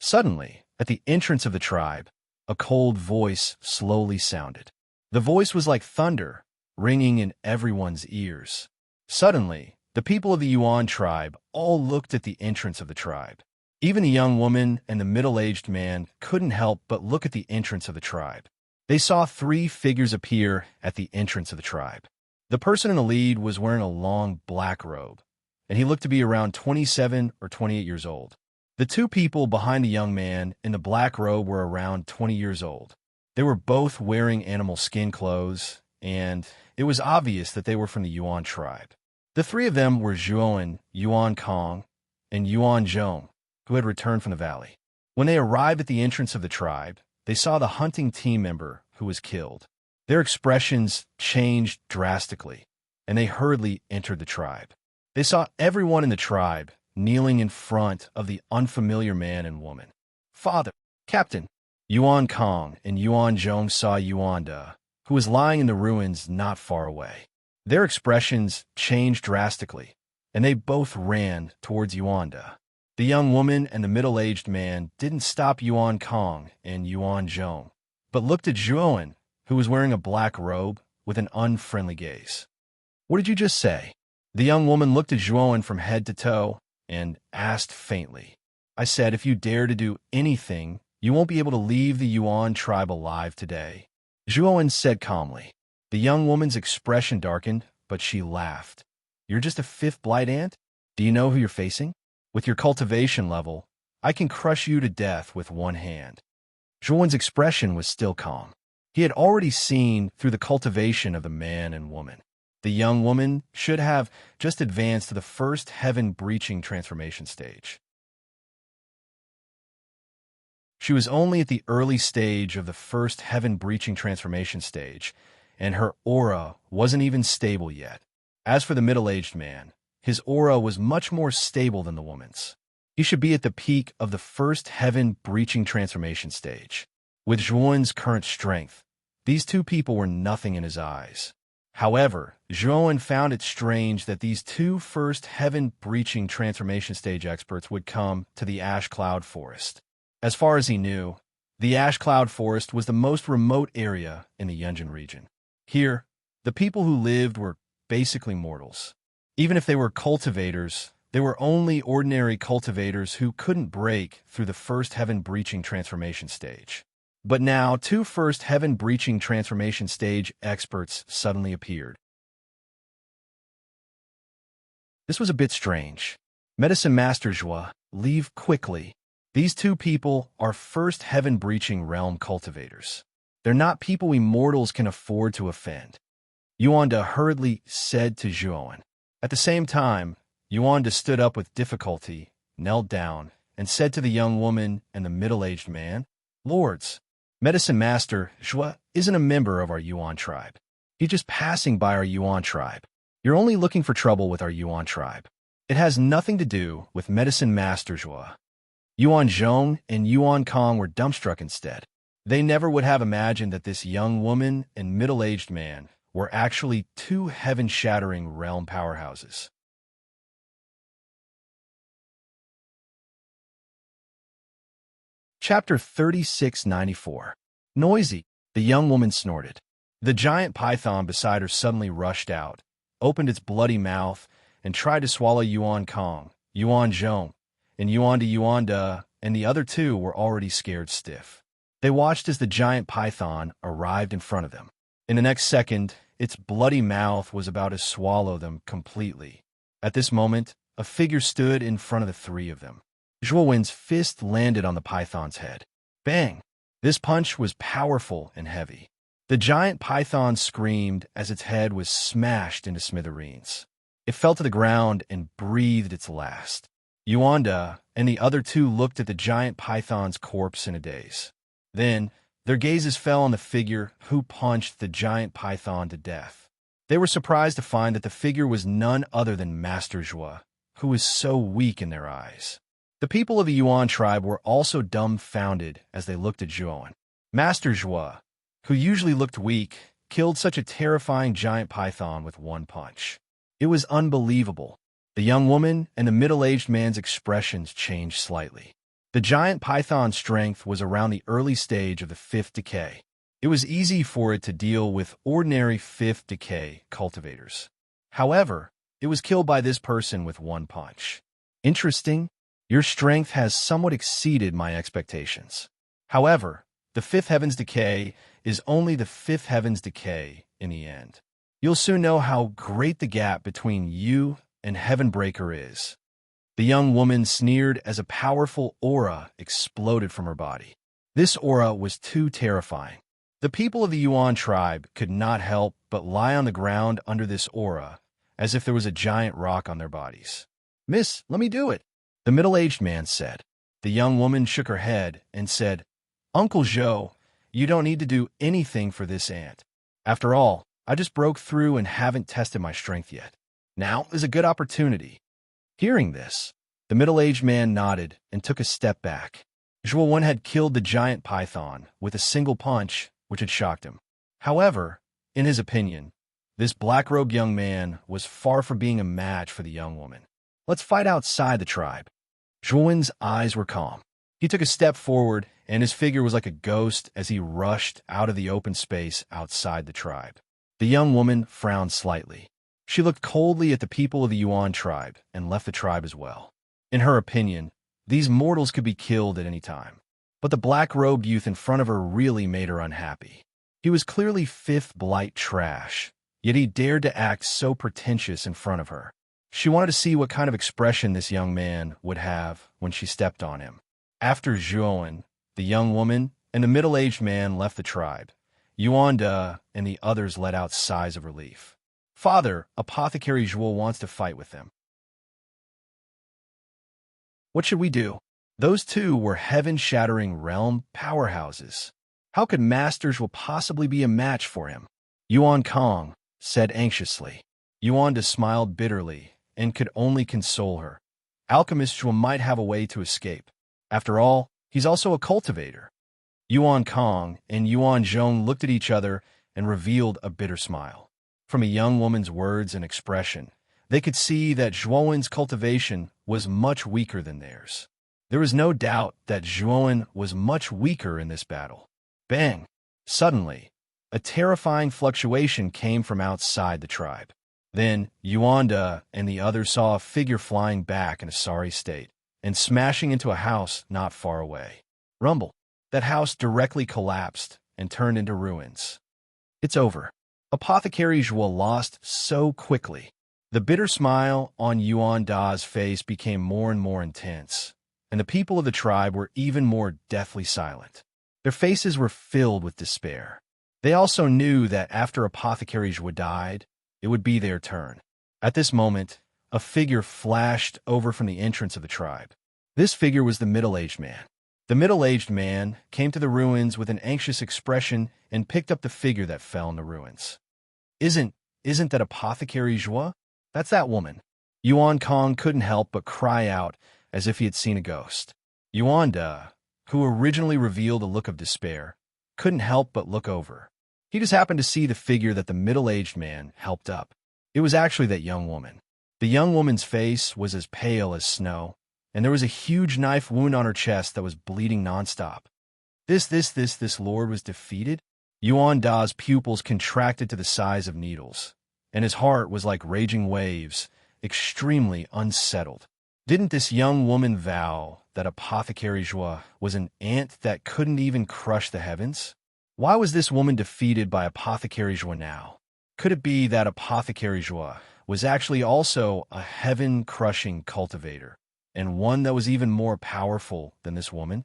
Suddenly, at the entrance of the tribe, a cold voice slowly sounded. The voice was like thunder, ringing in everyone's ears. Suddenly, the people of the Yuan tribe all looked at the entrance of the tribe. Even the young woman and the middle-aged man couldn't help but look at the entrance of the tribe. They saw three figures appear at the entrance of the tribe. The person in the lead was wearing a long black robe, and he looked to be around 27 or 28 years old. The two people behind the young man in the black robe were around 20 years old. They were both wearing animal skin clothes, and it was obvious that they were from the Yuan tribe. The three of them were Zhuowen, Yuan Kong, and Yuan Zhong, who had returned from the valley. When they arrived at the entrance of the tribe, they saw the hunting team member who was killed. Their expressions changed drastically, and they hurriedly entered the tribe. They saw everyone in the tribe kneeling in front of the unfamiliar man and woman. Father, Captain, Yuan Kong and Yuan Zhong saw Yuan De, who was lying in the ruins not far away. Their expressions changed drastically, and they both ran towards Yuan De. The young woman and the middle-aged man didn't stop Yuan Kong and Yuan Zhong, but looked at Zhuowen, who was wearing a black robe, with an unfriendly gaze. What did you just say? The young woman looked at Zhuowen from head to toe and asked faintly. I said, if you dare to do anything, you won't be able to leave the Yuan tribe alive today. Zhuowen said calmly. The young woman's expression darkened, but she laughed. You're just a fifth blight ant? Do you know who you're facing? With your cultivation level, I can crush you to death with one hand. Zhuowen's expression was still calm. He had already seen through the cultivation of the man and woman. The young woman should have just advanced to the first heaven-breaching transformation stage. She was only at the early stage of the first heaven-breaching transformation stage, and her aura wasn't even stable yet. As for the middle-aged man, his aura was much more stable than the woman's. He should be at the peak of the first heaven-breaching transformation stage. With Zhuowen's current strength, these two people were nothing in his eyes. However, Zhuowen found it strange that these two first heaven-breaching transformation stage experts would come to the Ash Cloud Forest. As far as he knew, the Ash Cloud Forest was the most remote area in the Yunjin region. Here, the people who lived were basically mortals. Even if they were cultivators, they were only ordinary cultivators who couldn't break through the first heaven-breaching transformation stage. But now, two first heaven-breaching transformation stage experts suddenly appeared. This was a bit strange. Medicine Master Zhua, leave quickly. These two people are first heaven-breaching realm cultivators. They're not people we mortals can afford to offend. Yuan De hurriedly said to Zhuowen. At the same time, Yuan De stood up with difficulty, knelt down, and said to the young woman and the middle-aged man, Lords, Medicine Master Zhua isn't a member of our Yuan tribe. He's just passing by our Yuan tribe. You're only looking for trouble with our Yuan tribe. It has nothing to do with Medicine Master Zhua. Yuan Zhong and Yuan Kong were dumbstruck instead. They never would have imagined that this young woman and middle-aged man were actually two heaven-shattering realm powerhouses. Chapter 3694. Noisy. The young woman snorted. The giant python beside her suddenly rushed out, opened its bloody mouth, and tried to swallow Yuan Kong, Yuan Zhong, and Yuan De, and the other two were already scared stiff. They watched as the giant python arrived in front of them. In the next second, its bloody mouth was about to swallow them completely. At this moment, a figure stood in front of the three of them. Zhuowen's fist landed on the python's head. Bang! This punch was powerful and heavy. The giant python screamed as its head was smashed into smithereens. It fell to the ground and breathed its last. Yuan De and the other two looked at the giant python's corpse in a daze. Then, their gazes fell on the figure who punched the giant python to death. They were surprised to find that the figure was none other than Master Zhua, who was so weak in their eyes. The people of the Yuan tribe were also dumbfounded as they looked at Zhuowen. Master Zhua, who usually looked weak, killed such a terrifying giant python with one punch. It was unbelievable. The young woman and the middle-aged man's expressions changed slightly. The giant python's strength was around the early stage of the fifth decay. It was easy for it to deal with ordinary fifth decay cultivators. However, it was killed by this person with one punch. Interesting. Your strength has somewhat exceeded my expectations. However, The fifth heaven's decay is only the fifth heaven's decay in the end. You'll soon know how great the gap between you and Heavenbreaker is. The young woman sneered as a powerful aura exploded from her body. This aura was too terrifying. The people of the Yuan tribe could not help but lie on the ground under this aura, as if there was a giant rock on their bodies. "Miss, let me do it," the middle-aged man said. The young woman shook her head and said, "Uncle Joe, you don't need to do anything for this ant. After all, I just broke through and haven't tested my strength yet. Now is a good opportunity." Hearing this, the middle-aged man nodded and took a step back. Zhuo had killed the giant python with a single punch, which had shocked him. However, in his opinion, this black-robed young man was far from being a match for the young woman. "Let's fight outside the tribe." Zhuo's eyes were calm. He took a step forward, and his figure was like a ghost as he rushed out of the open space outside the tribe. The young woman frowned slightly. She looked coldly at the people of the Yuan tribe and left the tribe as well. In her opinion, these mortals could be killed at any time. But the black-robed youth in front of her really made her unhappy. He was clearly fifth blight trash, yet he dared to act so pretentious in front of her. She wanted to see what kind of expression this young man would have when she stepped on him. After Zhuo, the young woman, and the middle-aged man left the tribe, Yuan and the others let out sighs of relief. "Father, Apothecary Zhuo wants to fight with them. What should we do?" Those two were heaven-shattering realm powerhouses. How could Master Zhuo possibly be a match for him? Yuan Kong said anxiously. Yuan smiled bitterly and could only console her. Alchemist Zhuo might have a way to escape. After all, he's also a cultivator. Yuan Kong and Yuan Zhong looked at each other and revealed a bitter smile. From a young woman's words and expression, they could see that Zhuo's cultivation was much weaker than theirs. There was no doubt that Zhuo was much weaker in this battle. Bang! Suddenly, a terrifying fluctuation came from outside the tribe. Then, Yuan and the others saw a figure flying back in a sorry state and smashing into a house not far away. Rumble! That house directly collapsed and turned into ruins. It's over. Apothecary Zhuo lost so quickly. The bitter smile on Yuan Da's face became more and more intense, and the people of the tribe were even more deathly silent. Their faces were filled with despair. They also knew that after Apothecary Zhuo died, it would be their turn. At this moment, a figure flashed over from the entrance of the tribe. This figure was the middle-aged man. The middle-aged man came to the ruins with an anxious expression and picked up the figure that fell in the ruins. Isn't that Apothecary Zhuo? That's that woman." Yuan Kong couldn't help but cry out as if he had seen a ghost. Yuan who originally revealed a look of despair, couldn't help but look over. He just happened to see the figure that the middle-aged man helped up. It was actually that young woman. The young woman's face was as pale as snow, and there was a huge knife wound on her chest that was bleeding nonstop. This lord was defeated? Yuan Da's pupils contracted to the size of needles, and his heart was like raging waves, extremely unsettled. Didn't this young woman vow that Apothecary Zhuo was an ant that couldn't even crush the heavens? Why was this woman defeated by Apothecary Zhuo now? Could it be that Apothecary Zhuo was actually also a heaven-crushing cultivator, and one that was even more powerful than this woman?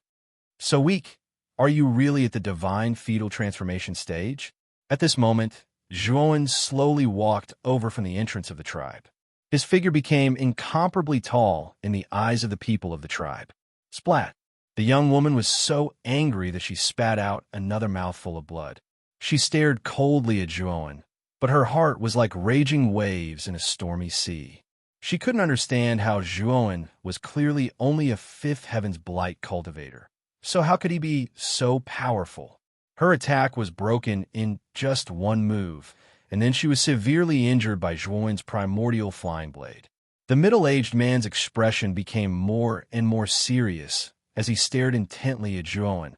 So weak, are you really at the divine fetal transformation stage? At this moment, Zhuo slowly walked over from the entrance of the tribe. His figure became incomparably tall in the eyes of the people of the tribe. Splat! The young woman was so angry that she spat out another mouthful of blood. She stared coldly at Zhuo, but her heart was like raging waves in a stormy sea. She couldn't understand how Zhuo was clearly only a fifth heaven's blight cultivator. So how could he be so powerful? Her attack was broken in just one move, and then she was severely injured by Zhuo's primordial flying blade. The middle-aged man's expression became more and more serious as he stared intently at Zhuo,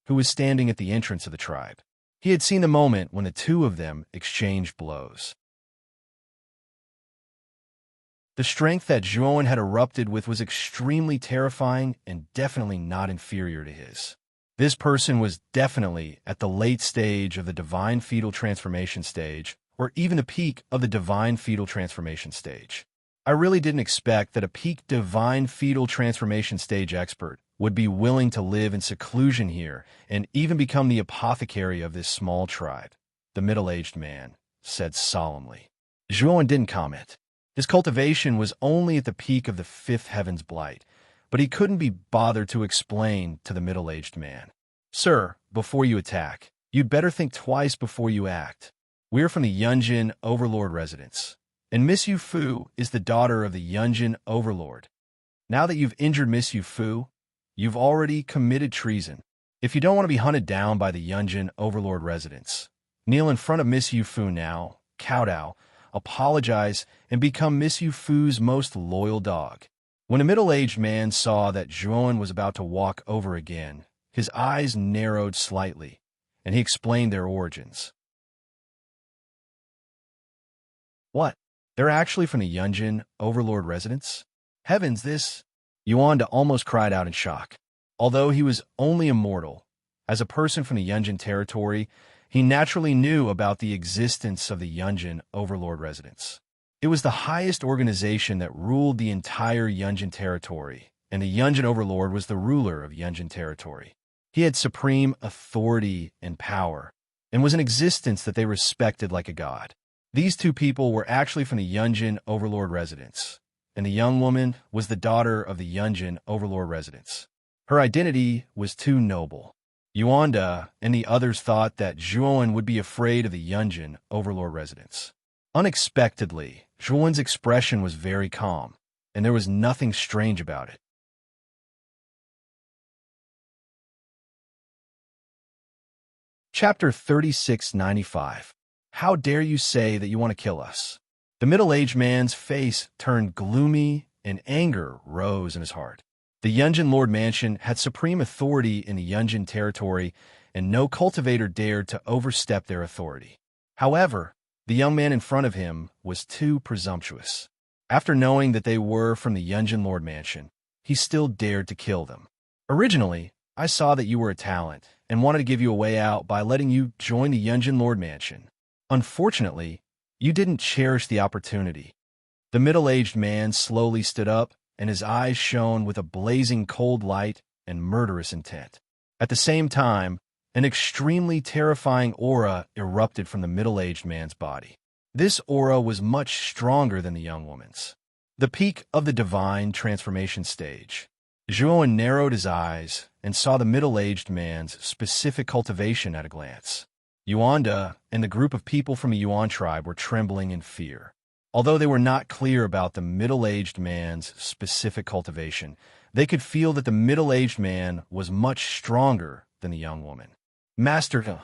who was standing at the entrance of the tribe. He had seen the moment when the two of them exchanged blows. The strength that Zhuo had erupted with was extremely terrifying and definitely not inferior to his. This person was definitely at the late stage of the divine fetal transformation stage, or even the peak of the divine fetal transformation stage. I really didn't expect that a peak divine fetal transformation stage expert would be willing to live in seclusion here and even become the apothecary of this small tribe, the middle-aged man said solemnly. Zhuan didn't comment. His cultivation was only at the peak of the fifth heaven's blight, but he couldn't be bothered to explain to the middle-aged man. Sir, before you attack, you'd better think twice before you act. We're from the Yunjin Overlord residence, and Miss Yu Fu is the daughter of the Yunjin Overlord. Now that you've injured Miss Yu Fu, you've already committed treason. If you don't want to be hunted down by the Yunjin Overlord residence, kneel in front of Miss Yu Fu now, kowtow, apologize, and become Miss Yu Fu's most loyal dog. When a middle-aged man saw that Zhuan was about to walk over again, his eyes narrowed slightly, and he explained their origins. What? They're actually from the Yunjin Overlord residence? Heavens, this... Yuanda almost cried out in shock. Although he was only a mortal, as a person from the Yunjin territory, he naturally knew about the existence of the Yunjin Overlord residence. It was the highest organization that ruled the entire Yunjin territory, and the Yunjin Overlord was the ruler of Yunjin territory. He had supreme authority and power, and was an existence that they respected like a god. These two people were actually from the Yunjin Overlord residence, and the young woman was the daughter of the Yunjin Overlord residence. Her identity was too noble. Yuanda and the others thought that Zhuan would be afraid of the Yunjin Overlord residence. Unexpectedly, Zhuan's expression was very calm, and there was nothing strange about it. Chapter 3695. How dare you say that you want to kill us? The middle-aged man's face turned gloomy, and anger rose in his heart. The Yunjin Lord Mansion had supreme authority in the Yunjin territory, and no cultivator dared to overstep their authority. However, the young man in front of him was too presumptuous. After knowing that they were from the Yunjin Lord Mansion, he still dared to kill them. Originally, I saw that you were a talent, and wanted to give you a way out by letting you join the Yunjin Lord Mansion. Unfortunately, you didn't cherish the opportunity. The middle-aged man slowly stood up, and his eyes shone with a blazing cold light and murderous intent. At the same time, an extremely terrifying aura erupted from the middle-aged man's body. This aura was much stronger than the young woman's. The peak of the divine transformation stage. Zhuan narrowed his eyes and saw the middle-aged man's specific cultivation at a glance. Yuanda and the group of people from the Yuan tribe were trembling in fear. Although they were not clear about the middle-aged man's specific cultivation, they could feel that the middle-aged man was much stronger than the young woman. Master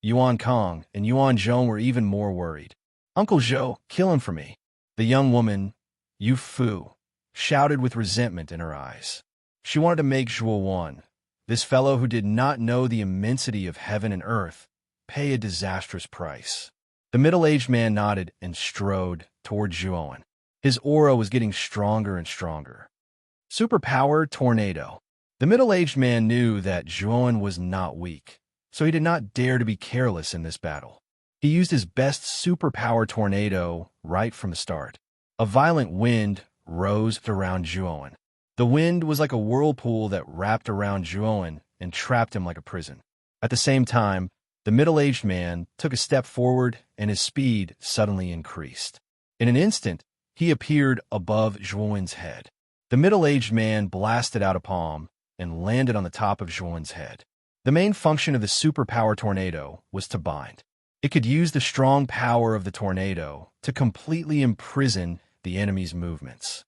Yuan Kong and Yuan Zhong were even more worried. Uncle Zhou, kill him for me. The young woman, Yu Fu, shouted with resentment in her eyes. She wanted to make Zhuo, this fellow who did not know the immensity of heaven and earth, pay a disastrous price. The middle-aged man nodded and strode toward Zhuan. His aura was getting stronger and stronger. Superpower Tornado. The middle-aged man knew that Zhuan was not weak, so he did not dare to be careless in this battle. He used his best superpower tornado right from the start. A violent wind rose around Zhuan. The wind was like a whirlpool that wrapped around Zhuan and trapped him like a prison. At the same time, the middle-aged man took a step forward and his speed suddenly increased. In an instant, he appeared above Zhuan's head. The middle-aged man blasted out a palm and landed on the top of Zhuan's head. The main function of the superpower tornado was to bind. It could use the strong power of the tornado to completely imprison the enemy's movements.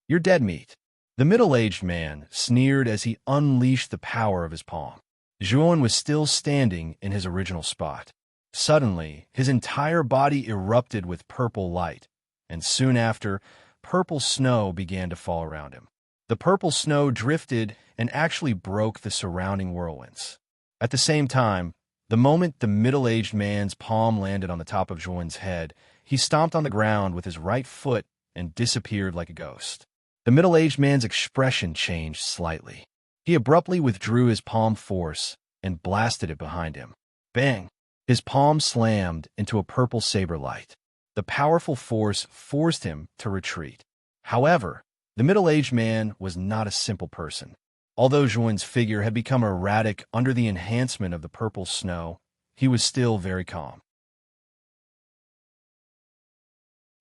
You're dead meat. The middle-aged man sneered as he unleashed the power of his palm. Zhuan was still standing in his original spot. Suddenly, his entire body erupted with purple light, and soon after, purple snow began to fall around him. The purple snow drifted and actually broke the surrounding whirlwinds. At the same time, the moment the middle-aged man's palm landed on the top of Zhuan's head, he stomped on the ground with his right foot and disappeared like a ghost. The middle-aged man's expression changed slightly. He abruptly withdrew his palm force and blasted it behind him. Bang! His palm slammed into a purple saber light. The powerful force forced him to retreat. However, the middle-aged man was not a simple person. Although Zhuan's figure had become erratic under the enhancement of the purple snow, he was still very calm.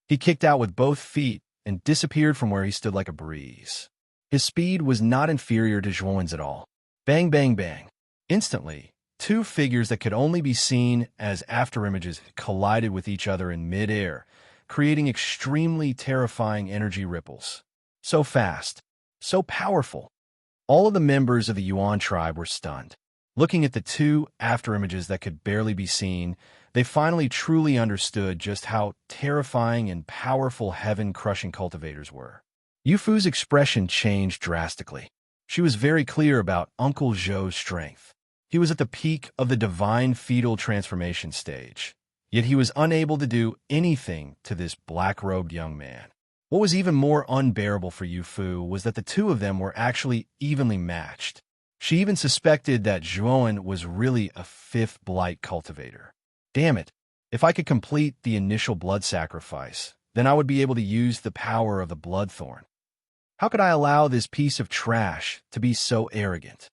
He kicked out with both feet and disappeared from where he stood like a breeze. His speed was not inferior to Zhuan's at all. Bang, bang, bang. Instantly, two figures that could only be seen as afterimages collided with each other in mid-air, creating extremely terrifying energy ripples. So fast, so powerful. All of the members of the Yuan tribe were stunned. Looking at the two afterimages that could barely be seen, they finally truly understood just how terrifying and powerful heaven-crushing cultivators were. Yufu's expression changed drastically. She was very clear about Uncle Zhou's strength. He was at the peak of the divine fetal transformation stage, yet he was unable to do anything to this black-robed young man. What was even more unbearable for Yufu was that the two of them were actually evenly matched. She even suspected that Zhuan was really a fifth blight cultivator. Damn it, if I could complete the initial blood sacrifice, then I would be able to use the power of the bloodthorn. How could I allow this piece of trash to be so arrogant?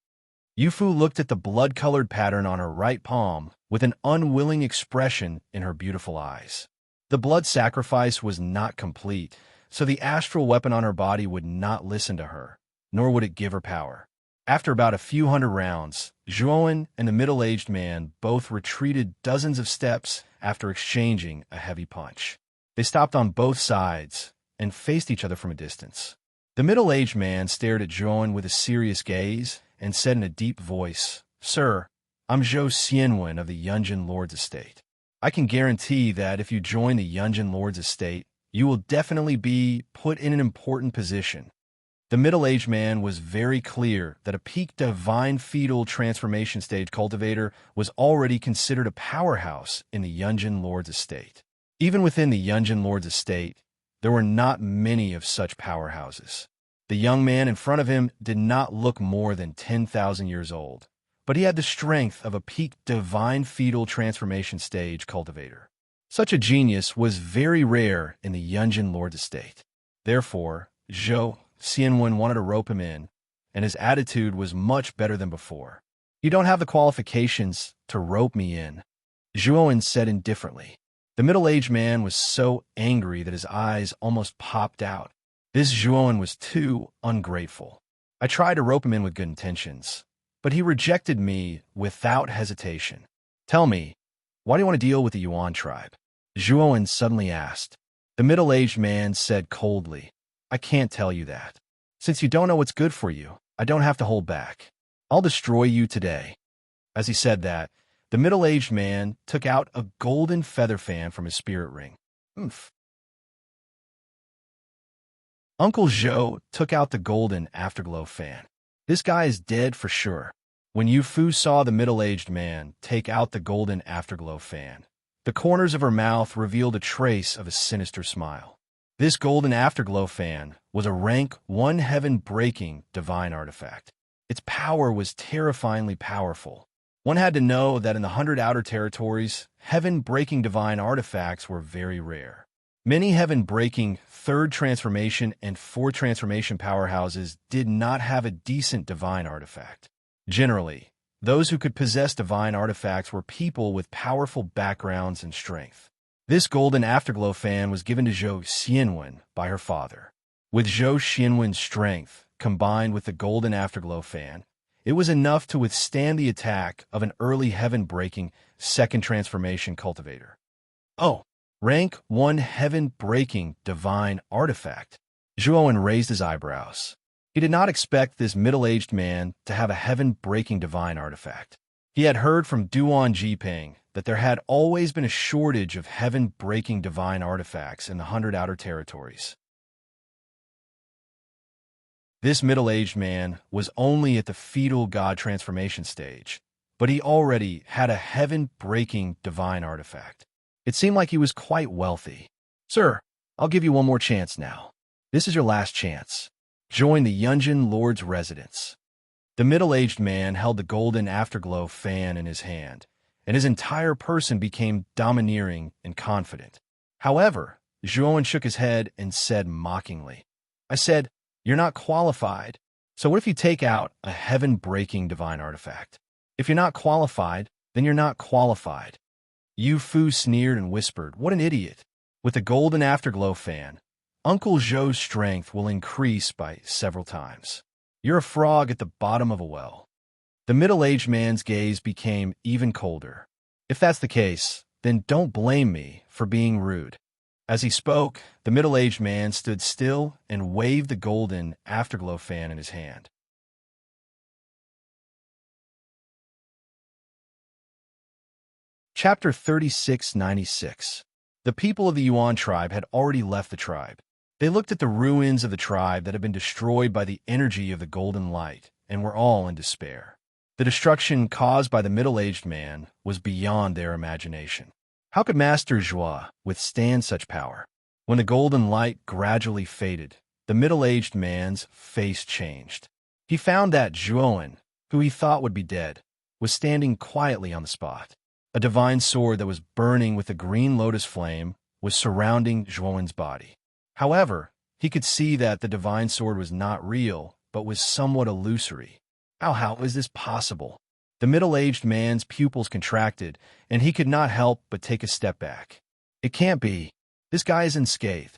Yufu looked at the blood-colored pattern on her right palm with an unwilling expression in her beautiful eyes. The blood sacrifice was not complete, so the astral weapon on her body would not listen to her, nor would it give her power. After about a few hundred rounds, Zhuan and the middle-aged man both retreated dozens of steps after exchanging a heavy punch. They stopped on both sides and faced each other from a distance. The middle-aged man stared at Zhuan with a serious gaze and said in a deep voice, "Sir, I'm Zhou Xianwen of the Yunjin Lord's estate. I can guarantee that if you join the Yunjin Lord's estate, you will definitely be put in an important position." The middle-aged man was very clear that a peak divine fetal transformation stage cultivator was already considered a powerhouse in the Yunjin Lord's estate. Even within the Yunjin Lord's estate, there were not many of such powerhouses. The young man in front of him did not look more than 10,000 years old, but he had the strength of a peak divine fetal transformation stage cultivator. Such a genius was very rare in the Yunjin Lord's estate. Therefore, Zhou Xianwen wanted to rope him in, and his attitude was much better than before. "You don't have the qualifications to rope me in," Zhuan said indifferently. The middle-aged man was so angry that his eyes almost popped out. This Zhuan was too ungrateful. I tried to rope him in with good intentions, but he rejected me without hesitation. "Tell me, why do you want to deal with the Yuan tribe?" Zhuan suddenly asked. The middle-aged man said coldly, "I can't tell you that. Since you don't know what's good for you, I don't have to hold back. I'll destroy you today." As he said that, the middle-aged man took out a golden feather fan from his spirit ring. Oomph. Uncle Zhou took out the golden afterglow fan. This guy is dead for sure. When Yufu saw the middle-aged man take out the golden afterglow fan, the corners of her mouth revealed a trace of a sinister smile. This golden afterglow fan was a rank 1 heaven-breaking divine artifact. Its power was terrifyingly powerful. One had to know that in the 100 Outer Territories, heaven-breaking divine artifacts were very rare. Many heaven-breaking 3rd transformation and 4th transformation powerhouses did not have a decent divine artifact. Generally, those who could possess divine artifacts were people with powerful backgrounds and strength. This golden afterglow fan was given to Zhou Xianwen by her father. With Zhou Xianwen's strength, combined with the golden afterglow fan, it was enough to withstand the attack of an early heaven-breaking 2nd transformation cultivator. Oh, rank 1 heaven-breaking divine artifact. Zhuan raised his eyebrows. He did not expect this middle-aged man to have a heaven-breaking divine artifact. He had heard from Duan Jiping that there had always been a shortage of heaven-breaking divine artifacts in the 100 Outer Territories. This middle-aged man was only at the fetal god transformation stage, but he already had a heaven-breaking divine artifact. It seemed like he was quite wealthy. "Sir, I'll give you one more chance now. This is your last chance. Join the Yunjin Lord's residence." The middle-aged man held the golden afterglow fan in his hand, and his entire person became domineering and confident. However, Zhuowen shook his head and said mockingly, I said, you're not qualified. So what if you take out a heaven-breaking divine artifact? If you're not qualified, then you're not qualified. Yu Fu sneered and whispered, what an idiot. With the golden afterglow fan, Uncle Zhou's strength will increase by several times. You're a frog at the bottom of a well. The middle-aged man's gaze became even colder. If that's the case, then don't blame me for being rude. As he spoke, the middle-aged man stood still and waved the golden afterglow fan in his hand. Chapter 3696. The people of the Yuan tribe had already left the tribe. They looked at the ruins of the tribe that had been destroyed by the energy of the golden light and were all in despair. The destruction caused by the middle-aged man was beyond their imagination. How could Master Zhua withstand such power? When the golden light gradually faded, the middle-aged man's face changed. He found that Zhuowen, who he thought would be dead, was standing quietly on the spot. A divine sword that was burning with a green lotus flame was surrounding Zhuowen's body. However, he could see that the divine sword was not real, but was somewhat illusory. How is this possible? The middle-aged man's pupils contracted, and he could not help but take a step back. It can't be. This guy is unscathed.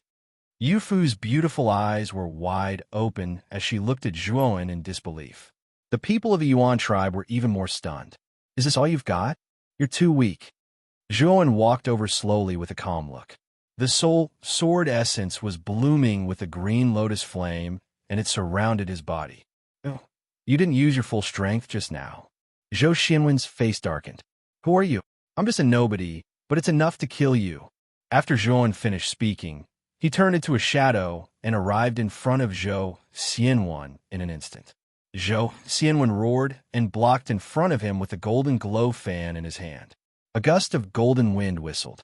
Yu Fu's beautiful eyes were wide open as she looked at Zhuowen in disbelief. The people of the Yuan tribe were even more stunned. Is this all you've got? You're too weak. Zhuowen walked over slowly with a calm look. The soul sword essence was blooming with a green lotus flame, and it surrounded his body. Oh, you didn't use your full strength just now. Zhou Xianwen's face darkened. Who are you? I'm just a nobody, but it's enough to kill you. After Zhuowen finished speaking, he turned into a shadow and arrived in front of Zhou Xianwen in an instant. Zhou Xianwen roared and blocked in front of him with a golden glow fan in his hand. A gust of golden wind whistled.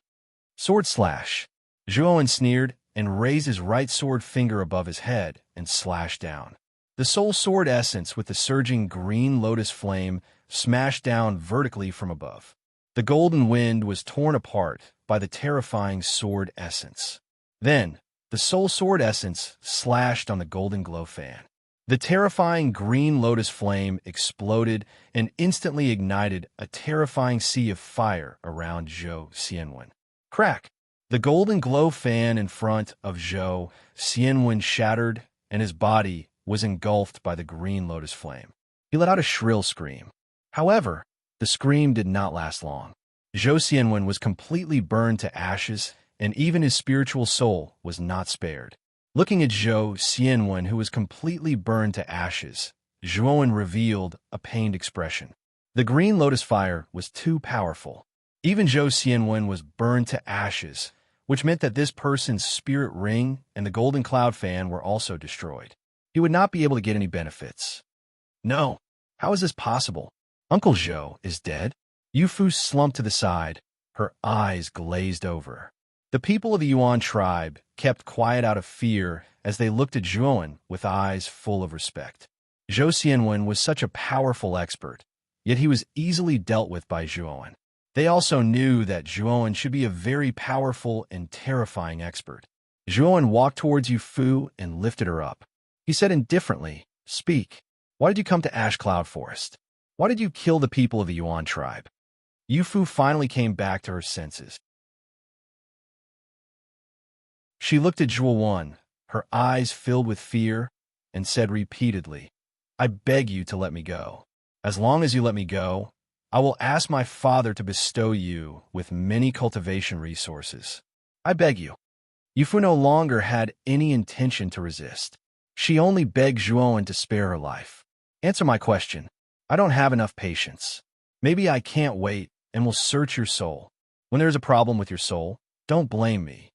Sword slash. Zhuowen sneered and raised his right sword finger above his head and slashed down. The soul sword essence with the surging green lotus flame smashed down vertically from above. The golden wind was torn apart by the terrifying sword essence. Then, the soul sword essence slashed on the golden glow fan. The terrifying green lotus flame exploded and instantly ignited a terrifying sea of fire around Zhou Xianwen. Crack! The golden glow fan in front of Zhou Xianwen shattered, and his body was engulfed by the green lotus flame. He let out a shrill scream. However, the scream did not last long. Zhou Xianwen was completely burned to ashes, and even his spiritual soul was not spared. Looking at Zhou Xianwen, who was completely burned to ashes, Zhuowen revealed a pained expression. The green lotus fire was too powerful. Even Zhou Xianwen was burned to ashes, which meant that this person's spirit ring and the golden cloud fan were also destroyed. He would not be able to get any benefits. No, how is this possible? Uncle Zhou is dead? Yu Fu slumped to the side, her eyes glazed over. The people of the Yuan tribe kept quiet out of fear as they looked at Zhuowen with eyes full of respect. Zhou Xianwen was such a powerful expert, yet he was easily dealt with by Zhuowen. They also knew that Zhuowen should be a very powerful and terrifying expert. Zhuowen walked towards Yu Fu and lifted her up. He said indifferently, Speak. Why did you come to Ash Cloud Forest? Why did you kill the people of the Yuan tribe? Yu Fu finally came back to her senses. She looked at Zhuowen, her eyes filled with fear, and said repeatedly, I beg you to let me go. As long as you let me go, I will ask my father to bestow you with many cultivation resources. I beg you. Yu Fu no longer had any intention to resist. She only begged Zhuowen to spare her life. Answer my question. I don't have enough patience. Maybe I can't wait and will search your soul. When there is a problem with your soul, don't blame me.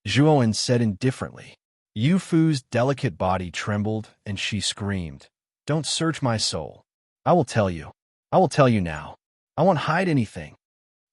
Zhuowen said indifferently. Yu Fu's delicate body trembled and she screamed, Don't search my soul. I will tell you. I will tell you now. I won't hide anything.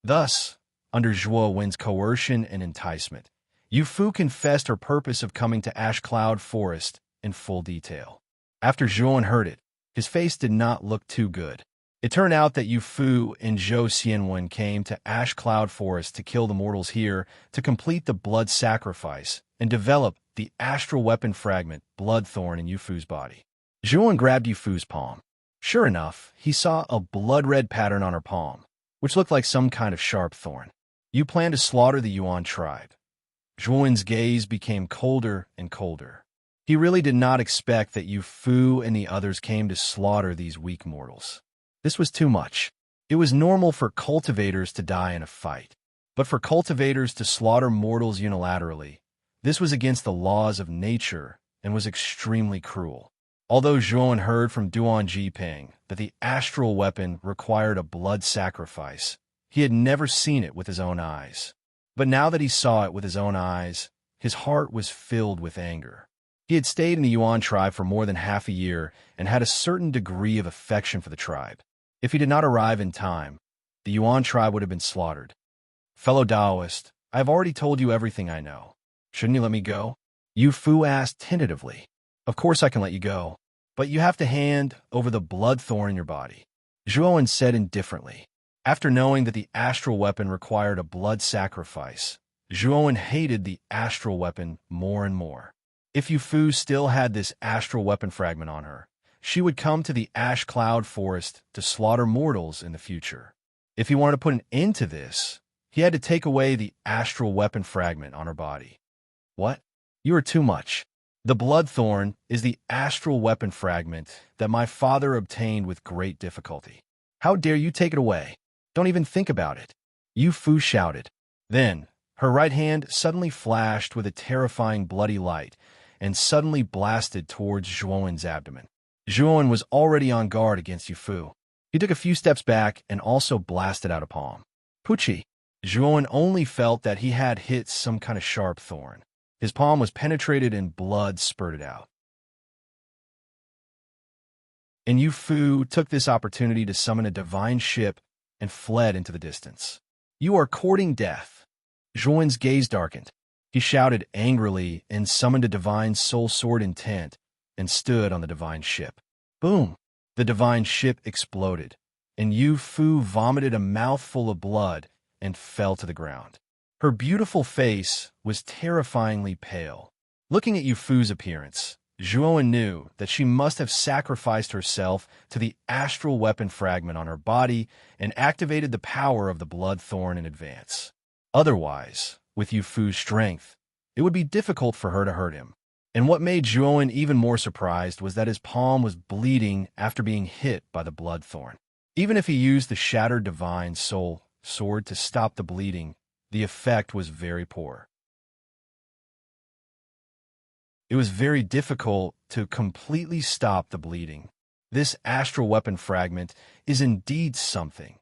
Thus, under Zhuowen's coercion and enticement, Yu Fu confessed her purpose of coming to Ash Cloud Forest in full detail. After Zhuowen heard it, His face did not look too good. It turned out that Yu Fu and Zhou Xianwen came to Ash Cloud Forest to kill the mortals here to complete the blood sacrifice and develop the astral weapon fragment, Bloodthorn, in Yu Fu's body. Zhuan grabbed Yu Fu's palm. Sure enough, he saw a blood-red pattern on her palm, which looked like some kind of sharp thorn. You plan to slaughter the Yuan tribe. Zhuan's gaze became colder and colder. He really did not expect that Yu Fu and the others came to slaughter these weak mortals. This was too much. It was normal for cultivators to die in a fight, but for cultivators to slaughter mortals unilaterally, this was against the laws of nature and was extremely cruel. Although Zhuan heard from Duan Jiping that the astral weapon required a blood sacrifice, he had never seen it with his own eyes. But now that he saw it with his own eyes, his heart was filled with anger. He had stayed in the Yuan tribe for more than half a year and had a certain degree of affection for the tribe. If he did not arrive in time, the Yuan tribe would have been slaughtered. Fellow Taoist, I have already told you everything I know. Shouldn't you let me go? Yu Fu asked tentatively. Of course I can let you go, but you have to hand over the blood thorn in your body. Zhuan said indifferently. After knowing that the astral weapon required a blood sacrifice, Zhuan hated the astral weapon more and more. If Yu Fu still had this astral weapon fragment on her, she would come to the Ash Cloud Forest to slaughter mortals in the future. If he wanted to put an end to this, he had to take away the astral weapon fragment on her body. What? You are too much. The Bloodthorn is the astral weapon fragment that my father obtained with great difficulty. How dare you take it away? Don't even think about it. Yu Fu shouted. Then, her right hand suddenly flashed with a terrifying bloody light and suddenly blasted towards Zhuan's abdomen. Zhuan was already on guard against Yu Fu. He took a few steps back and also blasted out a palm. Pucci. Zhuan only felt that he had hit some kind of sharp thorn. His palm was penetrated and blood spurted out. And Yu Fu took this opportunity to summon a divine ship and fled into the distance. You are courting death. Zhuan's gaze darkened. He shouted angrily and summoned a divine soul sword intent and stood on the divine ship. Boom! The divine ship exploded, and Yu Fu vomited a mouthful of blood and fell to the ground. Her beautiful face was terrifyingly pale. Looking at Yu Fu's appearance, Zhuan knew that she must have sacrificed herself to the astral weapon fragment on her body and activated the power of the Bloodthorn in advance. Otherwise, with Yu Fu's strength, it would be difficult for her to hurt him. And what made Zhuan even more surprised was that his palm was bleeding after being hit by the Bloodthorn. Even if he used the Shattered Divine Soul sword to stop the bleeding, the effect was very poor. It was very difficult to completely stop the bleeding. This astral weapon fragment is indeed something.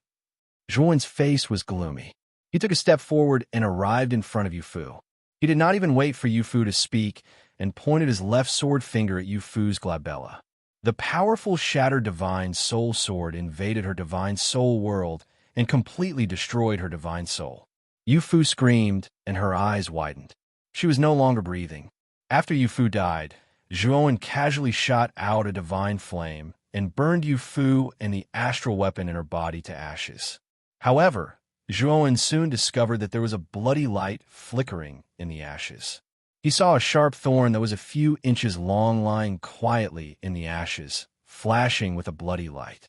Zhuan's face was gloomy. He took a step forward and arrived in front of Yu Fu. He did not even wait for Yu Fu to speak and pointed his left sword finger at Yu Fu's glabella. The powerful Shattered Divine Soul sword invaded her divine soul world and completely destroyed her divine soul. Yu Fu screamed, and her eyes widened. She was no longer breathing. After Yu Fu died, Zhuan casually shot out a divine flame and burned Yu Fu and the astral weapon in her body to ashes. However, Zhuan soon discovered that there was a bloody light flickering in the ashes. He saw a sharp thorn that was a few inches long lying quietly in the ashes, flashing with a bloody light.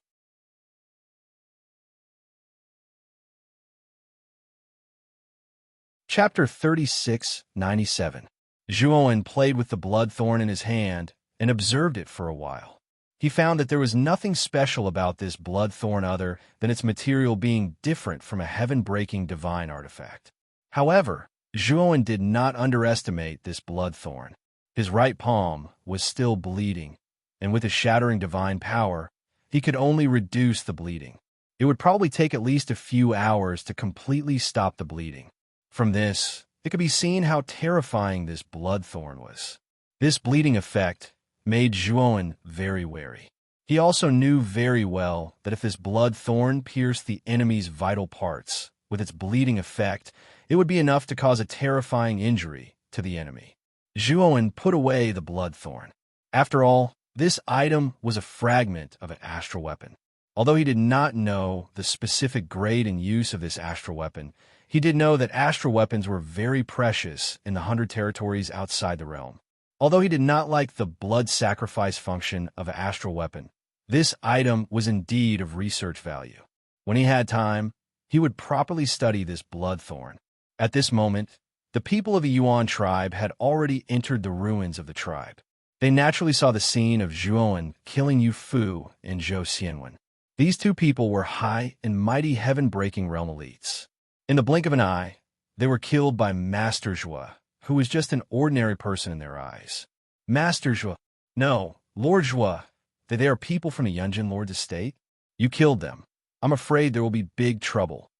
Chapter 3697. Zhuan played with the bloodthorn in his hand and observed it for a while. He found that there was nothing special about this bloodthorn other than its material being different from a heaven-breaking divine artifact. However, Zhuan did not underestimate this bloodthorn. His right palm was still bleeding, and with his shattering divine power, he could only reduce the bleeding. It would probably take at least a few hours to completely stop the bleeding. From this, it could be seen how terrifying this bloodthorn was. This bleeding effect made Zhuan very wary. He also knew very well that if this bloodthorn pierced the enemy's vital parts, with its bleeding effect, it would be enough to cause a terrifying injury to the enemy. Zhuan put away the bloodthorn. After all, This item was a fragment of an astral weapon. Although he did not know the specific grade and use of this astral weapon, he did know that astral weapons were very precious in the 100 territories outside the realm. Although he did not like the blood sacrifice function of an astral weapon, this item was indeed of research value. When he had time, he would properly study this blood thorn. At this moment, the people of the Yuan tribe had already entered the ruins of the tribe. They naturally saw the scene of Zhuowen killing Yu Fu and Zhou Xianwen. These two people were high and mighty heaven-breaking realm elites. In the blink of an eye, they were killed by Master Zhua, who was just an ordinary person in their eyes. Master Zhua, no, Lord Zhua, they are people from the Yunjin Lord's estate? You killed them. I'm afraid there will be big trouble.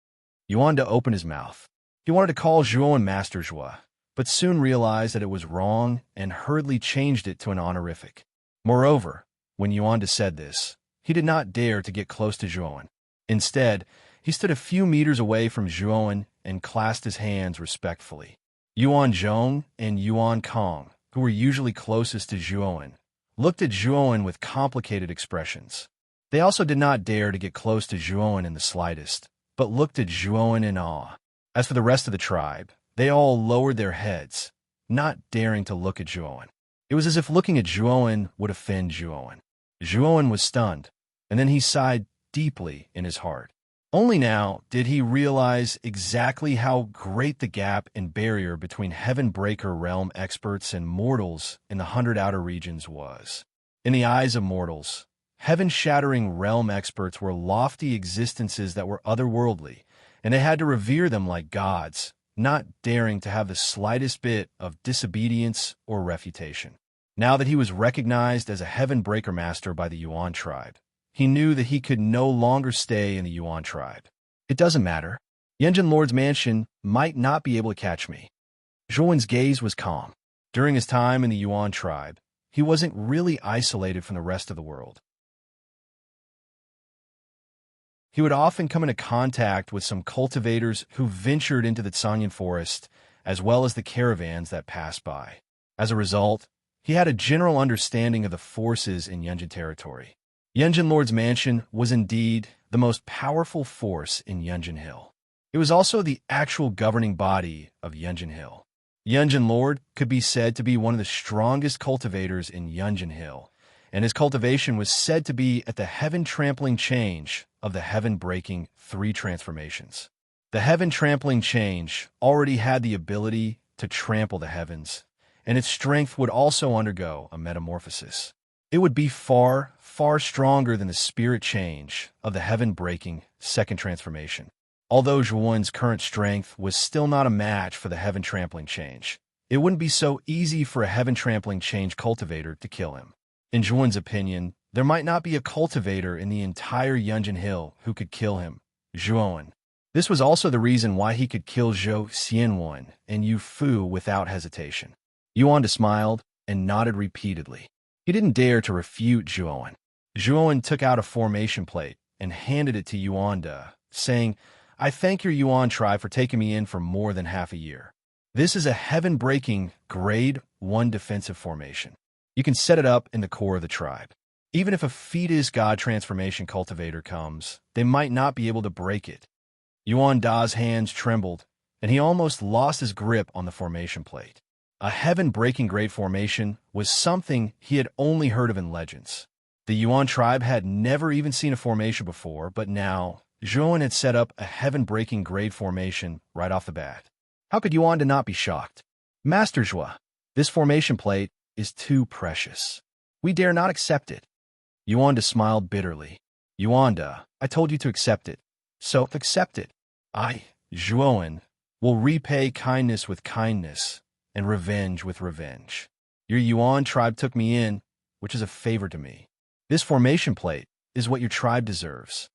Yuanda opened his mouth. He wanted to call Zhuowen Master Zhua, but soon realized that it was wrong and hurriedly changed it to an honorific. Moreover, when Yuanda said this, he did not dare to get close to Zhuowen. Instead, he stood a few meters away from Zhuowen and clasped his hands respectfully. Yuan Zhong and Yuan Kong, who were usually closest to Zhuowen, looked at Zhuowen with complicated expressions. They also did not dare to get close to Zhuowen in the slightest, but looked at Zhuowen in awe. As for the rest of the tribe, they all lowered their heads, not daring to look at Zhuowen. It was as if looking at Zhuowen would offend Zhuowen. Zhuowen was stunned, and then he sighed deeply in his heart. Only now did he realize exactly how great the gap and barrier between Heaven-Breaker realm experts and mortals in the 100 outer regions was. In the eyes of mortals, heaven-shattering realm experts were lofty existences that were otherworldly, and they had to revere them like gods, not daring to have the slightest bit of disobedience or refutation. Now that he was recognized as a Heaven-Breaker master by the Yuan tribe, he knew that he could no longer stay in the Yuan tribe. It doesn't matter. Yunjin Lord's mansion might not be able to catch me. Zhuowen's gaze was calm. During his time in the Yuan tribe, he wasn't really isolated from the rest of the world. He would often come into contact with some cultivators who ventured into the Canyon forest, as well as the caravans that passed by. As a result, he had a general understanding of the forces in Yunjin territory. Yunjin Lord's mansion was indeed the most powerful force in Yunjin Hill. It was also the actual governing body of Yunjin Hill. Yunjin Lord could be said to be one of the strongest cultivators in Yunjin Hill, and his cultivation was said to be at the heaven-trampling change of the heaven-breaking 3 transformations. The heaven-trampling change already had the ability to trample the heavens, and its strength would also undergo a metamorphosis. It would be far, far stronger than the spirit change of the heaven-breaking 2nd transformation. Although Zhuowen's current strength was still not a match for the heaven-trampling change, it wouldn't be so easy for a heaven-trampling change cultivator to kill him. In Zhuowen's opinion, there might not be a cultivator in the entire Yunjin Hill who could kill him, Zhuowen. This was also the reason why he could kill Zhou Xianwen and Yu Fu without hesitation. Yuanda smiled and nodded repeatedly. He didn't dare to refute Zhuowen. Zhuowen took out a formation plate and handed it to Yuanda, saying, "I thank your Yuan tribe for taking me in for more than half a year. This is a heaven-breaking grade 1 defensive formation. You can set it up in the core of the tribe. Even if a fetus god transformation cultivator comes, they might not be able to break it." Yuan Da's hands trembled, and he almost lost his grip on the formation plate. A heaven-breaking grade formation was something he had only heard of in legends. The Yuan tribe had never even seen a formation before, but now Zhuowen had set up a heaven-breaking grade formation right off the bat. How could Yuanda not be shocked? "Master Zhua, this formation plate is too precious. We dare not accept it." Yuanda smiled bitterly. "Yuanda, I told you to accept it, so accept it. I, Zhuowen, will repay kindness with kindness and revenge with revenge. Your Yuan tribe took me in, which is a favor to me. This formation plate is what your tribe deserves."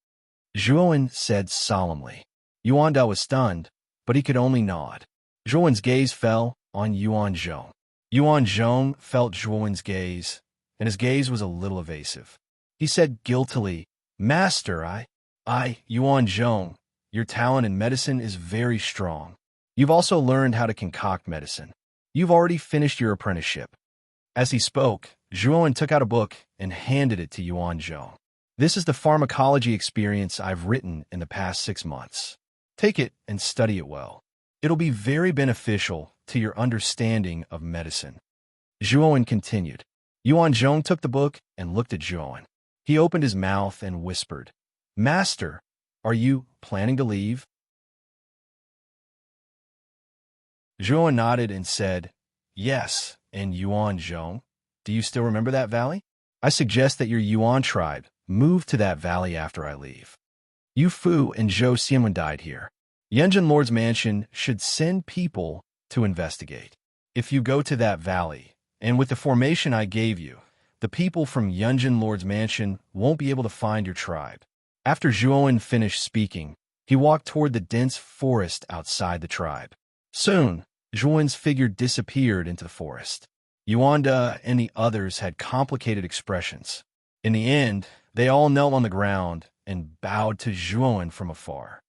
Zhuowen said solemnly. Yuanda was stunned, but he could only nod. Zhuowen's gaze fell on Yuan Zhong. Yuan Zhong felt Zhuowen's gaze, and his gaze was a little evasive. He said guiltily, "Master, Yuan Zhong, your talent in medicine is very strong. You've also learned how to concoct medicine. You've already finished your apprenticeship. As he spoke, Zhuowen took out a book and handed it to Yuan Zhong. This is the pharmacology experience I've written in the past 6 months. Take it and study it well. It'll be very beneficial to your understanding of medicine. Zhuowen continued. Yuan Zhong took the book and looked at Zhuowen. He opened his mouth and whispered, "Master, are you planning to leave?" Zhuowen nodded and said, "Yes, and Yuan Zhong, do you still remember that valley? I suggest that your Yuan tribe move to that valley after I leave. Yu Fu and Zhou Xianwen died here. Yunjin Lord's mansion should send people to investigate. If you go to that valley, and with the formation I gave you, the people from Yunjin Lord's mansion won't be able to find your tribe." After Zhuowen finished speaking, he walked toward the dense forest outside the tribe. Soon, Zhuowen's figure disappeared into the forest. Yuanda and the others had complicated expressions. In the end, they all knelt on the ground and bowed to Zhuowen from afar.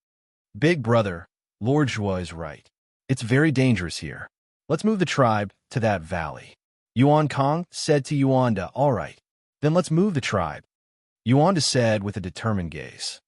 "Big brother, Lord Zhuo is right. It's very dangerous here. Let's move the tribe to that valley." Yuan Kong said to Yuanda, "All right, then let's move the tribe," Yuanda said with a determined gaze.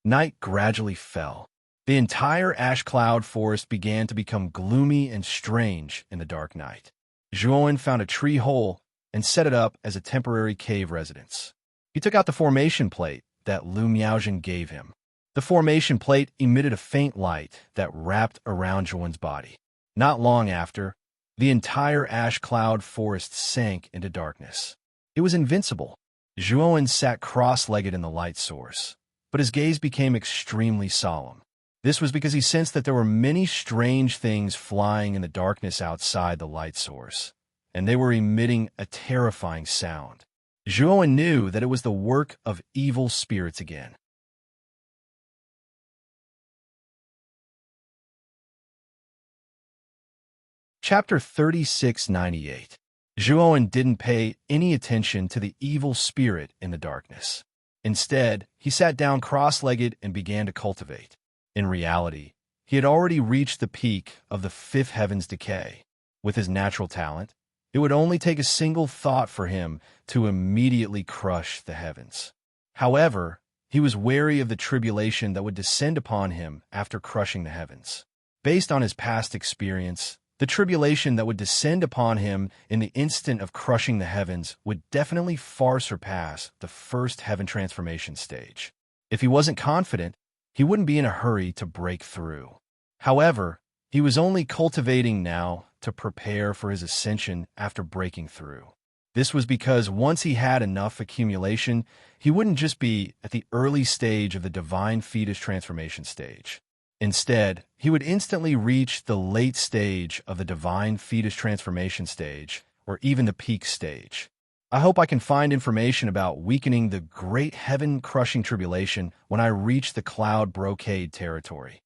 Night gradually fell. The entire ash cloud forest began to become gloomy and strange in the dark night. Zhuowen found a tree hole and set it up as a temporary cave residence. He took out the formation plate that Lu Miaojin gave him. The formation plate emitted a faint light that wrapped around Zhuowen's body. Not long after, the entire ash cloud forest sank into darkness. It was invincible. Zhuowen sat cross-legged in the light source, but his gaze became extremely solemn. This was because he sensed that there were many strange things flying in the darkness outside the light source, and they were emitting a terrifying sound. Zhuowen knew that it was the work of evil spirits again. Chapter 3698. Zhuowen didn't pay any attention to the evil spirit in the darkness. Instead, he sat down cross-legged and began to cultivate. In reality, he had already reached the peak of the fifth heaven's decay. With his natural talent, it would only take a single thought for him to immediately crush the heavens. However, he was wary of the tribulation that would descend upon him after crushing the heavens. Based on his past experience, the tribulation that would descend upon him in the instant of crushing the heavens would definitely far surpass the first heaven transformation stage. If he wasn't confident, he wouldn't be in a hurry to break through. However, he was only cultivating now to prepare for his ascension after breaking through. This was because once he had enough accumulation, he wouldn't just be at the early stage of the divine fetus transformation stage. Instead, he would instantly reach the late stage of the divine fetus transformation stage, or even the peak stage. I hope I can find information about weakening the great heaven-crushing tribulation when I reach the cloud brocade territory.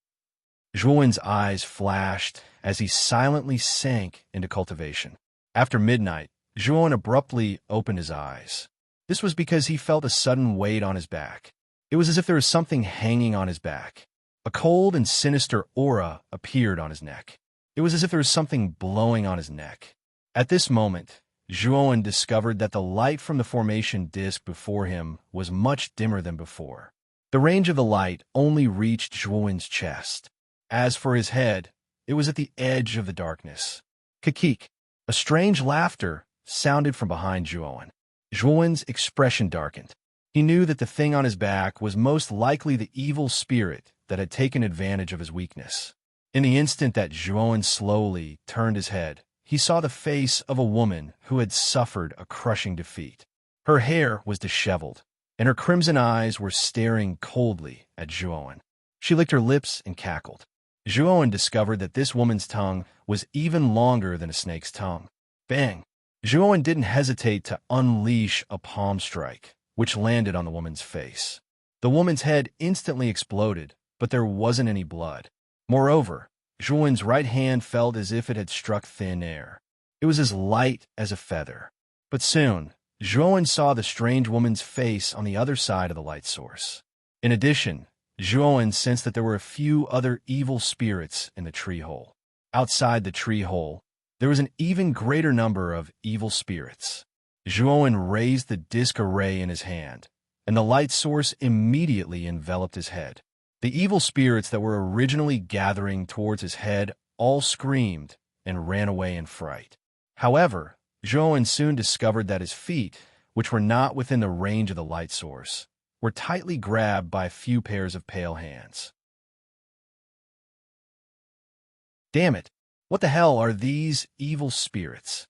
Zhuowen's eyes flashed as he silently sank into cultivation. After midnight, Zhuowen abruptly opened his eyes. This was because he felt a sudden weight on his back. It was as if there was something hanging on his back. A cold and sinister aura appeared on his neck. It was as if there was something blowing on his neck. At this moment, Zhuowen discovered that the light from the formation disk before him was much dimmer than before. The range of the light only reached Zhuowen's chest. As for his head, it was at the edge of the darkness. Kikik, a strange laughter, sounded from behind Zhuowen. Zhuowen's expression darkened. He knew that the thing on his back was most likely the evil spirit that had taken advantage of his weakness. In the instant that Zhuowen slowly turned his head, he saw the face of a woman who had suffered a crushing defeat. Her hair was disheveled, and her crimson eyes were staring coldly at Zhuowen. She licked her lips and cackled. Zhuowen discovered that this woman's tongue was even longer than a snake's tongue. Bang! Zhuowen didn't hesitate to unleash a palm strike, which landed on the woman's face. The woman's head instantly exploded, but there wasn't any blood. Moreover, Zhuowen's right hand felt as if it had struck thin air. It was as light as a feather. But soon, Zhuowen saw the strange woman's face on the other side of the light source. In addition, Zhuowen sensed that there were a few other evil spirits in the tree hole. Outside the tree hole, there was an even greater number of evil spirits. Zhuowen raised the disc array in his hand, and the light source immediately enveloped his head. The evil spirits that were originally gathering towards his head all screamed and ran away in fright. However, Zhuowen soon discovered that his feet, which were not within the range of the light source, were tightly grabbed by a few pairs of pale hands. Damn it! What the hell are these evil spirits?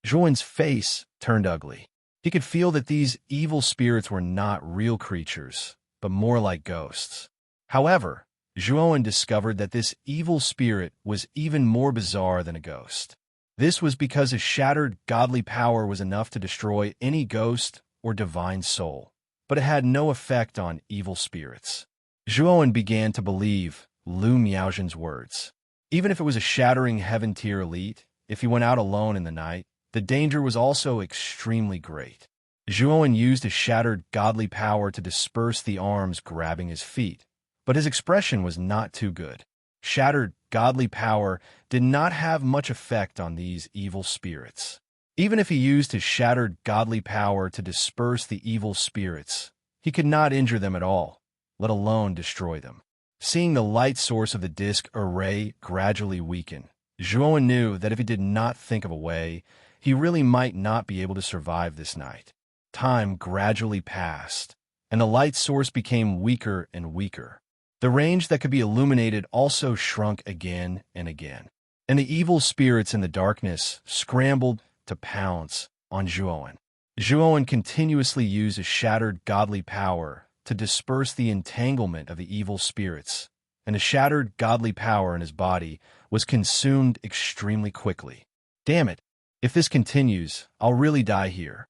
Zhuowen's face turned ugly. He could feel that these evil spirits were not real creatures, but more like ghosts. However, Zhuowen discovered that this evil spirit was even more bizarre than a ghost. This was because his shattered godly power was enough to destroy any ghost or divine soul, but it had no effect on evil spirits. Zhuowen began to believe Lu Miaozhen's words. Even if it was a shattering heaven-tier elite, if he went out alone in the night, the danger was also extremely great. Zhuowen used his shattered godly power to disperse the arms grabbing his feet, but his expression was not too good. Shattered godly power did not have much effect on these evil spirits. Even if he used his shattered godly power to disperse the evil spirits, he could not injure them at all, let alone destroy them. Seeing the light source of the disc array gradually weaken, Zhuowen knew that if he did not think of a way, he really might not be able to survive this night. Time gradually passed, and the light source became weaker and weaker. The range that could be illuminated also shrunk again and again, and the evil spirits in the darkness scrambled to pounce on Zhuowen. Zhuowen continuously used his shattered godly power to disperse the entanglement of the evil spirits, and the shattered godly power in his body was consumed extremely quickly. Damn it! If this continues, I'll really die here.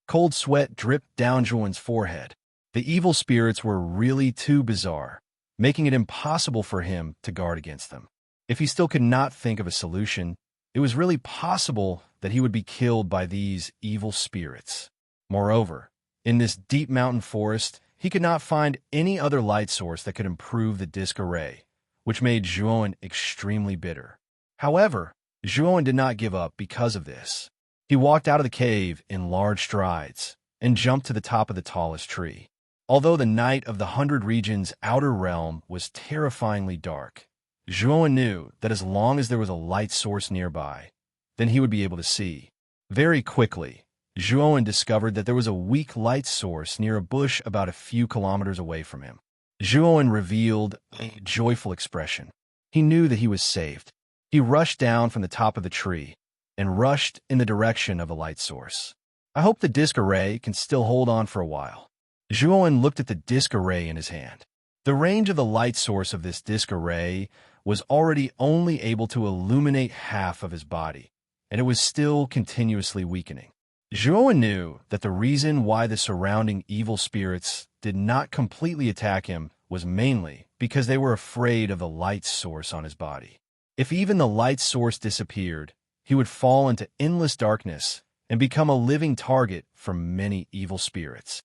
Cold sweat dripped down Zhuowen's forehead. The evil spirits were really too bizarre, making it impossible for him to guard against them. If he still could not think of a solution, it was really possible that he would be killed by these evil spirits. Moreover, in this deep mountain forest, he could not find any other light source that could improve the disc array, which made Zhuowen extremely bitter. However, Zhuowen did not give up because of this. He walked out of the cave in large strides and jumped to the top of the tallest tree. Although the night of the 100 Regions' outer realm was terrifyingly dark, Zhuowen knew that as long as there was a light source nearby, then he would be able to see. Very quickly, Zhuowen discovered that there was a weak light source near a bush about a few kilometers away from him. Zhuowen revealed a joyful expression. He knew that he was saved. He rushed down from the top of the tree and rushed in the direction of the light source. I hope the disc array can still hold on for a while. Zhuowen looked at the disc array in his hand. The range of the light source of this disc array was already only able to illuminate half of his body, and it was still continuously weakening. Zhuowen knew that the reason why the surrounding evil spirits did not completely attack him was mainly because they were afraid of the light source on his body. If even the light source disappeared, he would fall into endless darkness and become a living target for many evil spirits.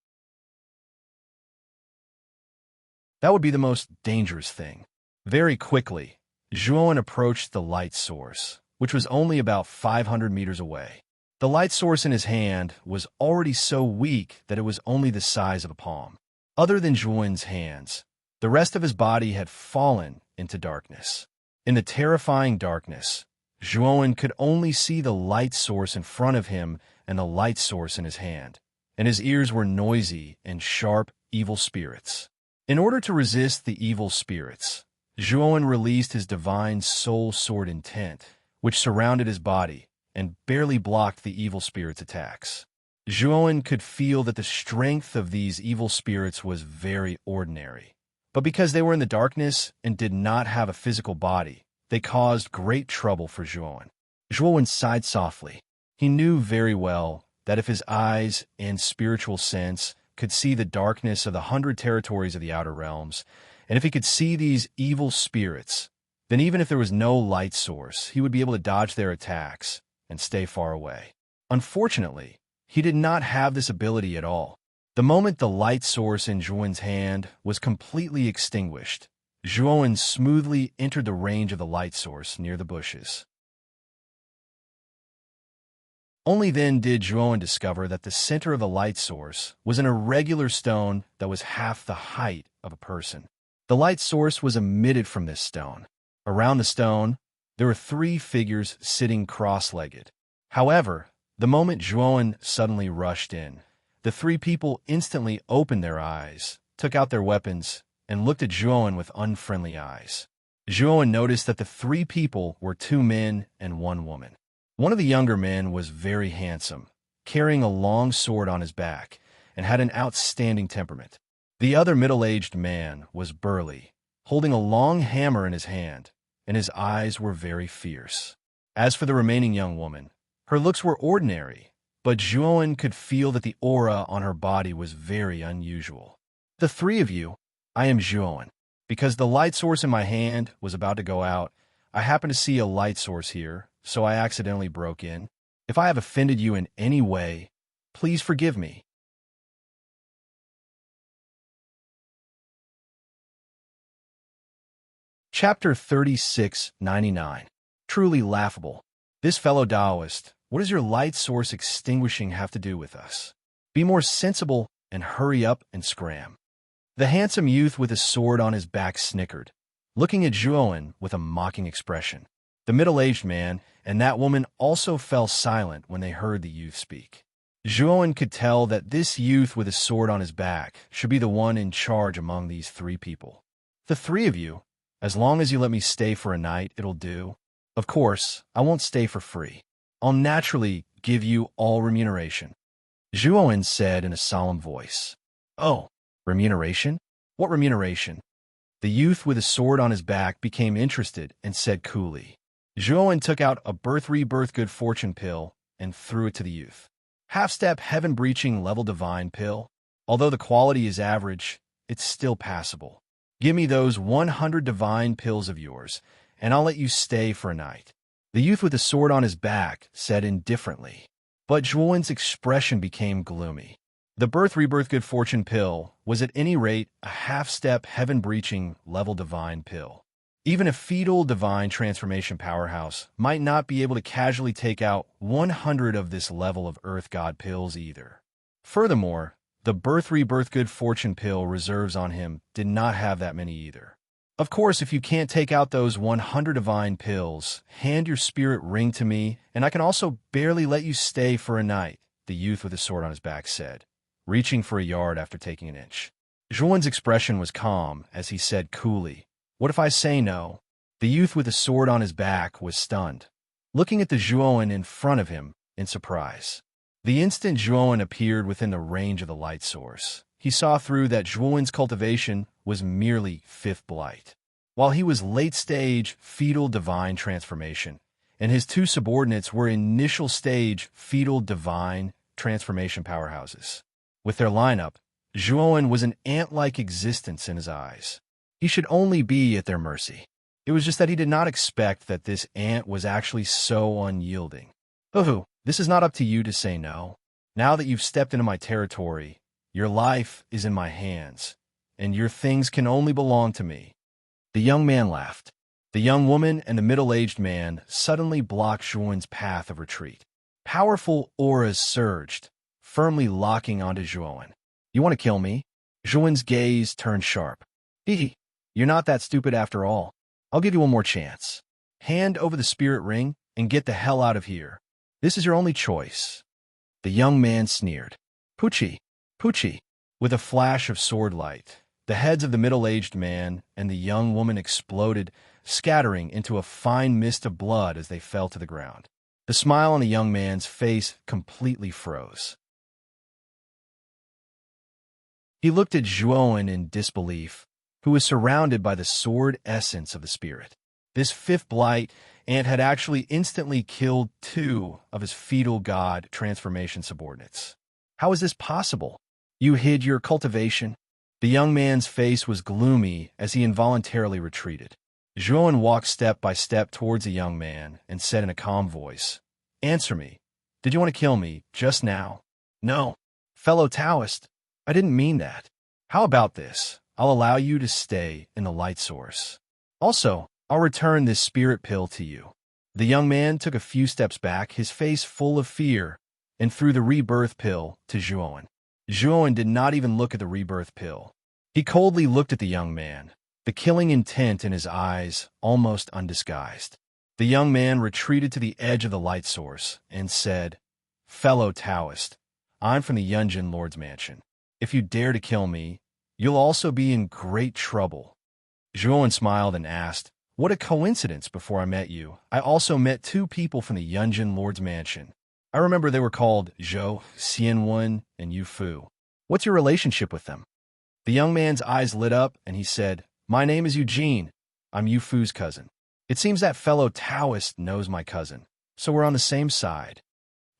That would be the most dangerous thing. Very quickly, Zhuowen approached the light source, which was only about 500 meters away. The light source in his hand was already so weak that it was only the size of a palm. Other than Zhuowen's hands, the rest of his body had fallen into darkness. In the terrifying darkness, Zhuowen could only see the light source in front of him and the light source in his hand, and his ears were noisy and sharp evil spirits. In order to resist the evil spirits, Zhuowen released his divine soul sword intent, which surrounded his body and barely blocked the evil spirits' attacks. Zhuowen could feel that the strength of these evil spirits was very ordinary, but because they were in the darkness and did not have a physical body, they caused great trouble for Zhuowen. Zhuowen sighed softly. He knew very well that if his eyes and spiritual sense could see the darkness of the 100 territories of the outer realms, and if he could see these evil spirits, then even if there was no light source, he would be able to dodge their attacks and stay far away. Unfortunately, he did not have this ability at all. The moment the light source in Zhuowen's hand was completely extinguished, Zhuowen smoothly entered the range of the light source near the bushes. Only then did Zhuowen discover that the center of the light source was an irregular stone that was half the height of a person. The light source was emitted from this stone. Around the stone, there were 3 figures sitting cross-legged. However, the moment Zhuowen suddenly rushed in, the 3 people instantly opened their eyes, took out their weapons, and looked at Zhuowen with unfriendly eyes. Zhuowen noticed that the 3 people were 2 men and 1 woman. One of the younger men was very handsome, carrying a long sword on his back, and had an outstanding temperament. The other middle-aged man was burly, holding a long hammer in his hand, and his eyes were very fierce. As for the remaining young woman, her looks were ordinary, but Zhuowen could feel that the aura on her body was very unusual. "The 3 of you, I am Zhuowen. Because the light source in my hand was about to go out, I happened to see a light source here, so I accidentally broke in. If I have offended you in any way, please forgive me." Chapter 3699. Truly laughable. This fellow Taoist, what does your light source extinguishing have to do with us? Be more sensible and hurry up and scram. The handsome youth with his sword on his back snickered, looking at Zhuowen with a mocking expression. The middle-aged man and that woman also fell silent when they heard the youth speak. Zhuowen could tell that this youth with his sword on his back should be the one in charge among these 3 people. "The 3 of you, as long as you let me stay for a night, it'll do. Of course, I won't stay for free. I'll naturally give you all remuneration," Zhuowen said in a solemn voice. "Oh, remuneration? What remuneration?" The youth with his sword on his back became interested and said coolly. Zhuowen took out a birth-rebirth good fortune pill and threw it to the youth. "Half-step heaven-breaching level divine pill. Although the quality is average, it's still passable. Give me those 100 divine pills of yours, and I'll let you stay for a night." The youth with the sword on his back said indifferently, but Zhuowen's expression became gloomy. The birth-rebirth good fortune pill was at any rate a half-step heaven-breaching level divine pill. Even a fetal divine transformation powerhouse might not be able to casually take out 100 of this level of earth god pills either. Furthermore, the birth-rebirth good fortune pill reserves on him did not have that many either. "Of course, if you can't take out those 100 divine pills, hand your spirit ring to me, and I can also barely let you stay for a night," the youth with the sword on his back said, reaching for a yard after taking an inch. Zhuowen's expression was calm as he said coolly, "What if I say no?" The youth with the sword on his back was stunned, looking at the Zhuowen in front of him in surprise. The instant Zhuowen appeared within the range of the light source, he saw through that Zhuowen's cultivation was merely 5th blight, while he was late-stage fetal divine transformation, and his 2 subordinates were initial-stage fetal divine transformation powerhouses. With their lineup, Zhuowen was an ant-like existence in his eyes. He should only be at their mercy. It was just that he did not expect that this ant was actually so unyielding. "Oh, this is not up to you to say no. Now that you've stepped into my territory, your life is in my hands, and your things can only belong to me." The young man laughed. The young woman and the middle-aged man suddenly blocked Zhuowen's path of retreat. Powerful auras surged, firmly locking onto Zhuowen. "You want to kill me?" Zhuowen's gaze turned sharp. "Hee, you're not that stupid after all. I'll give you one more chance. Hand over the spirit ring and get the hell out of here. This is your only choice." The young man sneered. "Poochie, Poochie." With a flash of sword light, the heads of the middle-aged man and the young woman exploded, scattering into a fine mist of blood as they fell to the ground. The smile on the young man's face completely froze. He looked at Zhuowen in disbelief, who was surrounded by the sword essence of the spirit. This 5th blight ant had actually instantly killed 2 of his fetal god transformation subordinates. How is this possible? You hid your cultivation? The young man's face was gloomy as he involuntarily retreated. Zhuowen walked step by step towards the young man and said in a calm voice, "Answer me. Did you want to kill me just now?" "No, fellow Taoist, I didn't mean that. How about this? I'll allow you to stay in the light source. Also, I'll return this spirit pill to you." The young man took a few steps back, his face full of fear, and threw the rebirth pill to Zhuowen. Zhuowen did not even look at the rebirth pill. He coldly looked at the young man, the killing intent in his eyes almost undisguised. The young man retreated to the edge of the light source and said, "Fellow Taoist, I'm from the Yunjin Lord's mansion. If you dare to kill me, you'll also be in great trouble." Zhuowen smiled and asked, "What a coincidence! Before I met you, I also met two people from the Yunjin Lord's mansion. I remember they were called Zhou Xianwen and Yu Fu. What's your relationship with them?" The young man's eyes lit up, and he said, "My name is Eugene. I'm Yu Fu's cousin. It seems that fellow Taoist knows my cousin, so we're on the same side."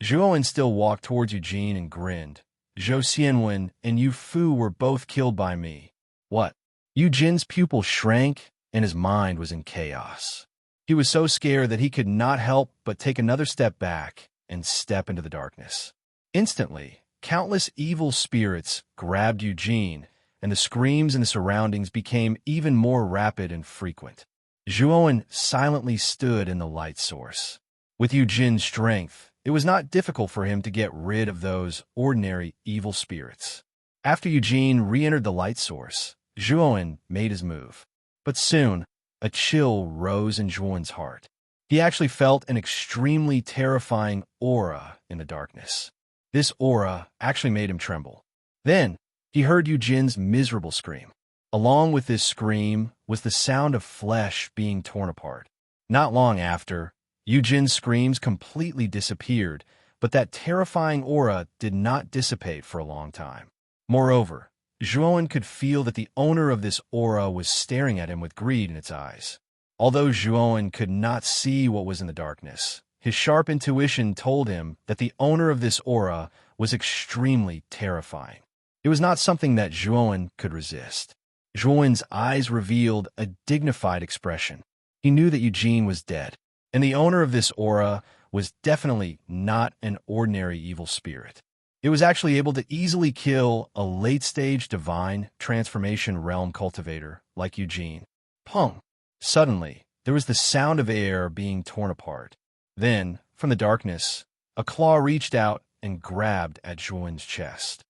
Zhuowen still walked towards Eugene and grinned. "Zhou Xianwen and Yu Fu were both killed by me." "What?" Eugene's pupil shrank, and his mind was in chaos. He was so scared that he could not help but take another step back and step into the darkness. Instantly, countless evil spirits grabbed Eugene, and the screams in the surroundings became even more rapid and frequent. Zhuowen silently stood in the light source. With Eugene's strength, it was not difficult for him to get rid of those ordinary evil spirits. After Eugene re-entered the light source, Zhuowen made his move. But soon, a chill rose in Zhuowen's heart. He actually felt an extremely terrifying aura in the darkness. This aura actually made him tremble. Then, he heard Eugene's miserable scream. Along with this scream was the sound of flesh being torn apart. Not long after, Eugene's screams completely disappeared, but that terrifying aura did not dissipate for a long time. Moreover, Zhuowen could feel that the owner of this aura was staring at him with greed in its eyes. Although Zhuowen could not see what was in the darkness, his sharp intuition told him that the owner of this aura was extremely terrifying. It was not something that Zhuowen could resist. Zhuowen's eyes revealed a dignified expression. He knew that Eugene was dead, and the owner of this aura was definitely not an ordinary evil spirit. It was actually able to easily kill a late-stage divine transformation realm cultivator like Eugene. Pong! Suddenly, there was the sound of air being torn apart. Then, from the darkness, a claw reached out and grabbed at Zhuowen's chest.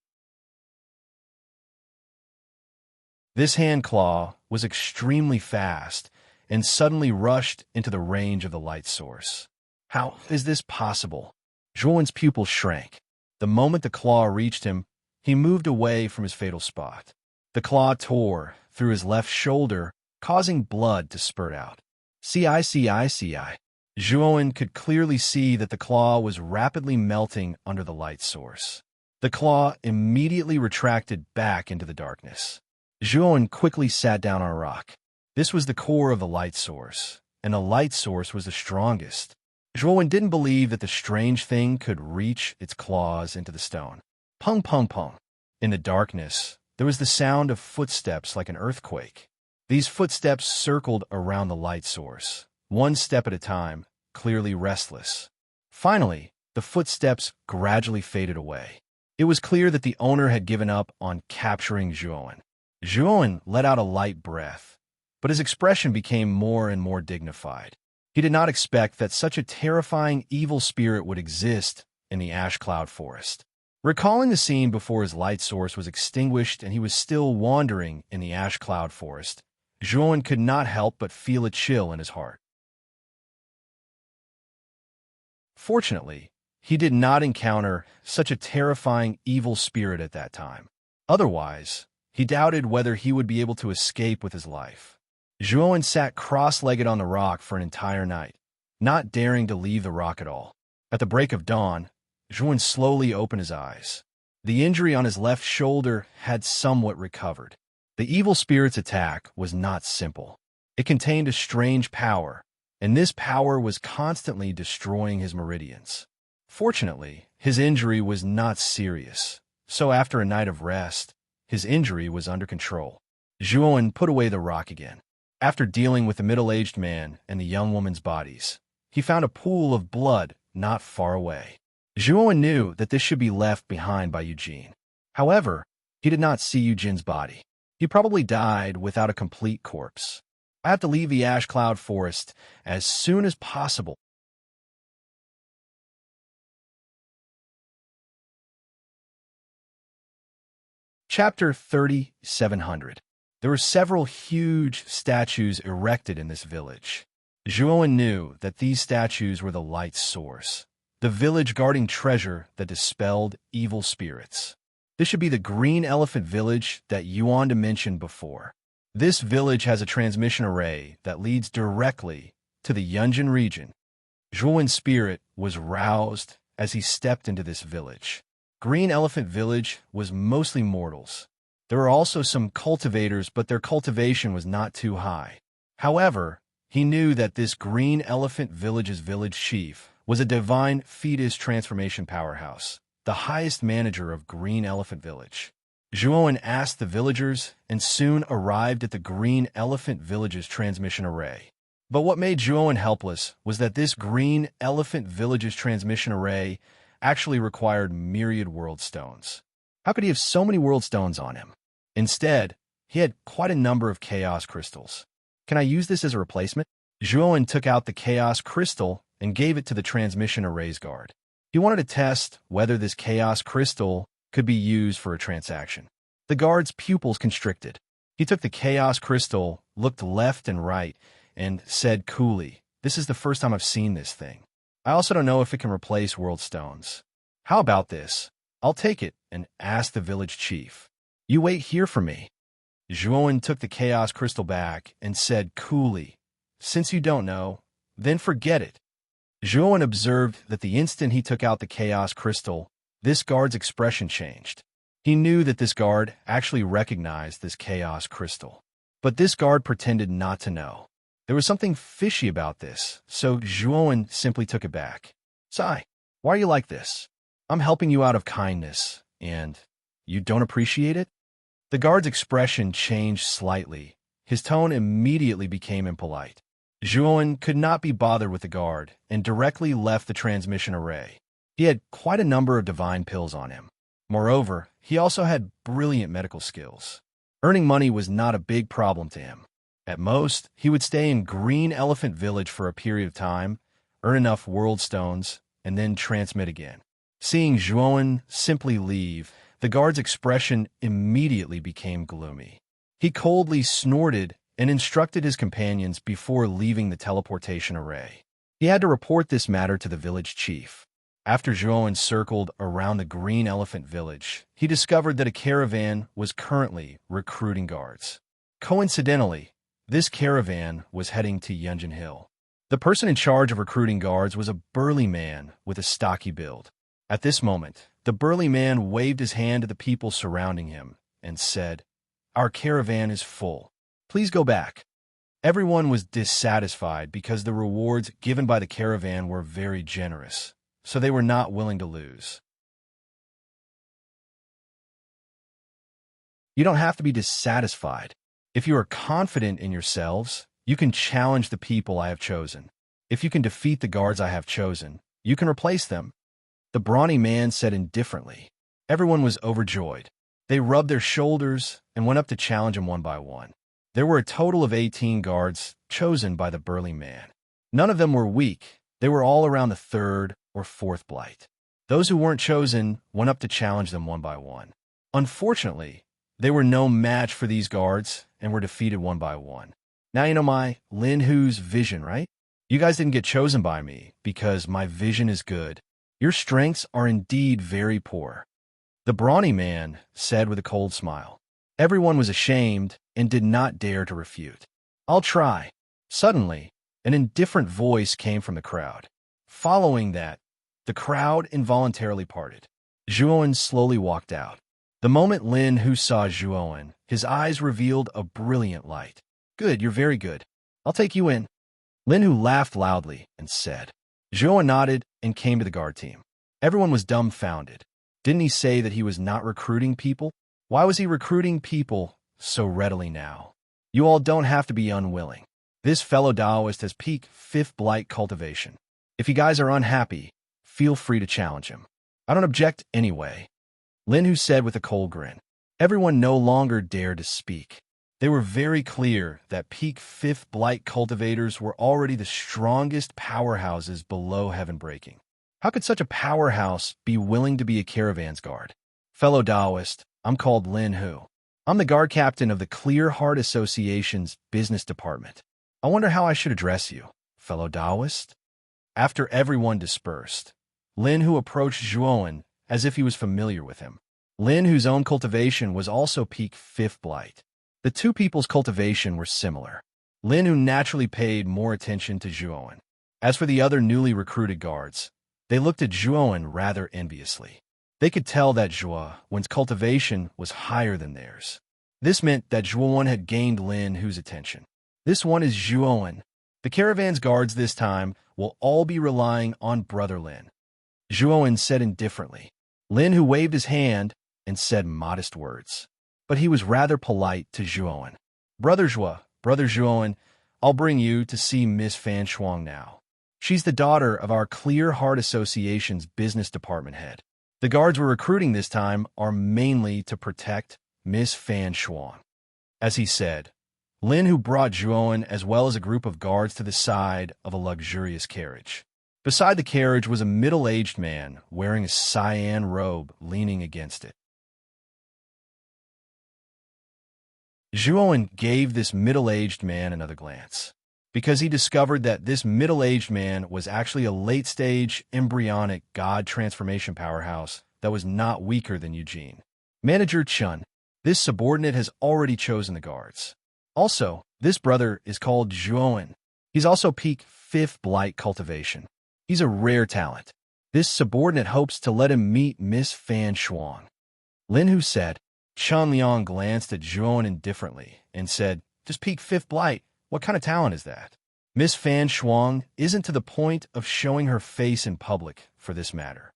This hand claw was extremely fast and suddenly rushed into the range of the light source. How is this possible? Zhuowen's pupil shrank. The moment the claw reached him, he moved away from his fatal spot. The claw tore through his left shoulder, causing blood to spurt out. CI. Zhuowen could clearly see that the claw was rapidly melting under the light source. The claw immediately retracted back into the darkness. Zhuowen quickly sat down on a rock. This was the core of the light source, and the light source was the strongest. Zhuowen didn't believe that the strange thing could reach its claws into the stone. Pung, pung, pung. In the darkness, there was the sound of footsteps like an earthquake. These footsteps circled around the light source, one step at a time, clearly restless. Finally, the footsteps gradually faded away. It was clear that the owner had given up on capturing Zhuowen. Zhuowen let out a light breath, but his expression became more and more dignified. He did not expect that such a terrifying evil spirit would exist in the ash cloud forest. Recalling the scene before his light source was extinguished and he was still wandering in the ash cloud forest, Zhuowen could not help but feel a chill in his heart. Fortunately, he did not encounter such a terrifying evil spirit at that time. Otherwise, he doubted whether he would be able to escape with his life. Zhuowen sat cross-legged on the rock for an entire night, not daring to leave the rock at all. At the break of dawn, Zhuowen slowly opened his eyes. The injury on his left shoulder had somewhat recovered. The evil spirit's attack was not simple. It contained a strange power, and this power was constantly destroying his meridians. Fortunately, his injury was not serious, so after a night of rest, his injury was under control. Zhuowen put away the rock again. After dealing with the middle-aged man and the young woman's bodies, he found a pool of blood not far away. Zhuowen knew that this should be left behind by Eugene. However, he did not see Eugene's body. He probably died without a complete corpse. I have to leave the ash cloud forest as soon as possible, Chapter 3700. There were several huge statues erected in this village. Zhuowen knew that these statues were the light's source, the village guarding treasure that dispelled evil spirits. This should be the Green Elephant Village that Yuan mentioned before. This village has a transmission array that leads directly to the Yunjin region. Zhuowen's spirit was roused as he stepped into this village. Green Elephant Village was mostly mortals. There were also some cultivators, but their cultivation was not too high. However, he knew that this Green Elephant Village's village chief was a divine fetus transformation powerhouse, the highest manager of Green Elephant Village. Zhuowen asked the villagers and soon arrived at the Green Elephant Village's transmission array. But what made Zhuowen helpless was that this Green Elephant Village's transmission array actually required myriad world stones. How could he have so many world stones on him? Instead, he had quite a number of chaos crystals. Can I use this as a replacement? Zhuowen took out the chaos crystal and gave it to the transmission array's guard. He wanted to test whether this chaos crystal could be used for a transaction. The guard's pupils constricted. He took the chaos crystal, looked left and right, and said coolly, "This is the first time I've seen this thing. I also don't know if it can replace world stones. How about this? I'll take it," and asked the village chief. "You wait here for me." Zhuowen took the chaos crystal back and said coolly, "Since you don't know, then forget it." Zhuowen observed that the instant he took out the chaos crystal, this guard's expression changed. He knew that this guard actually recognized this chaos crystal. But this guard pretended not to know. There was something fishy about this, so Zhuowen simply took it back. "Sai, why are you like this? I'm helping you out of kindness, and you don't appreciate it?" The guard's expression changed slightly. His tone immediately became impolite. Zhuowen could not be bothered with the guard and directly left the transmission array. He had quite a number of divine pills on him. Moreover, he also had brilliant medical skills. Earning money was not a big problem to him. At most, he would stay in Green Elephant Village for a period of time, earn enough world stones, and then transmit again. Seeing Zhuowen simply leave, the guard's expression immediately became gloomy. He coldly snorted and instructed his companions before leaving the teleportation array. He had to report this matter to the village chief. After Zhuowen circled around the Green Elephant Village, he discovered that a caravan was currently recruiting guards. Coincidentally, this caravan was heading to Yunjin Hill. The person in charge of recruiting guards was a burly man with a stocky build. At this moment, the burly man waved his hand to the people surrounding him and said, "Our caravan is full. Please go back." Everyone was dissatisfied because the rewards given by the caravan were very generous, so they were not willing to lose. You don't have to be dissatisfied. If you are confident in yourselves, you can challenge the people I have chosen. If you can defeat the guards I have chosen, you can replace them. The brawny man said indifferently. Everyone was overjoyed. They rubbed their shoulders and went up to challenge him one by one. There were a total of 18 guards chosen by the burly man. None of them were weak. They were all around the third or fourth blight. Those who weren't chosen went up to challenge them one by one. Unfortunately, they were no match for these guards and were defeated one by one. Now you know my Lin Hu's vision, right? You guys didn't get chosen by me because my vision is good. Your strengths are indeed very poor. The brawny man said with a cold smile. Everyone was ashamed and did not dare to refute. "I'll try." Suddenly, an indifferent voice came from the crowd. Following that, the crowd involuntarily parted. Zhuowen slowly walked out. The moment Lin Hu saw Zhuowen, his eyes revealed a brilliant light. "Good, you're very good. I'll take you in." Lin Hu laughed loudly and said. Zhuowen nodded and came to the guard team. Everyone was dumbfounded. Didn't he say that he was not recruiting people? Why was he recruiting people so readily now? You all don't have to be unwilling. This fellow Taoist has peak 5th blight cultivation. If you guys are unhappy, feel free to challenge him. I don't object anyway. Lin Hu said with a cold grin. Everyone no longer dared to speak. They were very clear that peak 5th blight cultivators were already the strongest powerhouses below heaven breaking. How could such a powerhouse be willing to be a caravan's guard? Fellow Taoist, I'm called Lin Hu. I'm the guard captain of the Clear Heart Association's business department. I wonder how I should address you, fellow Taoist?" After everyone dispersed, Lin Hu approached Zhuowen as if he was familiar with him. Lin Hu's own cultivation was also peak 5th blight. The two people's cultivation were similar. Lin Hu naturally paid more attention to Zhuowen. As for the other newly recruited guards, they looked at Zhuowen rather enviously. They could tell that Zhuowen's cultivation was higher than theirs. This meant that Zhuowen had gained Lin Hu's attention. "This one is Zhuowen. The caravan's guards this time will all be relying on Brother Lin," Zhuowen said indifferently. Lin Hu waved his hand and said modest words, but he was rather polite to Zhuowen. Brother Zhuowen, I'll bring you to see Miss Fan Shuang now. She's the daughter of our Clear Heart Association's business department head. The guards we're recruiting this time are mainly to protect Miss Fan Shuang." As he said, Lin Hu brought Zhuowen as well as a group of guards to the side of a luxurious carriage. Beside the carriage was a middle-aged man wearing a cyan robe leaning against it. Zhuowen gave this middle-aged man another glance, because he discovered that this middle-aged man was actually a late-stage embryonic god transformation powerhouse that was not weaker than Eugene. Manager Chun, this subordinate has already chosen the guards. Also, this brother is called Zhuowen. He's also peak 5th blight cultivation. He's a rare talent. This subordinate hopes to let him meet Miss Fan Shuang. Lin Hu said. Chun Liang glanced at Zhuowen indifferently and said, "Just peak 5th blight. What kind of talent is that?" Miss Fan Shuang isn't to the point of showing her face in public for this matter.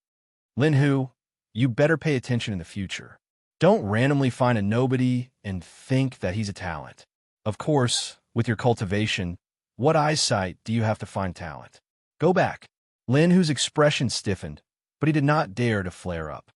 Lin Hu, you better pay attention in the future. Don't randomly find a nobody and think that he's a talent. Of course, with your cultivation, what eyesight do you have to find talent? Go back. Lin Hu's expression stiffened, but he did not dare to flare up.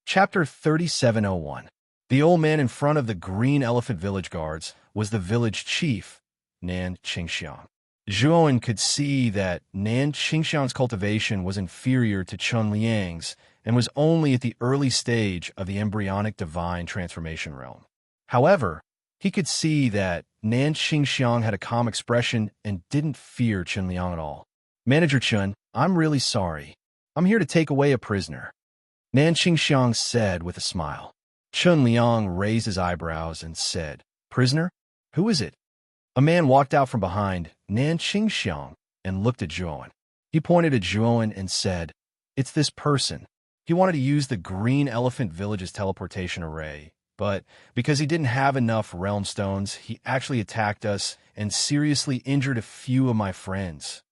Chapter 3701. The old man in front of the Green Elephant Village guards was the village chief, Nan Qingxiang. Zhuowen could see that Nan Qingxiang's cultivation was inferior to Chun Liang's and was only at the early stage of the embryonic divine transformation realm. However, he could see that Nan Qingxiang had a calm expression and didn't fear Chun Liang at all. "Manager Chun, I'm really sorry. I'm here to take away a prisoner," Nan Qingxiang said with a smile. Chun Liang raised his eyebrows and said, "Prisoner? Who is it?" A man walked out from behind Nan Qingxiang and looked at Zhuowen. He pointed at Zhuowen and said, "It's this person. He wanted to use the Green Elephant Village's teleportation array, but because he didn't have enough realm stones, he actually attacked us and seriously injured a few of my friends."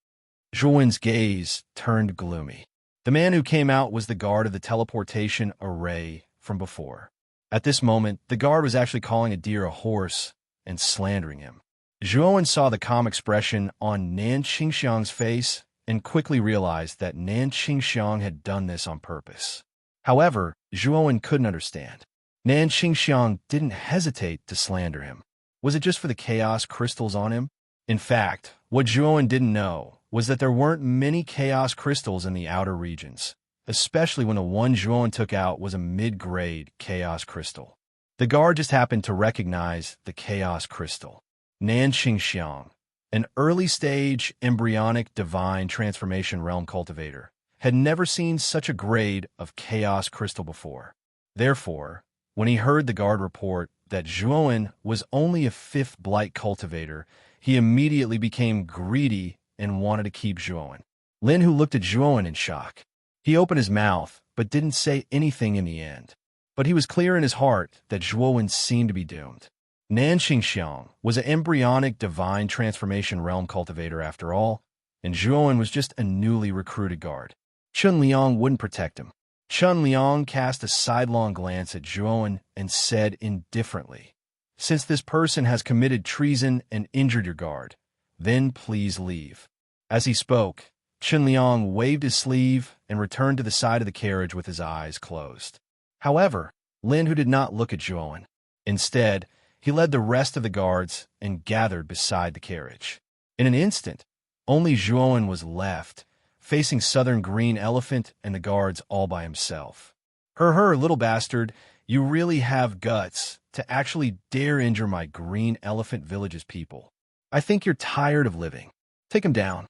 Zhuowen's gaze turned gloomy. The man who came out was the guard of the teleportation array from before. At this moment, the guard was actually calling a deer a horse and slandering him. Zhuowen saw the calm expression on Nan Qingxiang's face and quickly realized that Nan Qingxiang had done this on purpose. However, Zhuowen couldn't understand. Nan Qingxiang didn't hesitate to slander him. Was it just for the chaos crystals on him? In fact, what Zhuowen didn't know was that there weren't many chaos crystals in the outer regions, especially when the one Zhuowen took out was a mid-grade chaos crystal. The guard just happened to recognize the chaos crystal. Nan Qingxiang, an early-stage embryonic divine transformation realm cultivator, had never seen such a grade of chaos crystal before. Therefore, when he heard the guard report that Zhuowen was only a 5th blight cultivator, he immediately became greedy and wanted to keep Zhuowen. Lin Hu looked at Zhuowen in shock. He opened his mouth, but didn't say anything in the end. But he was clear in his heart that Zhuowen seemed to be doomed. Nan Qingxiang was an embryonic divine transformation realm cultivator after all, and Zhuowen was just a newly recruited guard. Chun Liang wouldn't protect him. Chun Liang cast a sidelong glance at Zhuowen and said indifferently, "Since this person has committed treason and injured your guard, then please leave." As he spoke, Chun Liang waved his sleeve and returned to the side of the carriage with his eyes closed. However, Lin Hu did not look at Zhuowen. Instead, He led the rest of the guards and gathered beside the carriage. In an instant, only Zhuowen was left, facing Southern Green Elephant and the guards all by himself. Her, little bastard, you really have guts to actually dare injure my Green Elephant Village's people. I think you're tired of living. Take him down.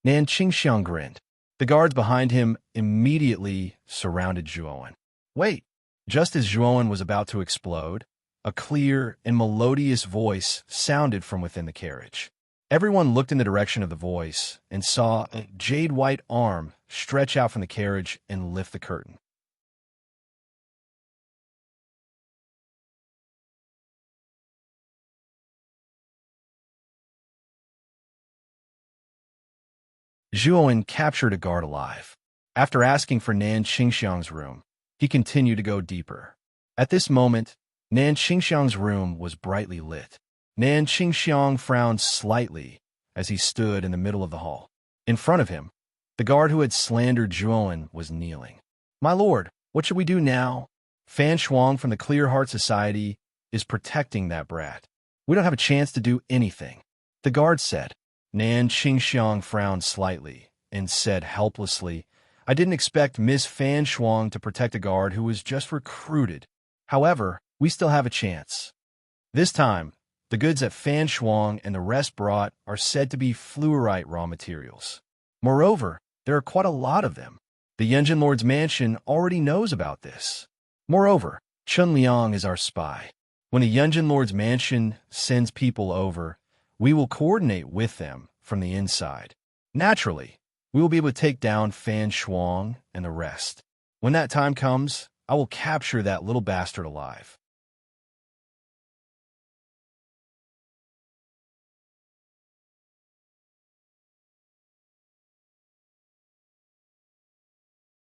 Nan Qingxiang grinned. The guards behind him immediately surrounded Zhuowen. Wait! Just as Zhuowen was about to explode, a clear and melodious voice sounded from within the carriage. Everyone looked in the direction of the voice and saw a jade-white arm stretch out from the carriage and lift the curtain. Zhuowen captured a guard alive. After asking for Nan Qingxiang's room, he continued to go deeper. At this moment, Nan Qingxiang's room was brightly lit. Nan Qingxiang frowned slightly as he stood in the middle of the hall. In front of him, the guard who had slandered Zhuowen was kneeling. My lord, what should we do now? Fan Shuang from the Clear Heart Society is protecting that brat. We don't have a chance to do anything. The guard said. Nan Qingxiang frowned slightly and said helplessly, I didn't expect Miss Fan Shuang to protect a guard who was just recruited. However, we still have a chance. This time, the goods that Fan Shuang and the rest brought are said to be fluorite raw materials. Moreover, there are quite a lot of them. The Yunjin Lord's mansion already knows about this. Moreover, Chun Liang is our spy. When the Yunjin Lord's mansion sends people over, we will coordinate with them from the inside. Naturally, we will be able to take down Fan Shuang and the rest. When that time comes, I will capture that little bastard alive.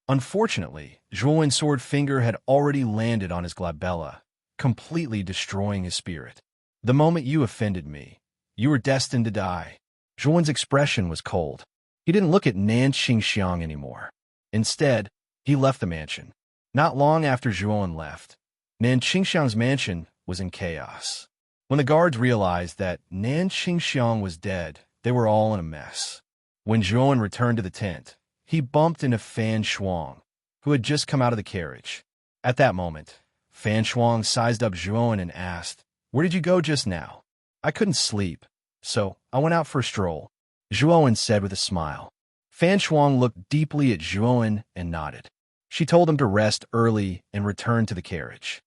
Unfortunately, Zhuowen's sword finger had already landed on his glabella, completely destroying his spirit. The moment you offended me, you were destined to die. Zhuowen's expression was cold. He didn't look at Nan Qingxiang anymore. Instead, he left the mansion. Not long after Zhuowen left, Nan Qingxiang's mansion was in chaos. When the guards realized that Nan Qingxiang was dead, they were all in a mess. When Zhuowen returned to the tent, he bumped into Fan Shuang, who had just come out of the carriage. At that moment, Fan Shuang sized up Zhuowen and asked, Where did you go just now? I couldn't sleep, so I went out for a stroll, Zhuowen said with a smile. Fan Shuang looked deeply at Zhuowen and nodded. She told him to rest early and return to the carriage.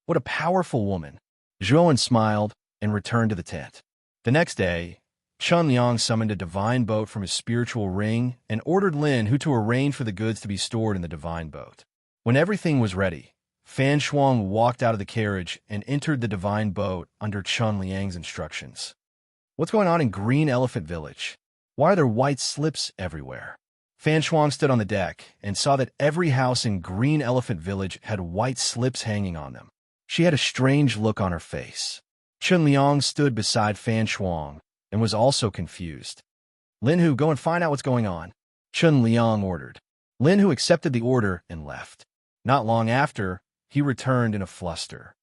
What a powerful woman. Zhuowen smiled and returned to the tent. The next day, Chun Liang summoned a divine boat from his spiritual ring and ordered Lin Hu to arrange for the goods to be stored in the divine boat. When everything was ready, Fan Shuang walked out of the carriage and entered the divine boat under Chun Liang's instructions. What's going on in Green Elephant Village? Why are there white slips everywhere? Fan Shuang stood on the deck and saw that every house in Green Elephant Village had white slips hanging on them. She had a strange look on her face. Chun Liang stood beside Fan Shuang and was also confused. Lin Hu, go and find out what's going on, Chun Liang ordered. Lin Hu accepted the order and left. Not long after, he returned in a fluster.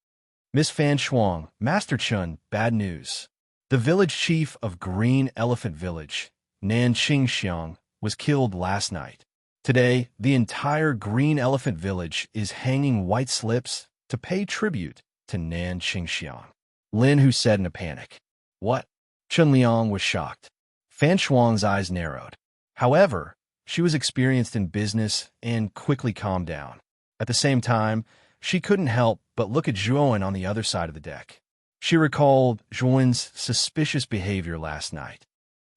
Miss Fan Shuang, Master Chun, bad news. The village chief of Green Elephant Village, Nan Qingxiang, was killed last night. Today, the entire Green Elephant Village is hanging white slips to pay tribute to Nan Qingxiang. Lin Hu said in a panic. What? Chun Liang was shocked. Fan Shuang's eyes narrowed. However, she was experienced in business and quickly calmed down. At the same time, she couldn't help but look at Zhuowen on the other side of the deck. She recalled Zhuowen's suspicious behavior last night.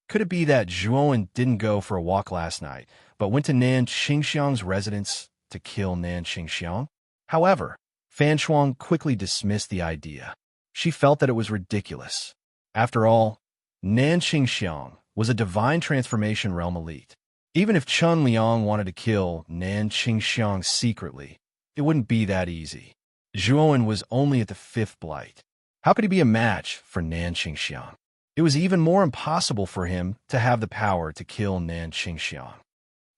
Could it be that Zhuowen didn't go for a walk last night, but went to Nan Qingxiang's residence to kill Nan Qingxiang? However, Fan Shuang quickly dismissed the idea. She felt that it was ridiculous. After all, Nan Qingxiang was a divine transformation realm elite. Even if Chun Liang wanted to kill Nan Qingxiang secretly, it wouldn't be that easy. Zhuowen was only at the 5th blight. How could he be a match for Nan Qingxiang? It was even more impossible for him to have the power to kill Nan Qingxiang.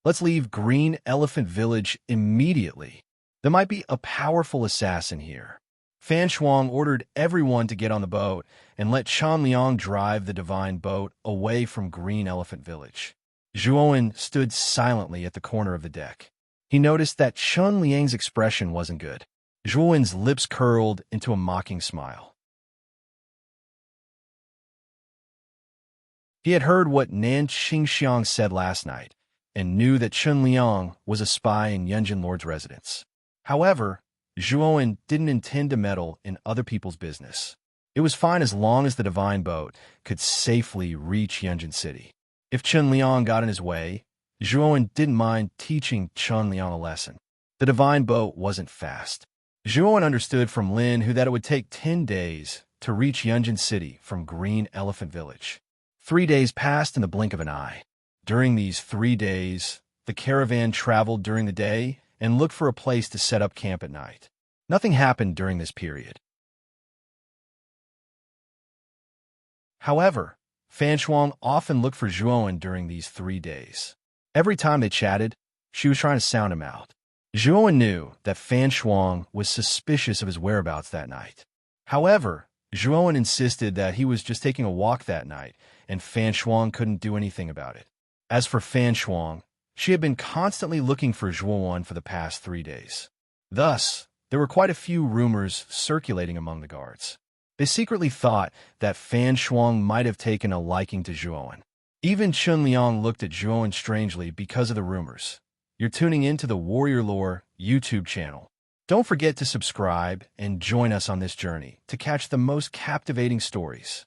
Let's leave Green Elephant Village immediately. There might be a powerful assassin here. Fan Shuang ordered everyone to get on the boat and let Chen Liang drive the divine boat away from Green Elephant Village. Zhuowen stood silently at the corner of the deck. He noticed that Chen Liang's expression wasn't good. Zhuowen's lips curled into a mocking smile. He had heard what Nan Xingxiang said last night and knew that Chen Liang was a spy in Yunjin Lord's residence. However, Zhuowen didn't intend to meddle in other people's business. It was fine as long as the divine boat could safely reach Yunjin City. If Chen Liang got in his way, Zhuowen didn't mind teaching Chen Liang a lesson. The divine boat wasn't fast. Zhuowen understood from Lin that it would take 10 days to reach Yunjin City from Green Elephant Village. 3 days passed in the blink of an eye. During these 3 days, the caravan traveled during the day and looked for a place to set up camp at night. Nothing happened during this period. However, Fan Shuang often looked for Zhuowen during these 3 days. Every time they chatted, she was trying to sound him out. Zhuowen knew that Fan Shuang was suspicious of his whereabouts that night. However, Zhuowen insisted that he was just taking a walk that night, and Fan Shuang couldn't do anything about it. As for Fan Shuang, she had been constantly looking for Zhuowen for the past 3 days. Thus, there were quite a few rumors circulating among the guards. They secretly thought that Fan Shuang might have taken a liking to Zhuowen. Even Chen Liang looked at Zhuowen strangely because of the rumors. You're tuning into the Warrior Lore YouTube channel. Don't forget to subscribe and join us on this journey to catch the most captivating stories.